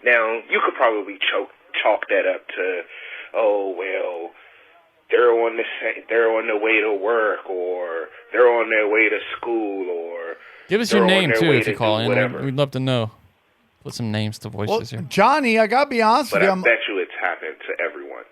Now, you could probably chalk that up to, oh, well, they're on the way to work, or they're on their way to school, or give us your name too if you call in. Whatever. We'd love to know. Put some names to voices here. Johnny, I gotta be honest But with I you. bet you it's happened to everyone.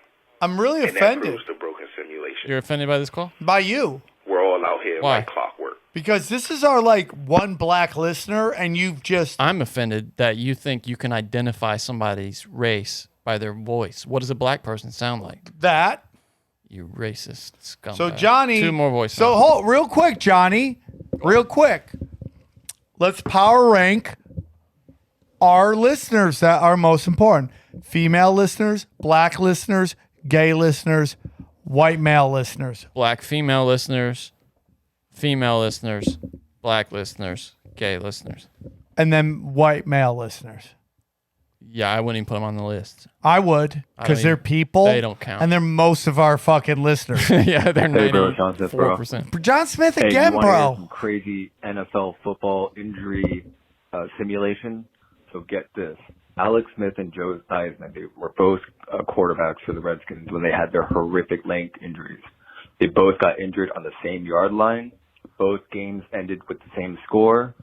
I'm really and offended. that proves the broken simulation. You're offended by this call? By you. We're all out here Why? like clockwork. Because this is our like one black listener, and you've just. I'm offended that you think you can identify somebody's race by their voice. What does a black person sound like? That. You racist scumbag. So Johnny. Two more voices. So hold real quick, Johnny. Real quick. Let's power rank our listeners that are most important. Female listeners, black listeners, gay listeners, white male listeners. Black female listeners, black listeners, gay listeners. And then white male listeners. Yeah, I wouldn't even put them on the list. I would, because they're people. They don't count. And they're most of our fucking listeners. Yeah, they're Hey, bro, John Smith, bro. 94%. John Smith Hey, again, you wanna hear bro. some crazy NFL football injury simulation? So get this. Alex Smith and Joe Theismann, they were both quarterbacks for the Redskins when they had their horrific leg injuries. They both got injured on the same yard line. Both games ended with the same score.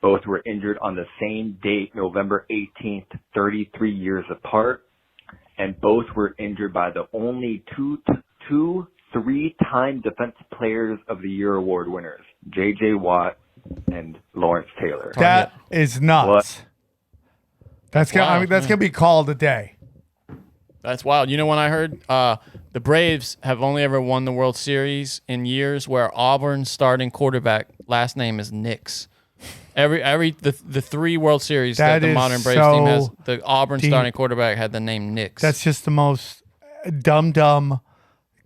Both were injured on the same date, November 18th, 33 years apart. And both were injured by the only two three-time Defensive Players of the Year award winners, J.J. Watt and Lawrence Taylor. That is nuts. What? That's gonna be called a day. That's wild. You know when I heard the Braves have only ever won the World Series in years where Auburn's starting quarterback last name is Nix. The three World Series that the modern Braves team has, the Auburn starting quarterback had the name Nix. That's just the most dumb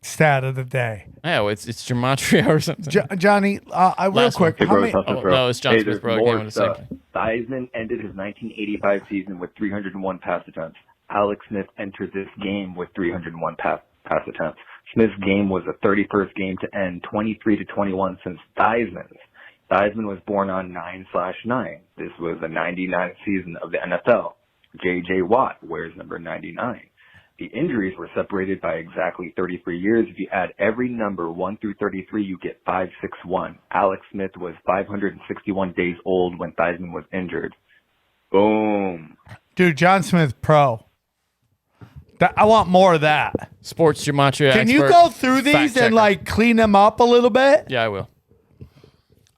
stat of the day. Yeah, well, it's gematria or something. Johnny, real quick. Hey, bro, no, it's John hey, Smith, there's bro. more Again with the same stuff. thing. Theismann ended his 1985 season with 301 pass attempts. Alex Smith entered this game with 301 pass attempts. Smith's game was the 31st game to end 23-21 since Theismann's. Theismann was born on 9/9. This was the 99th season of the NFL. J.J. Watt wears number 99. The injuries were separated by exactly 33 years. If you add every number 1 through 33, you get 561. Alex Smith was 561 days old when Theismann was injured. Boom. Dude, John Smith, pro. I want more of that. Sports gematria. Can you go through these and like clean them up a little bit? Yeah, I will.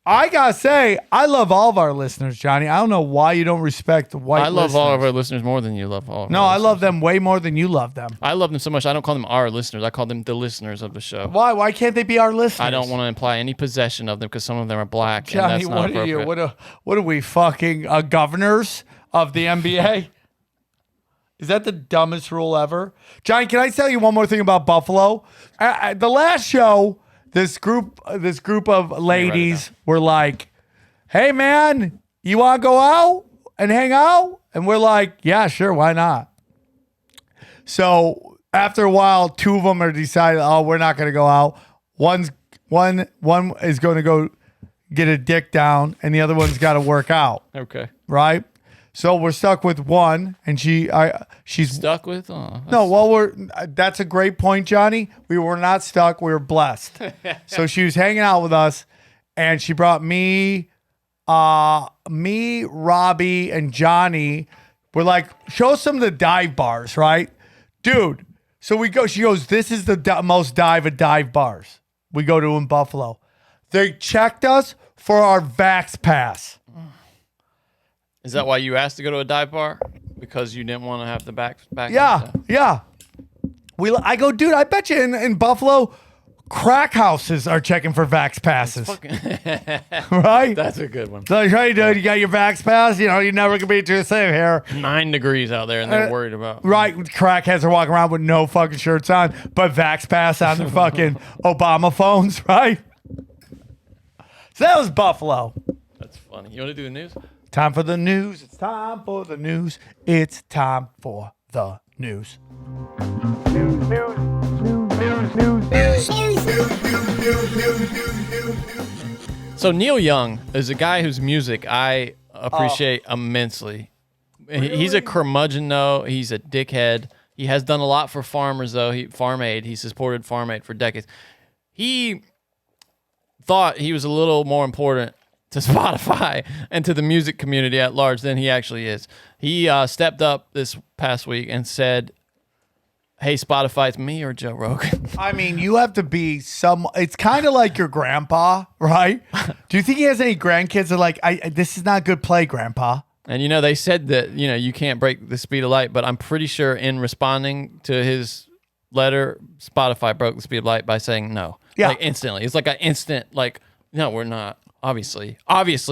I gotta say, I love all of our listeners, Johnny. I don't know why you don't respect the white. I love listeners. all of our listeners more than you love all of No, our I listeners. love them way more than you love them. I love them so much, I don't call them our listeners. I call them the listeners of the show. Why? Why can't they be our listeners? I don't want to imply any possession of them because some of them are black, Johnny, and that's not what are you? appropriate. What are we fucking governors of the NBA? Is that the dumbest rule ever? Johnny, can I tell you one more thing about Buffalo? The last show, this group of ladies were like, "Hey man, you want to go out and hang out?" And we're like, "Yeah, sure, why not?" So after a while, two of them are decided, "Oh, we're not going to go out." One is going to go get a dick down, and the other one's got to work out. Okay. Right? So we're stuck with one, and she's stuck with. Oh, no. Well, that's a great point, Johnny. We were not stuck. We were blessed. So she was hanging out with us, and she brought me, Robbie, and Johnny. We're like, show us some of the dive bars, right, dude? So we go. She goes, "This is the most dive bars." We go to in Buffalo. They checked us for our Vax Pass. Is that why you asked to go to a dive bar? Because you didn't want to have the back? Yeah. I go, dude. I bet you in Buffalo, crack houses are checking for Vax passes. Right? That's a good one. So, hey, dude, you got your Vax pass? You know, you're never gonna be too safe here. 9 degrees out there, and they're worried about. Right, crackheads are walking around with no fucking shirts on, but Vax pass on their fucking Obama phones, right? So that was Buffalo. That's funny. You want to do the news? Time for the news. It's time for the news. It's time for the news. So Neil Young is a guy whose music I appreciate immensely. He's a curmudgeon, though. He's a dickhead. He has done a lot for farmers, though. Farm Aid. He supported Farm Aid for decades. He thought he was a little more important to Spotify and to the music community at large than he actually is. He stepped up this past week and said, hey, Spotify, it's me or Joe Rogan. I mean, you have to be it's kind of like your grandpa, right? Do you think he has any grandkids that are like, this is not good play, grandpa? And, they said that, you can't break the speed of light, but I'm pretty sure in responding to his letter, Spotify broke the speed of light by saying no. Yeah. Like instantly. It's like an instant, no, we're not. Obviously,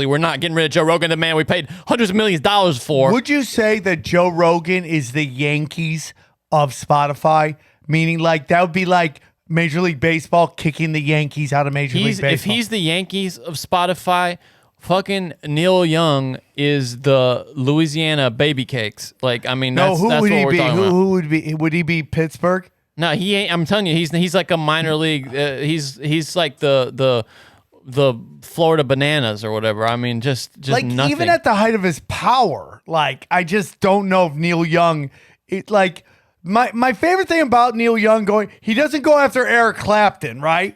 we're not getting rid of Joe Rogan, the man we paid hundreds of millions of dollars for. Would you say that Joe Rogan is the Yankees of Spotify? Meaning, that would be like Major League Baseball kicking the Yankees out of Major League Baseball. If he's the Yankees of Spotify, fucking Neil Young is the Louisiana Baby Cakes. That's what we're talking about. Who would be? Would he be Pittsburgh? No, he ain't. I'm telling you, he's like a minor league. He's like the Florida Bananas or whatever. I mean, just nothing. Even at the height of his power, I just don't know if Neil Young. My favorite thing about Neil Young he doesn't go after Eric Clapton, right?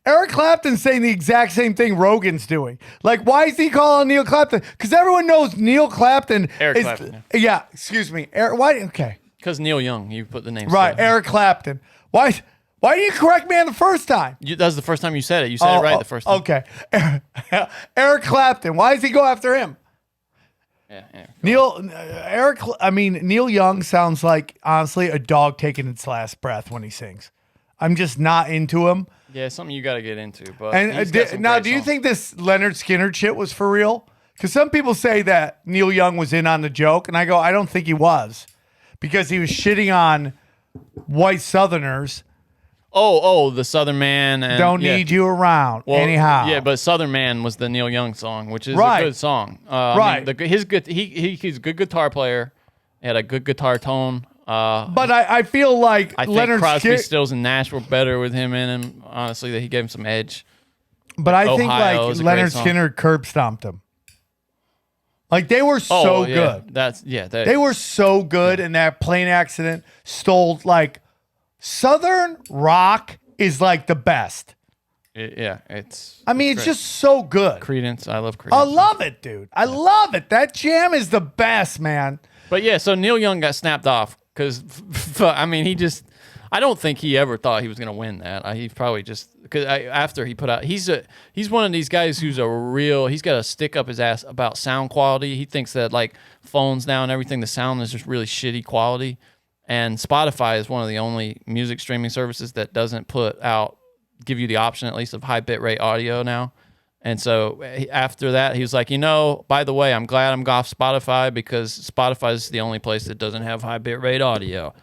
Eric Clapton's saying the exact same thing Rogan's doing. Why is he calling Neil Clapton? Because everyone knows Neil Clapton. Eric Clapton. Yeah, excuse me. Why? Okay. Because Neil Young, you put the name. Right, together. Eric Clapton. Why didn't you correct me on the first time? That was the first time you said it. You said it right the first time. Okay. Eric Clapton. Why does he go after him? Yeah. Neil Young sounds like, honestly, a dog taking its last breath when he sings. I'm just not into him. Yeah, something you got to get into. But do you think this Leonard Skinner shit was for real? Because some people say that Neil Young was in on the joke, and I go, I don't think he was, because he was shitting on white Southerners. Oh, the Southern Man. And, Don't need you around. Anyhow. Yeah, but Southern Man was the Neil Young song, which is Right. a good song. Right. He's a good guitar player. He had a good guitar tone. But I feel like I think Leonard Crosby, Skinner. Stills, and Nash were better with him in him. Honestly, that he gave him some edge. But I think Ohio is a great Leonard song. Skinner curb stomped him. They were so good. They were so good, and that plane accident stole Southern rock is the best. It's it's just so good. Creedence. I love Creedence. I love it, dude. I love it. That jam is the best, man. But yeah, so Neil Young got snapped off because, I don't think he ever thought he was going to win that. He probably just, because after he put out, he's one of these guys who's he's got a stick up his ass about sound quality. He thinks that phones now and everything, the sound is just really shitty quality. And Spotify is one of the only music streaming services that doesn't give you the option at least of high bitrate audio now. And so after that, he was like, by the way, I'm glad I'm off Spotify because Spotify is the only place that doesn't have high bitrate audio.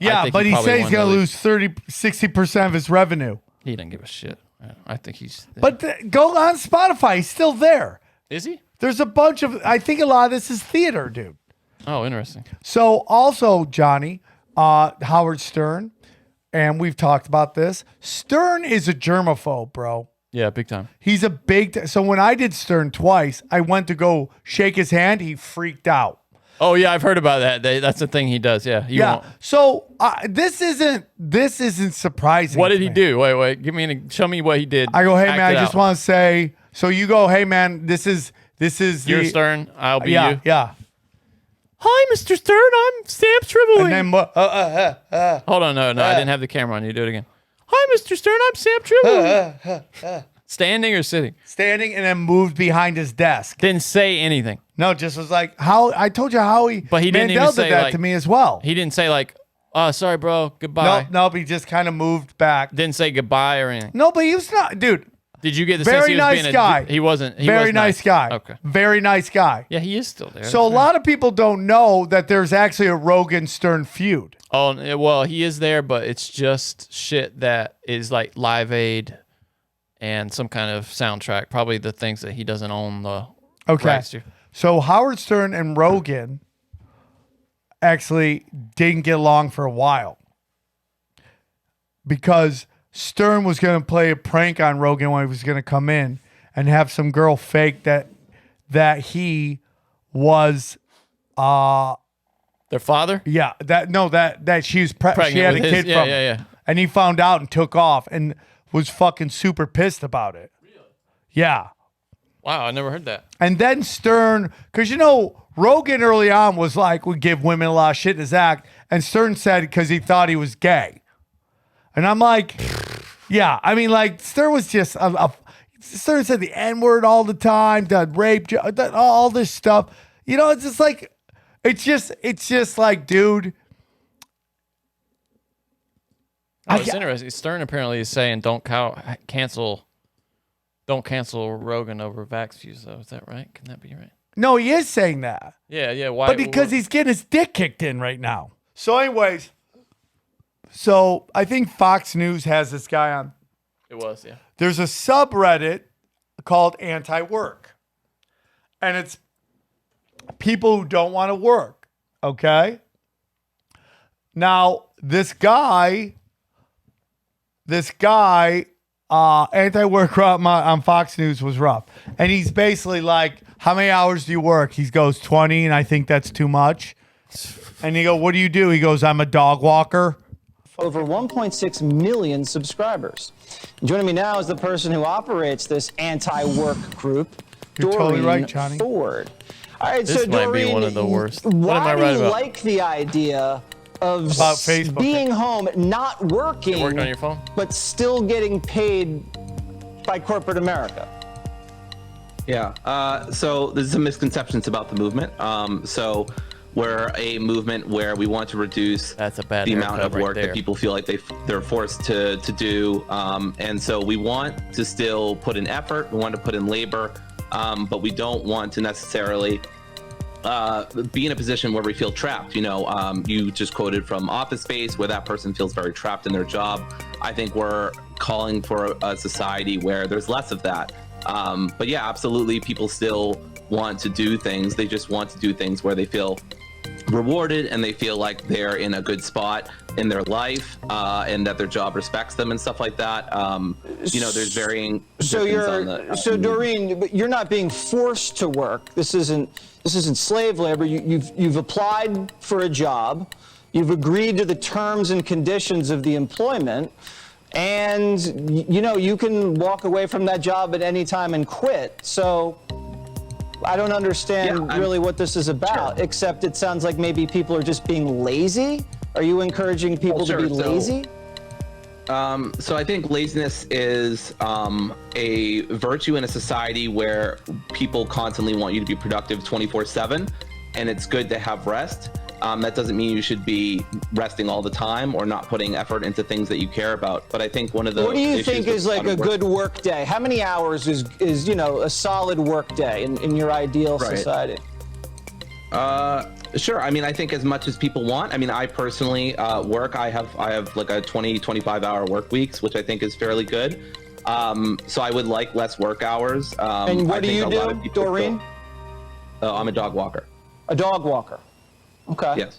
Yeah, but he said he's going to lose 60% of his revenue. He doesn't give a shit. I think he's... But go on Spotify. He's still there. Is he? There's a bunch of... I think a lot of this is theater, dude. Oh, interesting. So also, Johnny, Howard Stern, and we've talked about this. Stern is a germaphobe, bro. Yeah, big time. He's a so when I did Stern twice, I went to go shake his hand. He freaked out. Oh yeah, I've heard about that. That's the thing he does. Yeah. Yeah. So this isn't surprising. What did he do? Wait. Show me what he did. I go, hey man, I just want to say. So you go, hey man, this is You're Stern. I'll be you. Yeah. Hi, Mr. Stern. I'm Sam Tripoli. And then hold on, no, I didn't have the camera on. You do it again. Hi, Mr. Stern. I'm Sam Tripoli. Standing or sitting? Standing, and then moved behind his desk. Didn't say anything. No, just was like, how I told you how he. But he didn't Mandel even say did that to me as well. He didn't say sorry, bro. Goodbye. Nope. He just kind of moved back. Didn't say goodbye or anything. No, but he was not, dude. Did you get the very sense he was nice being guy? He wasn't. He very was nice guy. Okay. Very nice guy. Yeah, he is still there. So a lot of people don't know that there's actually a Rogan Stern feud. Oh well, he is there, but it's just shit that is like Live Aid and some kind of soundtrack. Probably the things that he doesn't own the rights to. So Howard Stern and Rogan actually didn't get along for a while because Stern was going to play a prank on Rogan when he was going to come in and have some girl fake that he was Their father? Yeah, that she was Pregnant she had a with his- kid yeah, from, yeah. and he found out and took off and was fucking super pissed about it. Really? Yeah. Wow, I never heard that. And then Stern, because Rogan early on was like, would give women a lot of shit in his act, and Stern said because he thought he was gay, and I'm like, yeah, I mean, like Stern was just Stern said the N-word all the time, the rape, all this stuff. It's just like, it's just like, dude. Oh, it's interesting. Stern apparently is saying don't cancel Rogan over vax views, though. Is that right? Can that be right? No, he is saying that. Yeah. Why? But because he's getting his dick kicked in right now. So, anyways, I think Fox News has this guy on. It was, yeah. There's a subreddit called Anti-Work, and it's people who don't want to work. Okay. Now, this guy, Anti-Work on Fox News was rough. And he's basically like, how many hours do you work? He goes, 20, and I think that's too much. And you go, what do? He goes, I'm a dog walker. Over 1.6 million subscribers. Joining me now is the person who operates this anti-work group, You're Doreen totally right, Johnny. Ford. All right, This so might Doreen, be one of the worst. Why What am I right do you about? like the idea of About Facebook. being home, not working, You're working on your phone? but still getting paid by corporate America? Yeah. So there's some misconceptions about the movement. So we're a movement where we want to reduce That's a bad the amount haircut of right work there. that people feel like they're forced to do. And so we want to still put in effort. We want to put in labor, but we don't want to necessarily be in a position where we feel trapped. You just quoted from Office Space where that person feels very trapped in their job. I think we're calling for a society where there's less of that. But yeah, absolutely, people still want to do things. They just want to do things where they feel rewarded and they feel like they're in a good spot in their life, and that their job respects them and stuff like that. There's varying. So Doreen, but you're not being forced to work. This isn't slave labor. You've applied for a job. You've agreed to the terms and conditions of the employment. And, you can walk away from that job at any time and quit. So I don't understand really what this is about, except it sounds like maybe people are just being lazy. Are you encouraging people to be lazy? So I think laziness is a virtue in a society where people constantly want you to be productive 24/7, and it's good to have rest. That doesn't mean you should be resting all the time or not putting effort into things that you care about. But I think one of the What do you think is like a good work day? How many hours is a solid work day in your ideal society? Sure. I mean, I think as much as people want. I mean, I personally work. I have like a 25 hour work weeks, which I think is fairly good. So I would like less work hours. And what do you do, Doreen? I'm a dog walker. A dog walker. Okay. Yes.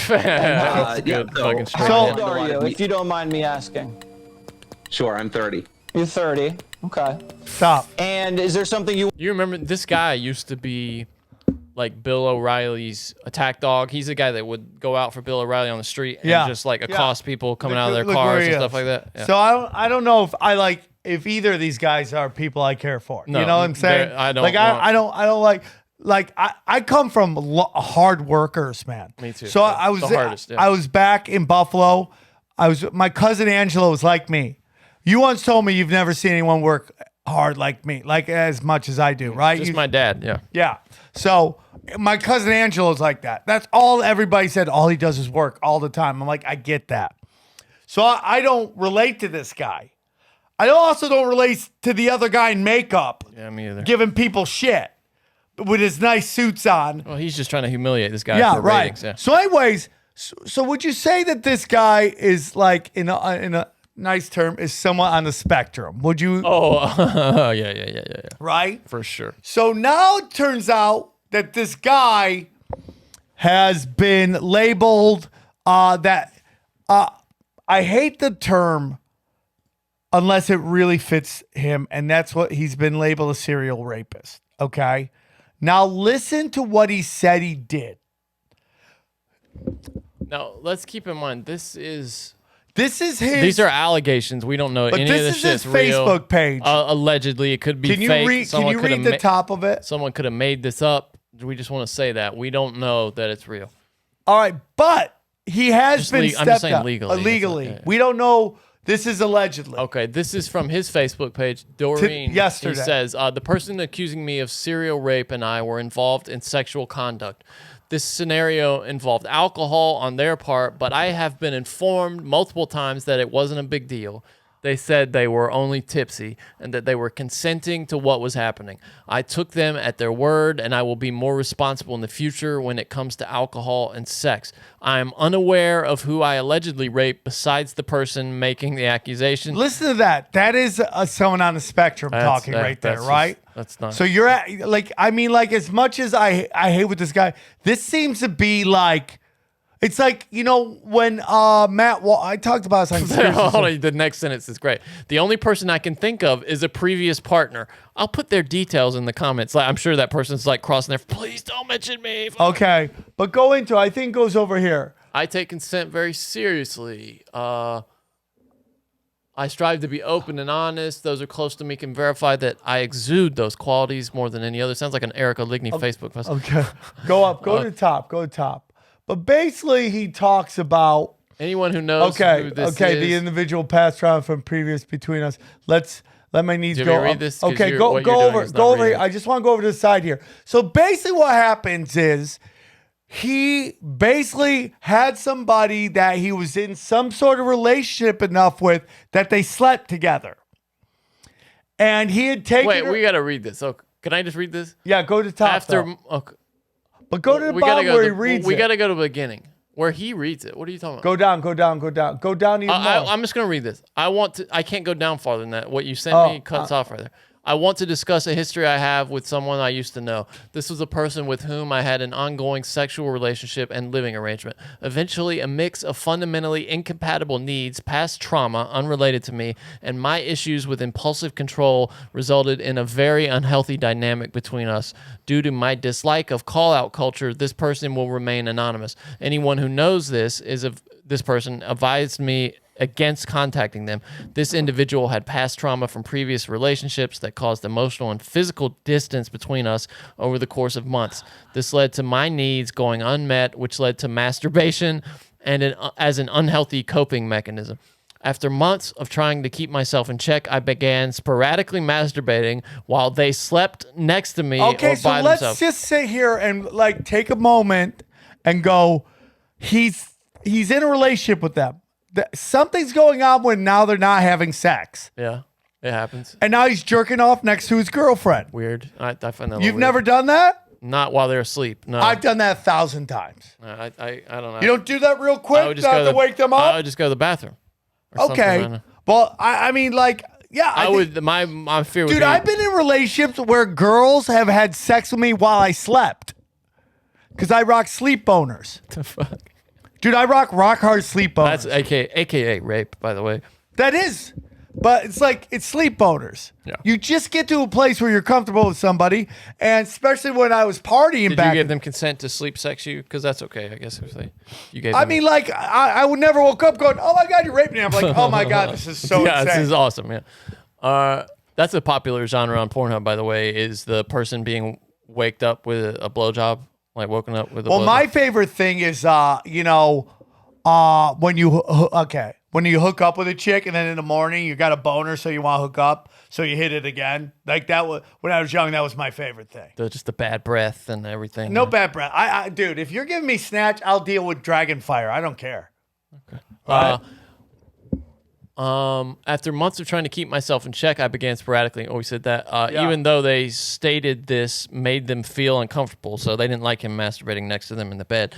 That's good. How old are you, if you don't mind me asking? Sure, I'm 30. You're 30. Okay. Stop. And is there something you remember? This guy used to be like Bill O'Reilly's attack dog. He's the guy that would go out for Bill O'Reilly on the street and just like accost people coming out of their cars and stuff like that. Yeah. So I don't know if either of these guys are people I care for. No, you know what I'm saying? I don't. I don't like I come from hard workers, man. Me too. So I was the hardest, yeah. I was back in Buffalo. My cousin Angela was like me. You once told me you've never seen anyone work hard like me, like as much as I do, right? Just my dad, yeah. Yeah. So my cousin Angela is like that. That's all everybody said. All he does is work all the time. I'm like, I get that. So I don't relate to this guy. I also don't relate to the other guy in makeup. Yeah, me either. Giving people shit with his nice suits on. Well, he's just trying to humiliate this guy. Yeah, for right. ratings, yeah. So anyways, so would you say that this guy is like in a nice term is somewhat on the spectrum? Would you? Oh, yeah. Right? For sure. So now it turns out that this guy has been labeled I hate the term unless it really fits him, and that's what he's been labeled, a serial rapist. Okay? Now listen to what he said he did. Now, let's keep in mind, this is his. These are allegations. We don't know But any this of this is his shit's real. Facebook page. Allegedly, it could be Can you fake. read? Can you read the top of it? Someone could have made this up. We just want to say that we don't know that it's real. All right, but he has Just been I'm just stepped saying up legally. illegally. Yeah. We don't know. This is allegedly. Okay, this is from his Facebook page. Doreen, yesterday. He says, the person accusing me of serial rape and I were involved in sexual conduct. This scenario involved alcohol on their part, but I have been informed multiple times that it wasn't a big deal. They said they were only tipsy and that they were consenting to what was happening. I took them at their word, and I will be more responsible in the future when it comes to alcohol and sex. I am unaware of who I allegedly raped besides the person making the accusation. Listen to that. That is someone on the spectrum talking right there, right? That's not. So you're at, like, I mean, like, as much as I hate with this guy, this seems to be like, it's like, you know, when I talked about this on Hold on, the next sentence is great. The only person I can think of is a previous partner. I'll put their details in the comments. Like, I'm sure that person's like crossing there. Please don't mention me. Okay, but go into, I think goes over here. I take consent very seriously. I strive to be open and honest. Those are close to me can verify that I exude those qualities more than any other. Sounds like an Erica Ligney Facebook post. Okay, go up, go to the top, go to the top. But basically, he talks about anyone who knows who this is. the individual passed around from previous between us. Let my knees Do you go want me to up. read this? 'Cause Okay, what go you're doing over is not here. reading. I just want to go over to the side here. So basically, what happens is he basically had somebody that he was in some sort of relationship enough with that they slept together, and he had taken. Wait, her- we got to read this. Okay, can I just read this? Yeah, go to the top. After, okay. But go to the We gotta bottom go where to- he reads We it. got to go to the beginning where he reads it. What are you talking about? Go down, go down, go down. Go down even more. I'm just gonna read this. I can't go down farther than that. What you sent Oh, me cuts off right there. I want to discuss a history I have with someone I used to know. This was a person with whom I had an ongoing sexual relationship and living arrangement. Eventually, a mix of fundamentally incompatible needs, past trauma unrelated to me, and my issues with impulsive control resulted in a very unhealthy dynamic between us. Due to my dislike of call-out culture, this person will remain anonymous. Anyone who knows this person advised me against contacting them. This individual had past trauma from previous relationships that caused emotional and physical distance between us over the course of months. This led to my needs going unmet, which led to masturbation and as an unhealthy coping mechanism. After months of trying to keep myself in check, I began sporadically masturbating while they slept next to me or so by let's themselves. just sit here and like take a moment and go, he's in a relationship with them. Something's going on when now they're not having sex. Yeah, it happens. And now he's jerking off next to his girlfriend. Weird. I find that a little You've weird. never done that? Not while they're asleep. No. I've done that 1,000 times. I don't know. You don't do that real quick? I would just Not go to wake them I up? would just go to the bathroom. or something, I Okay. don't know. Well, I mean, like, yeah. I think- would. My fear would Dude, be. I've been in relationships where girls have had sex with me while I slept. Because I rock sleep boners. The fuck? Dude, I rock hard sleep boners. That's AKA rape, by the way. That is. But it's like, it's sleep boners. Yeah. You just get to a place where you're comfortable with somebody. And especially when I was partying Did back. you give them consent to sleep sex you? Because that's okay, I guess. If you gave I them- mean, like, I would never woke up going, oh my God, you're raping me. I'm like, oh my God, this is so yeah, insane. this is awesome. Yeah. That's a popular genre on Pornhub, by the way, is the person being waked up with a blowjob, like woken up with a Well, blowjob. my favorite thing is, when you hook up with a chick and then in the morning you got a boner, so you want to hook up, so you hit it again. Like that was when I was young. That was my favorite thing. Just the bad breath and everything. No bad breath. Dude, if you're giving me snatch, I'll deal with dragon fire. I don't care. Okay. After months of trying to keep myself in check, I began sporadically. Oh, we said that. Yeah. Even though they stated this made them feel uncomfortable, so they didn't like him masturbating next to them in the bed.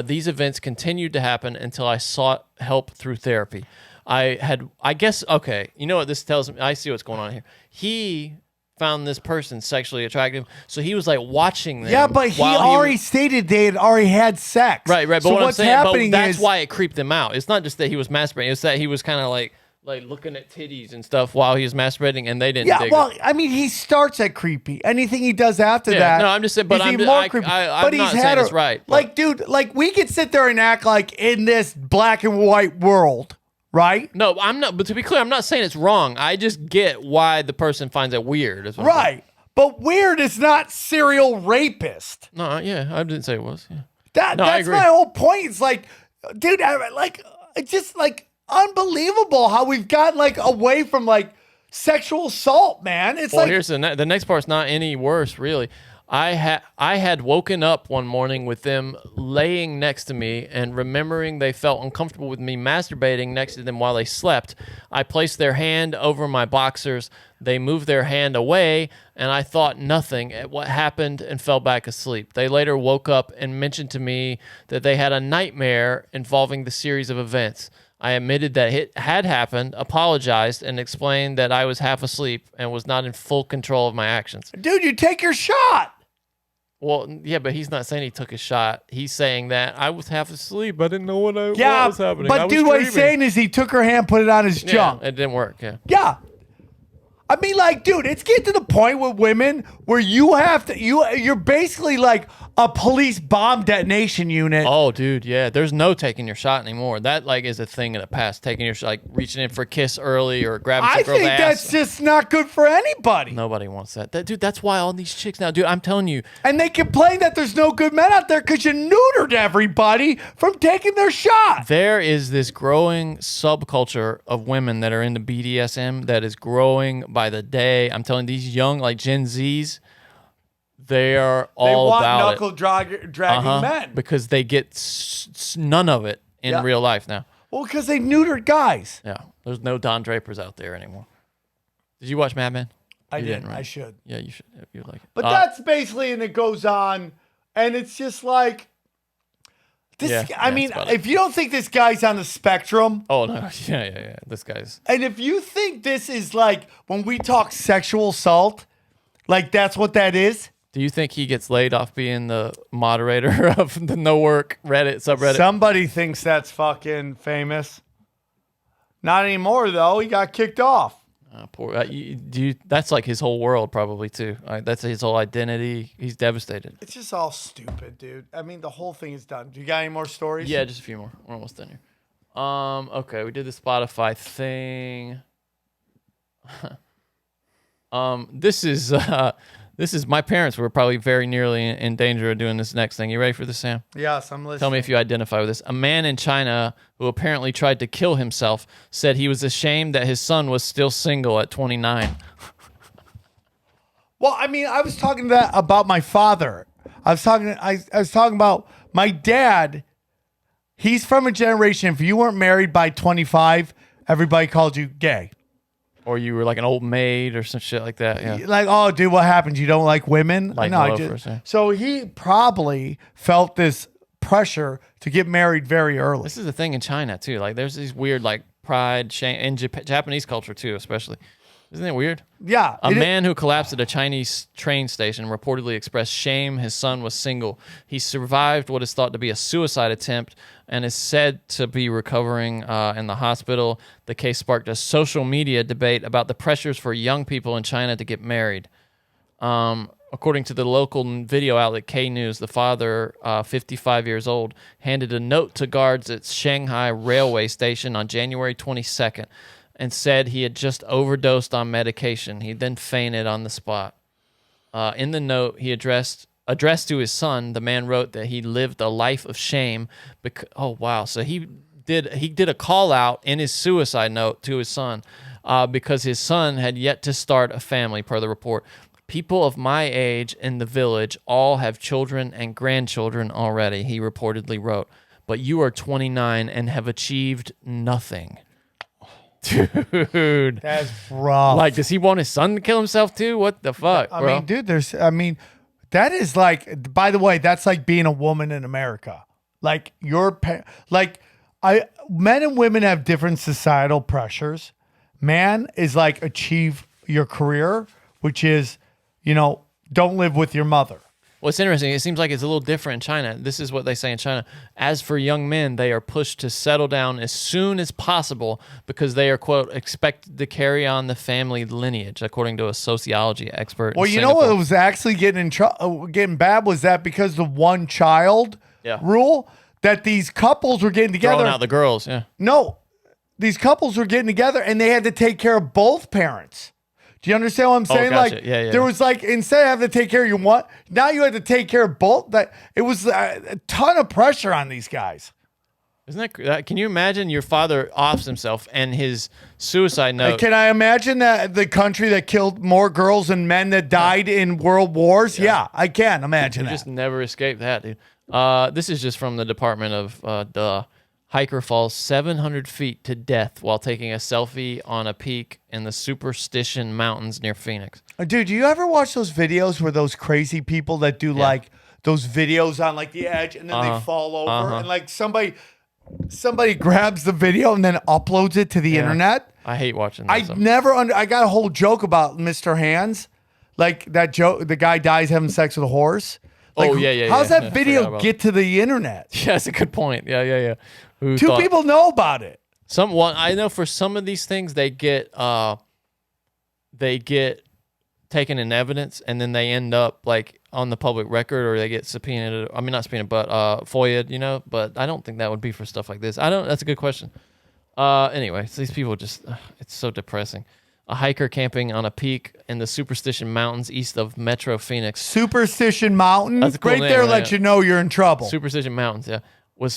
These events continued to happen until I sought help through therapy. Okay, you know what this tells me? I see what's going on here. He found this person sexually attractive, so he was like watching them. Yeah, but he while already stated they had already had sex. Right. But So what what's I'm saying, happening that's is why it creeped him out. It's not just that he was masturbating; it's that he was kind of like like looking at titties and stuff while he was masturbating, and they didn't. Yeah, dig well, it. I mean, he starts at creepy. Anything he does after that, no, I'm just saying, but is I'm even just- more I- creepy. I'm but not he's saying had it's right, but- Like, dude, like we could sit there and act like in this black and white world, right? No, I'm not. But to be clear, I'm not saying it's wrong. I just get why the person finds it weird. is what I'm saying. Right. But weird is not serial rapist. No, yeah, I didn't say it was. Yeah. No, I That's agree. my whole point. It's like, dude, it's just like unbelievable how we've gotten like away from like sexual assault, man. It's Well, like here's the next part's not any worse, really. I had woken up one morning with them laying next to me and remembering they felt uncomfortable with me masturbating next to them while they slept. I placed their hand over my boxers. They moved their hand away, and I thought nothing at what happened and fell back asleep. They later woke up and mentioned to me that they had a nightmare involving the series of events. I admitted that it had happened, apologized, and explained that I was half asleep and was not in full control of my actions. dude, you take your shot. Well, yeah, but he's not saying he took a shot. He's saying that I was half asleep. I didn't know what Yeah, was happening. I but was dude, what he's dreaming. saying is he took her hand, put it on his Yeah, junk. it didn't work. Yeah. Yeah. I mean, like, dude, it's getting to the point with women where you have to, you're basically like a police bomb detonation unit. Oh, dude, yeah. There's no taking your shot anymore. That like is a thing in the past. Taking your shot, like reaching in for a kiss early or grabbing some I girl's think ass. that's just not good for anybody. Nobody wants that. Dude, that's why all these chicks now, dude, I'm telling you. And they complain that there's no good men out there because you neutered everybody from taking their shot. There is this growing subculture of women that are into BDSM that is growing by the day. I'm telling these young, like Gen Zs, they are all They want about knuckle it. dragging men. Because they get none of it in Yeah. real life now. Well, because they neutered guys. Yeah, there's no Don Drapers out there anymore. Did you watch Mad Men? I You didn't. right? I should. Yeah, you should. You would like it. But that's basically, and it goes on, and it's just like this. Yeah, I yeah, mean, that's about it. if you don't think this guy's on the spectrum, Oh no, yeah. This guy's. and if you think this is like when we talk sexual assault, like that's what that is. Do you think he gets laid off being the moderator of the No Work Reddit subreddit? Somebody thinks that's fucking famous. Not anymore though. He got kicked off. Poor. That's like his whole world, probably too. That's his whole identity. He's devastated. It's just all stupid, dude. I mean, the whole thing is done. Do you got any more stories? Yeah, just a few more. We're almost done here. Okay, we did the Spotify thing. This is my parents were probably very nearly in danger of doing this next thing. You ready for this, Sam? Yes, I'm listening. Tell me if you identify with this. A man in China who apparently tried to kill himself said he was ashamed that his son was still single at 29. Well, I mean, I was talking about my father. I was talking about my dad. He's from a generation. If you weren't married by 25, everybody called you gay. Or you were like an old maid or some shit like that. Yeah. Like, oh, dude, what happened? You don't like women? Like I loafers, yeah. So he probably felt this pressure to get married very early. This is the thing in China too. Like, there's these weird like pride, shame, and Japanese culture too, especially. Isn't it weird? Yeah. A man who collapsed at a Chinese train station reportedly expressed shame his son was single. He survived what is thought to be a suicide attempt and is said to be recovering in the hospital. The case sparked a social media debate about the pressures for young people in China to get married. According to the local video outlet K News, the father, 55 years old, handed a note to guards at Shanghai railway station on January 22nd and said he had just overdosed on medication. He then fainted on the spot. In the note he addressed to his son, the man wrote that he lived a life of shame. Oh wow! So he did a call out in his suicide note to his son because his son had yet to start a family, per the report. People of my age in the village all have children and grandchildren already, he reportedly wrote. But you are 29 and have achieved nothing. Dude. That's rough. Like, does he want his son to kill himself too? What the fuck, I bro? mean, dude, that is like, by the way, that's like being a woman in America. Like men and women have different societal pressures. Man is like achieve your career, which is, don't live with your mother. Well, it's interesting. It seems like it's a little different in China. This is what they say in China. As for young men, they are pushed to settle down as soon as possible because they are, quote, expected to carry on the family lineage, according to a sociology expert. Well, you know what was actually getting bad was that because the one child rule, that these couples were getting together. Throwing out the girls, yeah. No, these couples were getting together and they had to take care of both parents. Do you understand what I'm saying? Gotcha. Like, Yeah. there was like, instead of having to take care of your one, now you had to take care of both. That it was a ton of pressure on these guys. Isn't that? Can you imagine your father offs himself and his suicide note? Can I imagine that the country that killed more girls and men that died in world wars? Yeah, I can imagine You that. just never escape that, dude. This is just from the Department of Hiker falls 700 feet to death while taking a selfie on a peak in the Superstition Mountains near Phoenix. Dude, do you ever watch those videos where those crazy people that do like those videos on like the edge and then they fall over and like somebody grabs the video and then uploads it to the internet? I hate watching that. I got a whole joke about Mr. Hands. Like that joke, the guy dies having sex with a horse. Like, how's that video get to the internet? Yeah, that's a good point. Yeah. Two people know about it. I know for some of these things they get taken in evidence and then they end up like on the public record or they get subpoenaed. I mean, not subpoenaed, but FOIA'd, you know. But I don't think that would be for stuff like this. That's a good question. Anyway, so these people just, it's so depressing. A hiker camping on a peak in the Superstition Mountains east of Metro Phoenix. Superstition Mountains? That's a cool right name, there right? lets you know you're in trouble. Superstition Mountains, yeah.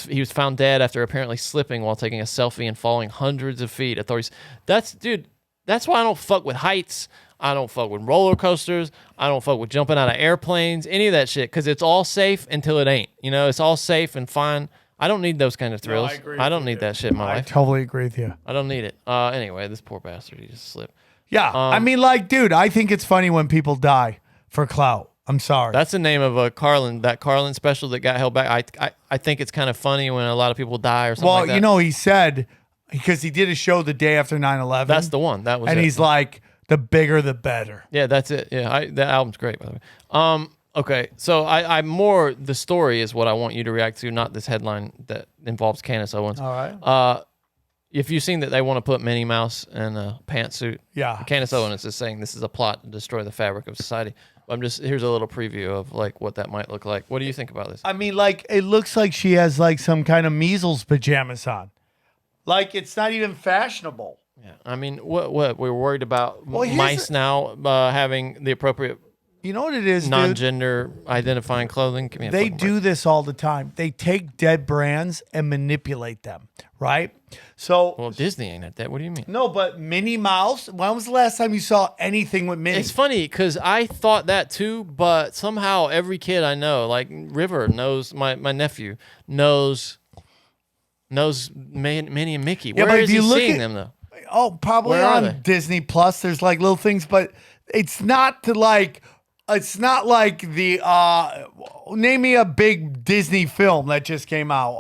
He was found dead after apparently slipping while taking a selfie and falling hundreds of feet. Authorities, that's why I don't fuck with heights. I don't fuck with roller coasters. I don't fuck with jumping out of airplanes, any of that shit, because it's all safe until it ain't. You know, it's all safe and fine. I don't need those kind of thrills. I don't need that shit in my life. I totally agree with you. I don't need it. Anyway, this poor bastard, he just slipped. Yeah, I mean, like, dude, I think it's funny when people die for clout. I'm sorry. That's the name of that Carlin special that got held back. I think it's kind of funny when a lot of people die or something like that. Well, you know, he said, because he did a show the day after 9/11. That's the one. That was and it. he's like, the bigger, the better. Yeah, that's it. Yeah, that album's great, by the way. Okay, so I more the story is what I want you to react to, not this headline that involves Candace Owens. All right. If you've seen that they want to put Minnie Mouse in a pantsuit, yeah, Candace Owens is saying this is a plot to destroy the fabric of society. Here's a little preview of like what that might look like. What do you think about this? I mean, like, it looks like she has like some kind of measles pajamas on. Like, it's not even fashionable. Yeah, I mean, what we're worried about mice now having the appropriate. You know what it is, non-gender identifying clothing. They do this all the time. They take dead brands and manipulate them, right? So, well, Disney ain't at that. What do you mean? No, but Minnie Mouse. When was the last time you saw anything with Minnie? It's funny because I thought that too, but somehow every kid I know, like River knows, my nephew knows Minnie and Mickey. Yeah, Where is he seeing them though? Oh, probably on Disney Plus. There's like little things, but it's not to like. It's not like the name me a big Disney film that just came out.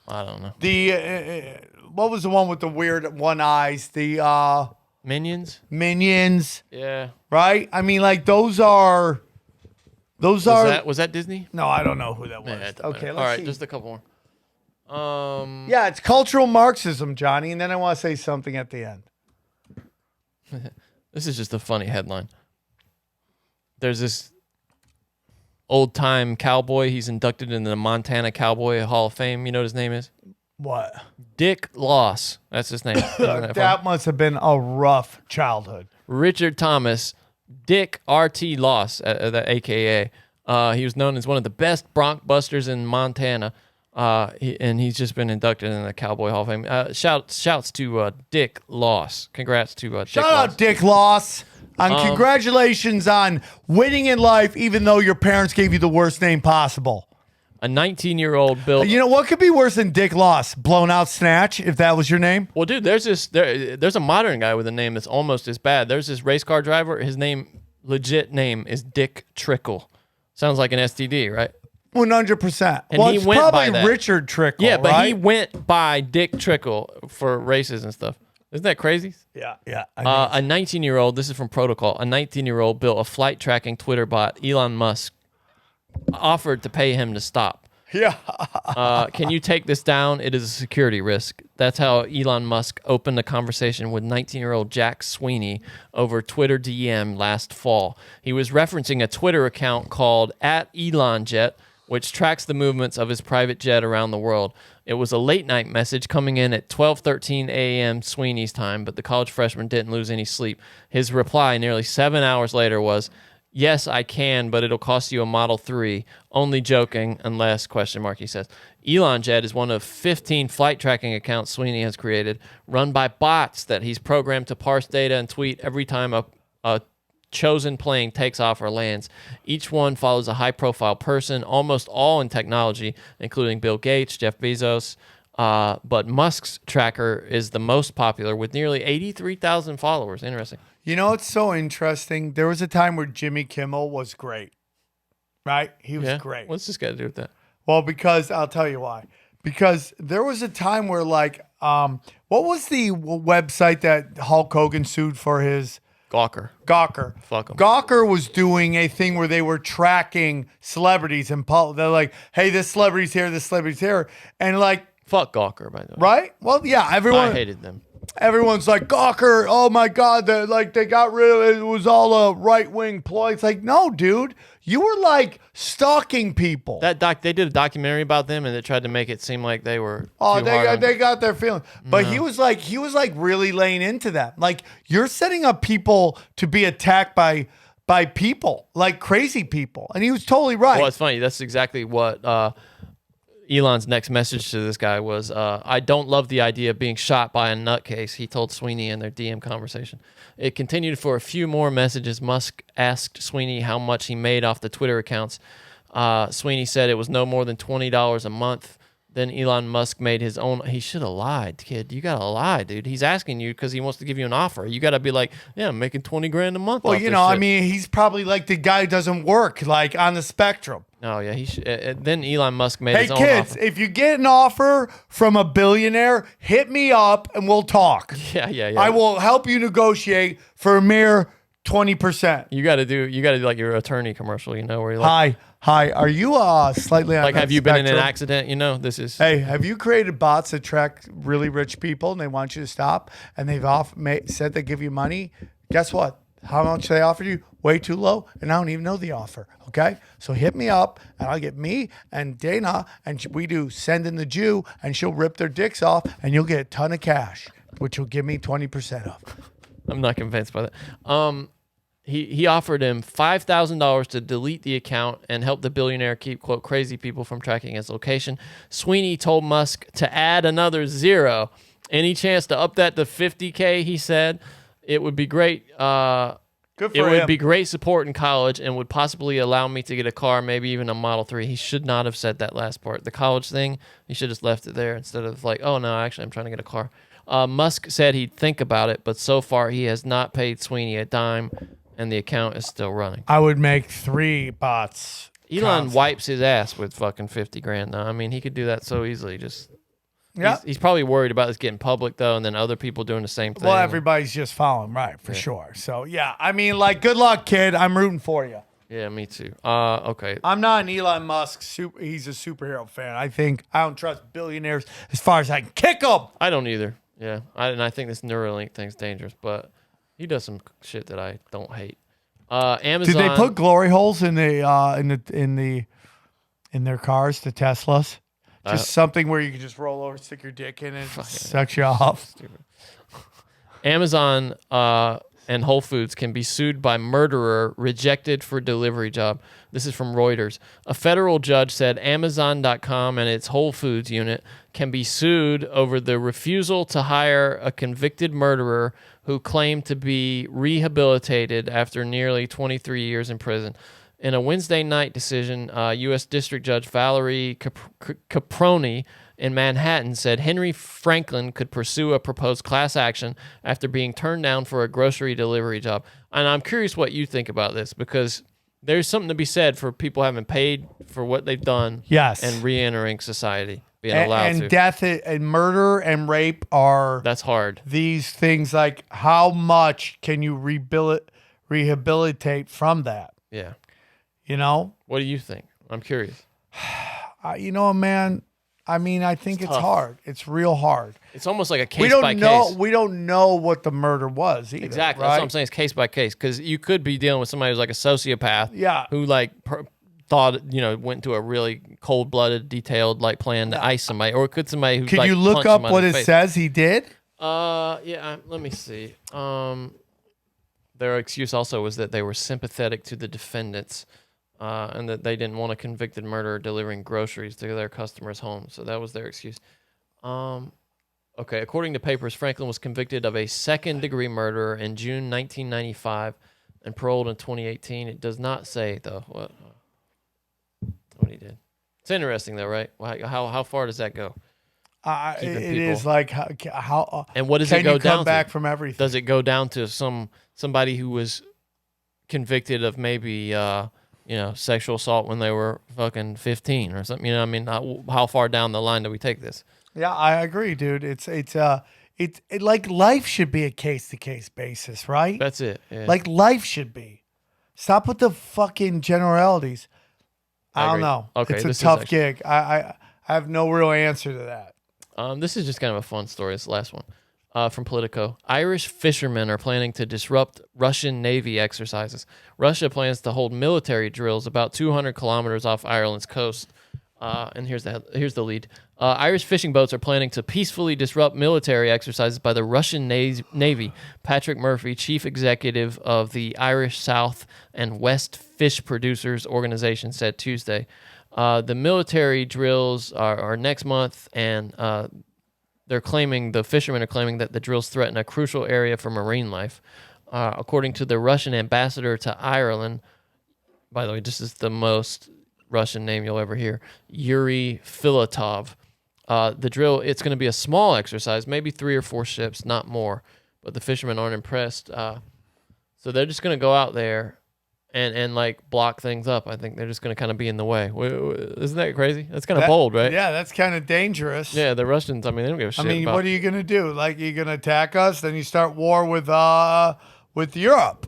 I don't know. The what was the one with the weird one eyes? The Minions. Minions. Yeah. Right. I mean, like those are. Was that Disney? No, I don't know who that was. Yeah, okay, let's all right, see. just a couple more. Yeah, it's cultural Marxism, Johnny, and then I want to say something at the end. This is just a funny headline. There's this old-time cowboy. He's inducted into the Montana Cowboy Hall of Fame. You know what his name is? What? Dick Loss. That's his name. That must have been a rough childhood. Richard Thomas, Dick R.T. Loss, a.k.a. He was known as one of the best bronc busters in Montana, and he's just been inducted in the Cowboy Hall of Fame. Shouts to Dick Loss. Congrats to Dick Loss. Shout out Dick Loss. Congratulations on winning in life, even though your parents gave you the worst name possible. A 19-year-old built. You know what could be worse than Dick Loss? Blown Out Snatch, if that was your name. Well, dude, there's a modern guy with a name that's almost as bad. There's this race car driver. His legit name is Dick Trickle. Sounds like an STD, right? 100%. And well, he it's went probably by that. Richard Trickle. Yeah, but right? he went by Dick Trickle for races and stuff. Isn't that crazy? Yeah. A 19-year-old, this is from Protocol, a 19-year-old built a flight tracking Twitter bot, Elon Musk, offered to pay him to stop. Yeah. Can you take this down? It is a security risk. That's how Elon Musk opened a conversation with 19-year-old Jack Sweeney over Twitter DM last fall. He was referencing a Twitter account called @ElonJet, which tracks the movements of his private jet around the world. It was a late-night message coming in at 12:13 a.m. Sweeney's time, but the college freshman didn't lose any sleep. His reply nearly 7 hours later was, "Yes, I can, but it'll cost you a Model 3. Only joking, unless, ? He says. ElonJet is one of 15 flight tracking accounts Sweeney has created, run by bots that he's programmed to parse data and tweet every time a chosen plane takes off or lands. Each one follows a high-profile person, almost all in technology, including Bill Gates, Jeff Bezos, but Musk's tracker is the most popular with nearly 83,000 followers. Interesting. You know, it's so interesting. There was a time where Jimmy Kimmel was great, right? He was great. What's this got to do with that? Well, because I'll tell you why. Because there was a time where, like, what was the website that Hulk Hogan sued for his? Gawker. Fuck 'em. Gawker was doing a thing where they were tracking celebrities and they're like, hey, this celebrity's here, this celebrity's here. And like, fuck Gawker, by the way. Right? Well, yeah, everyone. I hated them. Everyone's like, Gawker, oh my God, they got rid of it. It was all a right-wing ploy. It's like, no, dude, you were like stalking people. They did a documentary about them, and they tried to make it seem like they were. Oh, too hard on- they got their feelings. But No. he was like really laying into that. Like, you're setting up people to be attacked by people, like crazy people. And he was totally right. Well, it's funny. That's exactly what Elon's next message to this guy was. I don't love the idea of being shot by a nutcase, he told Sweeney in their DM conversation. It continued for a few more messages. Musk asked Sweeney how much he made off the Twitter accounts. Sweeney said it was no more than $20 a month. Then Elon Musk made his own. He should have lied, kid. You got to lie, dude. He's asking you because he wants to give you an offer. You got to be like, yeah, I'm making 20 grand a month. Well, off you this know, I shit. mean, he's probably like the guy who doesn't work, like on the spectrum. Oh, yeah. He should, then Elon Musk made Hey, his own kids, offer. if you get an offer from a billionaire, hit me up and we'll talk. Yeah. I will help you negotiate for a mere 20%. You got to do like your attorney commercial, you know, where you're like, Hi. Are you slightly on like, the have you been in an spectrum? accident? You know, this is. Hey, have you created bots that track really rich people and they want you to stop and they've said they give you money? Guess what? How much they offered you? Way too low, and I don't even know the offer. Okay, so hit me up, and I'll get me and Dana, and we do send in the Jew, and she'll rip their dicks off, and you'll get a ton of cash, which will give me 20% of. I'm not convinced by that. He offered him $5,000 to delete the account and help the billionaire keep, quote, crazy people from tracking his location. Sweeney told Musk to add another 0. Any chance to up that to 50K, he said. It would be great. Good for it him. would be great support in college and would possibly allow me to get a car, maybe even a Model 3. He should not have said that last part. The college thing, he should have just left it there instead of like, oh, no, actually, I'm trying to get a car. Musk said he'd think about it, but so far he has not paid Sweeney a dime, and the account is still running. I would make 3 bots. Elon wipes his ass with fucking 50 grand, though. I mean, he could do that so easily. Yeah. He's probably worried about this getting public, though, and then other people doing the same thing. Well, everybody's just following, right, for sure. So, yeah, I mean, like, good luck, kid. I'm rooting for you. Yeah, me too. Okay. I'm not an Elon Musk. He's a superhero fan. I don't trust billionaires as far as I can kick them. I don't either. Yeah, I think this Neuralink thing's dangerous, but he does some shit that I don't hate. Amazon. Did they put glory holes in their cars, the Teslas? Just something where you can just roll over, stick your dick in, and it sucks you off. Stupid. Amazon and Whole Foods can be sued by murderer rejected for delivery job. This is from Reuters. A federal judge said Amazon.com and its Whole Foods unit can be sued over the refusal to hire a convicted murderer who claimed to be rehabilitated after nearly 23 years in prison. In a Wednesday night decision, U.S. District Judge Valerie Caproni in Manhattan said Henry Franklin could pursue a proposed class action after being turned down for a grocery delivery job. And I'm curious what you think about this, because there's something to be said for people having paid for what they've done, yes, and re-entering society, being allowed to. And death and murder and rape are... That's hard. These things, like, how much can you rehabilitate from that? Yeah. You know? What do you think? I'm curious. You know, man. I mean, I think it's tough. hard. It's real hard. It's almost like a case We don't by know. case. We don't know what the murder was either. Exactly. Right? That's what I'm saying. It's case by case because you could be dealing with somebody who's like a sociopath. Yeah. Who like thought went to a really cold blooded, detailed like plan to ice somebody, or could somebody who Could like, you look punched up somebody what in it the face. says he did? Let me see. Their excuse also was that they were sympathetic to the defendants, and that they didn't want a convicted murderer delivering groceries to their customers' homes. So that was their excuse. Okay, according to papers, Franklin was convicted of a second-degree murder in June 1995 and paroled in 2018. It does not say though what he did. It's interesting though, right? How far does that go? It Keeping is people- like how And what does can it go you down come back to? from everything? Does it go down to somebody who was convicted of maybe sexual assault when they were fucking 15 or something? You know, what I mean, how far down the line do we take this? Yeah, I agree, dude. It's like life should be a case to case basis, right? That's it. Yeah. Like life should be. Stop with the fucking generalities. I don't agree. know. Okay, It's this a is tough actually- gig. I have no real answer to that. This is just kind of a fun story. This last one from Politico. Irish fishermen are planning to disrupt Russian Navy exercises. Russia plans to hold military drills about 200 kilometers off Ireland's coast. And here's the lead. Irish fishing boats are planning to peacefully disrupt military exercises by the Russian Navy. Patrick Murphy, chief executive of the Irish South and West Fish Producers Organization, said Tuesday. The military drills are next month, and the fishermen are claiming that the drills threaten a crucial area for marine life. According to the Russian ambassador to Ireland, by the way, this is the most Russian name you'll ever hear, Yuri Filatov. The drill, it's going to be a small exercise, maybe 3 or 4 ships, not more. But the fishermen aren't impressed. So they're just going to go out there and like block things up. I think they're just going to kind of be in the way. Isn't that crazy? That's kind of bold, right? Yeah, that's kind of dangerous. Yeah, the Russians, I mean, they don't give a shit I mean, about... what are you going to do? Like, you're going to attack us, then you start war with Europe.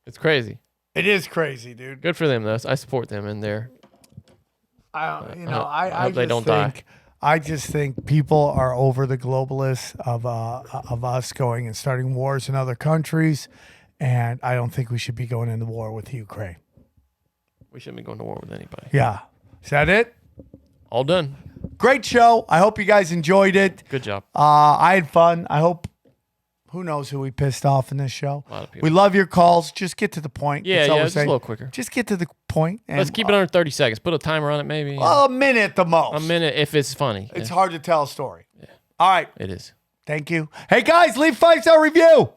It's crazy. It is crazy, dude. Good for them, though. I support them in their... I hope they don't die. I just think people are over the globalists of us going and starting wars in other countries, and I don't think we should be going into war with Ukraine. We shouldn't be going to war with anybody. Yeah. Is that it? All done. Great show. I hope you guys enjoyed it. Good job. I had fun. I hope. Who knows who we pissed off in this show? A lot of people. We love your calls. Just get to the point. Yeah, That's all we're just a saying. little quicker. Just get to the point. And, Let's keep it under 30 seconds. Put a timer on it, maybe. a minute at the most. A minute if it's funny. It's Yeah. hard to tell a story. Yeah. All right. It is. Thank you. Hey, guys, leave 5-star review.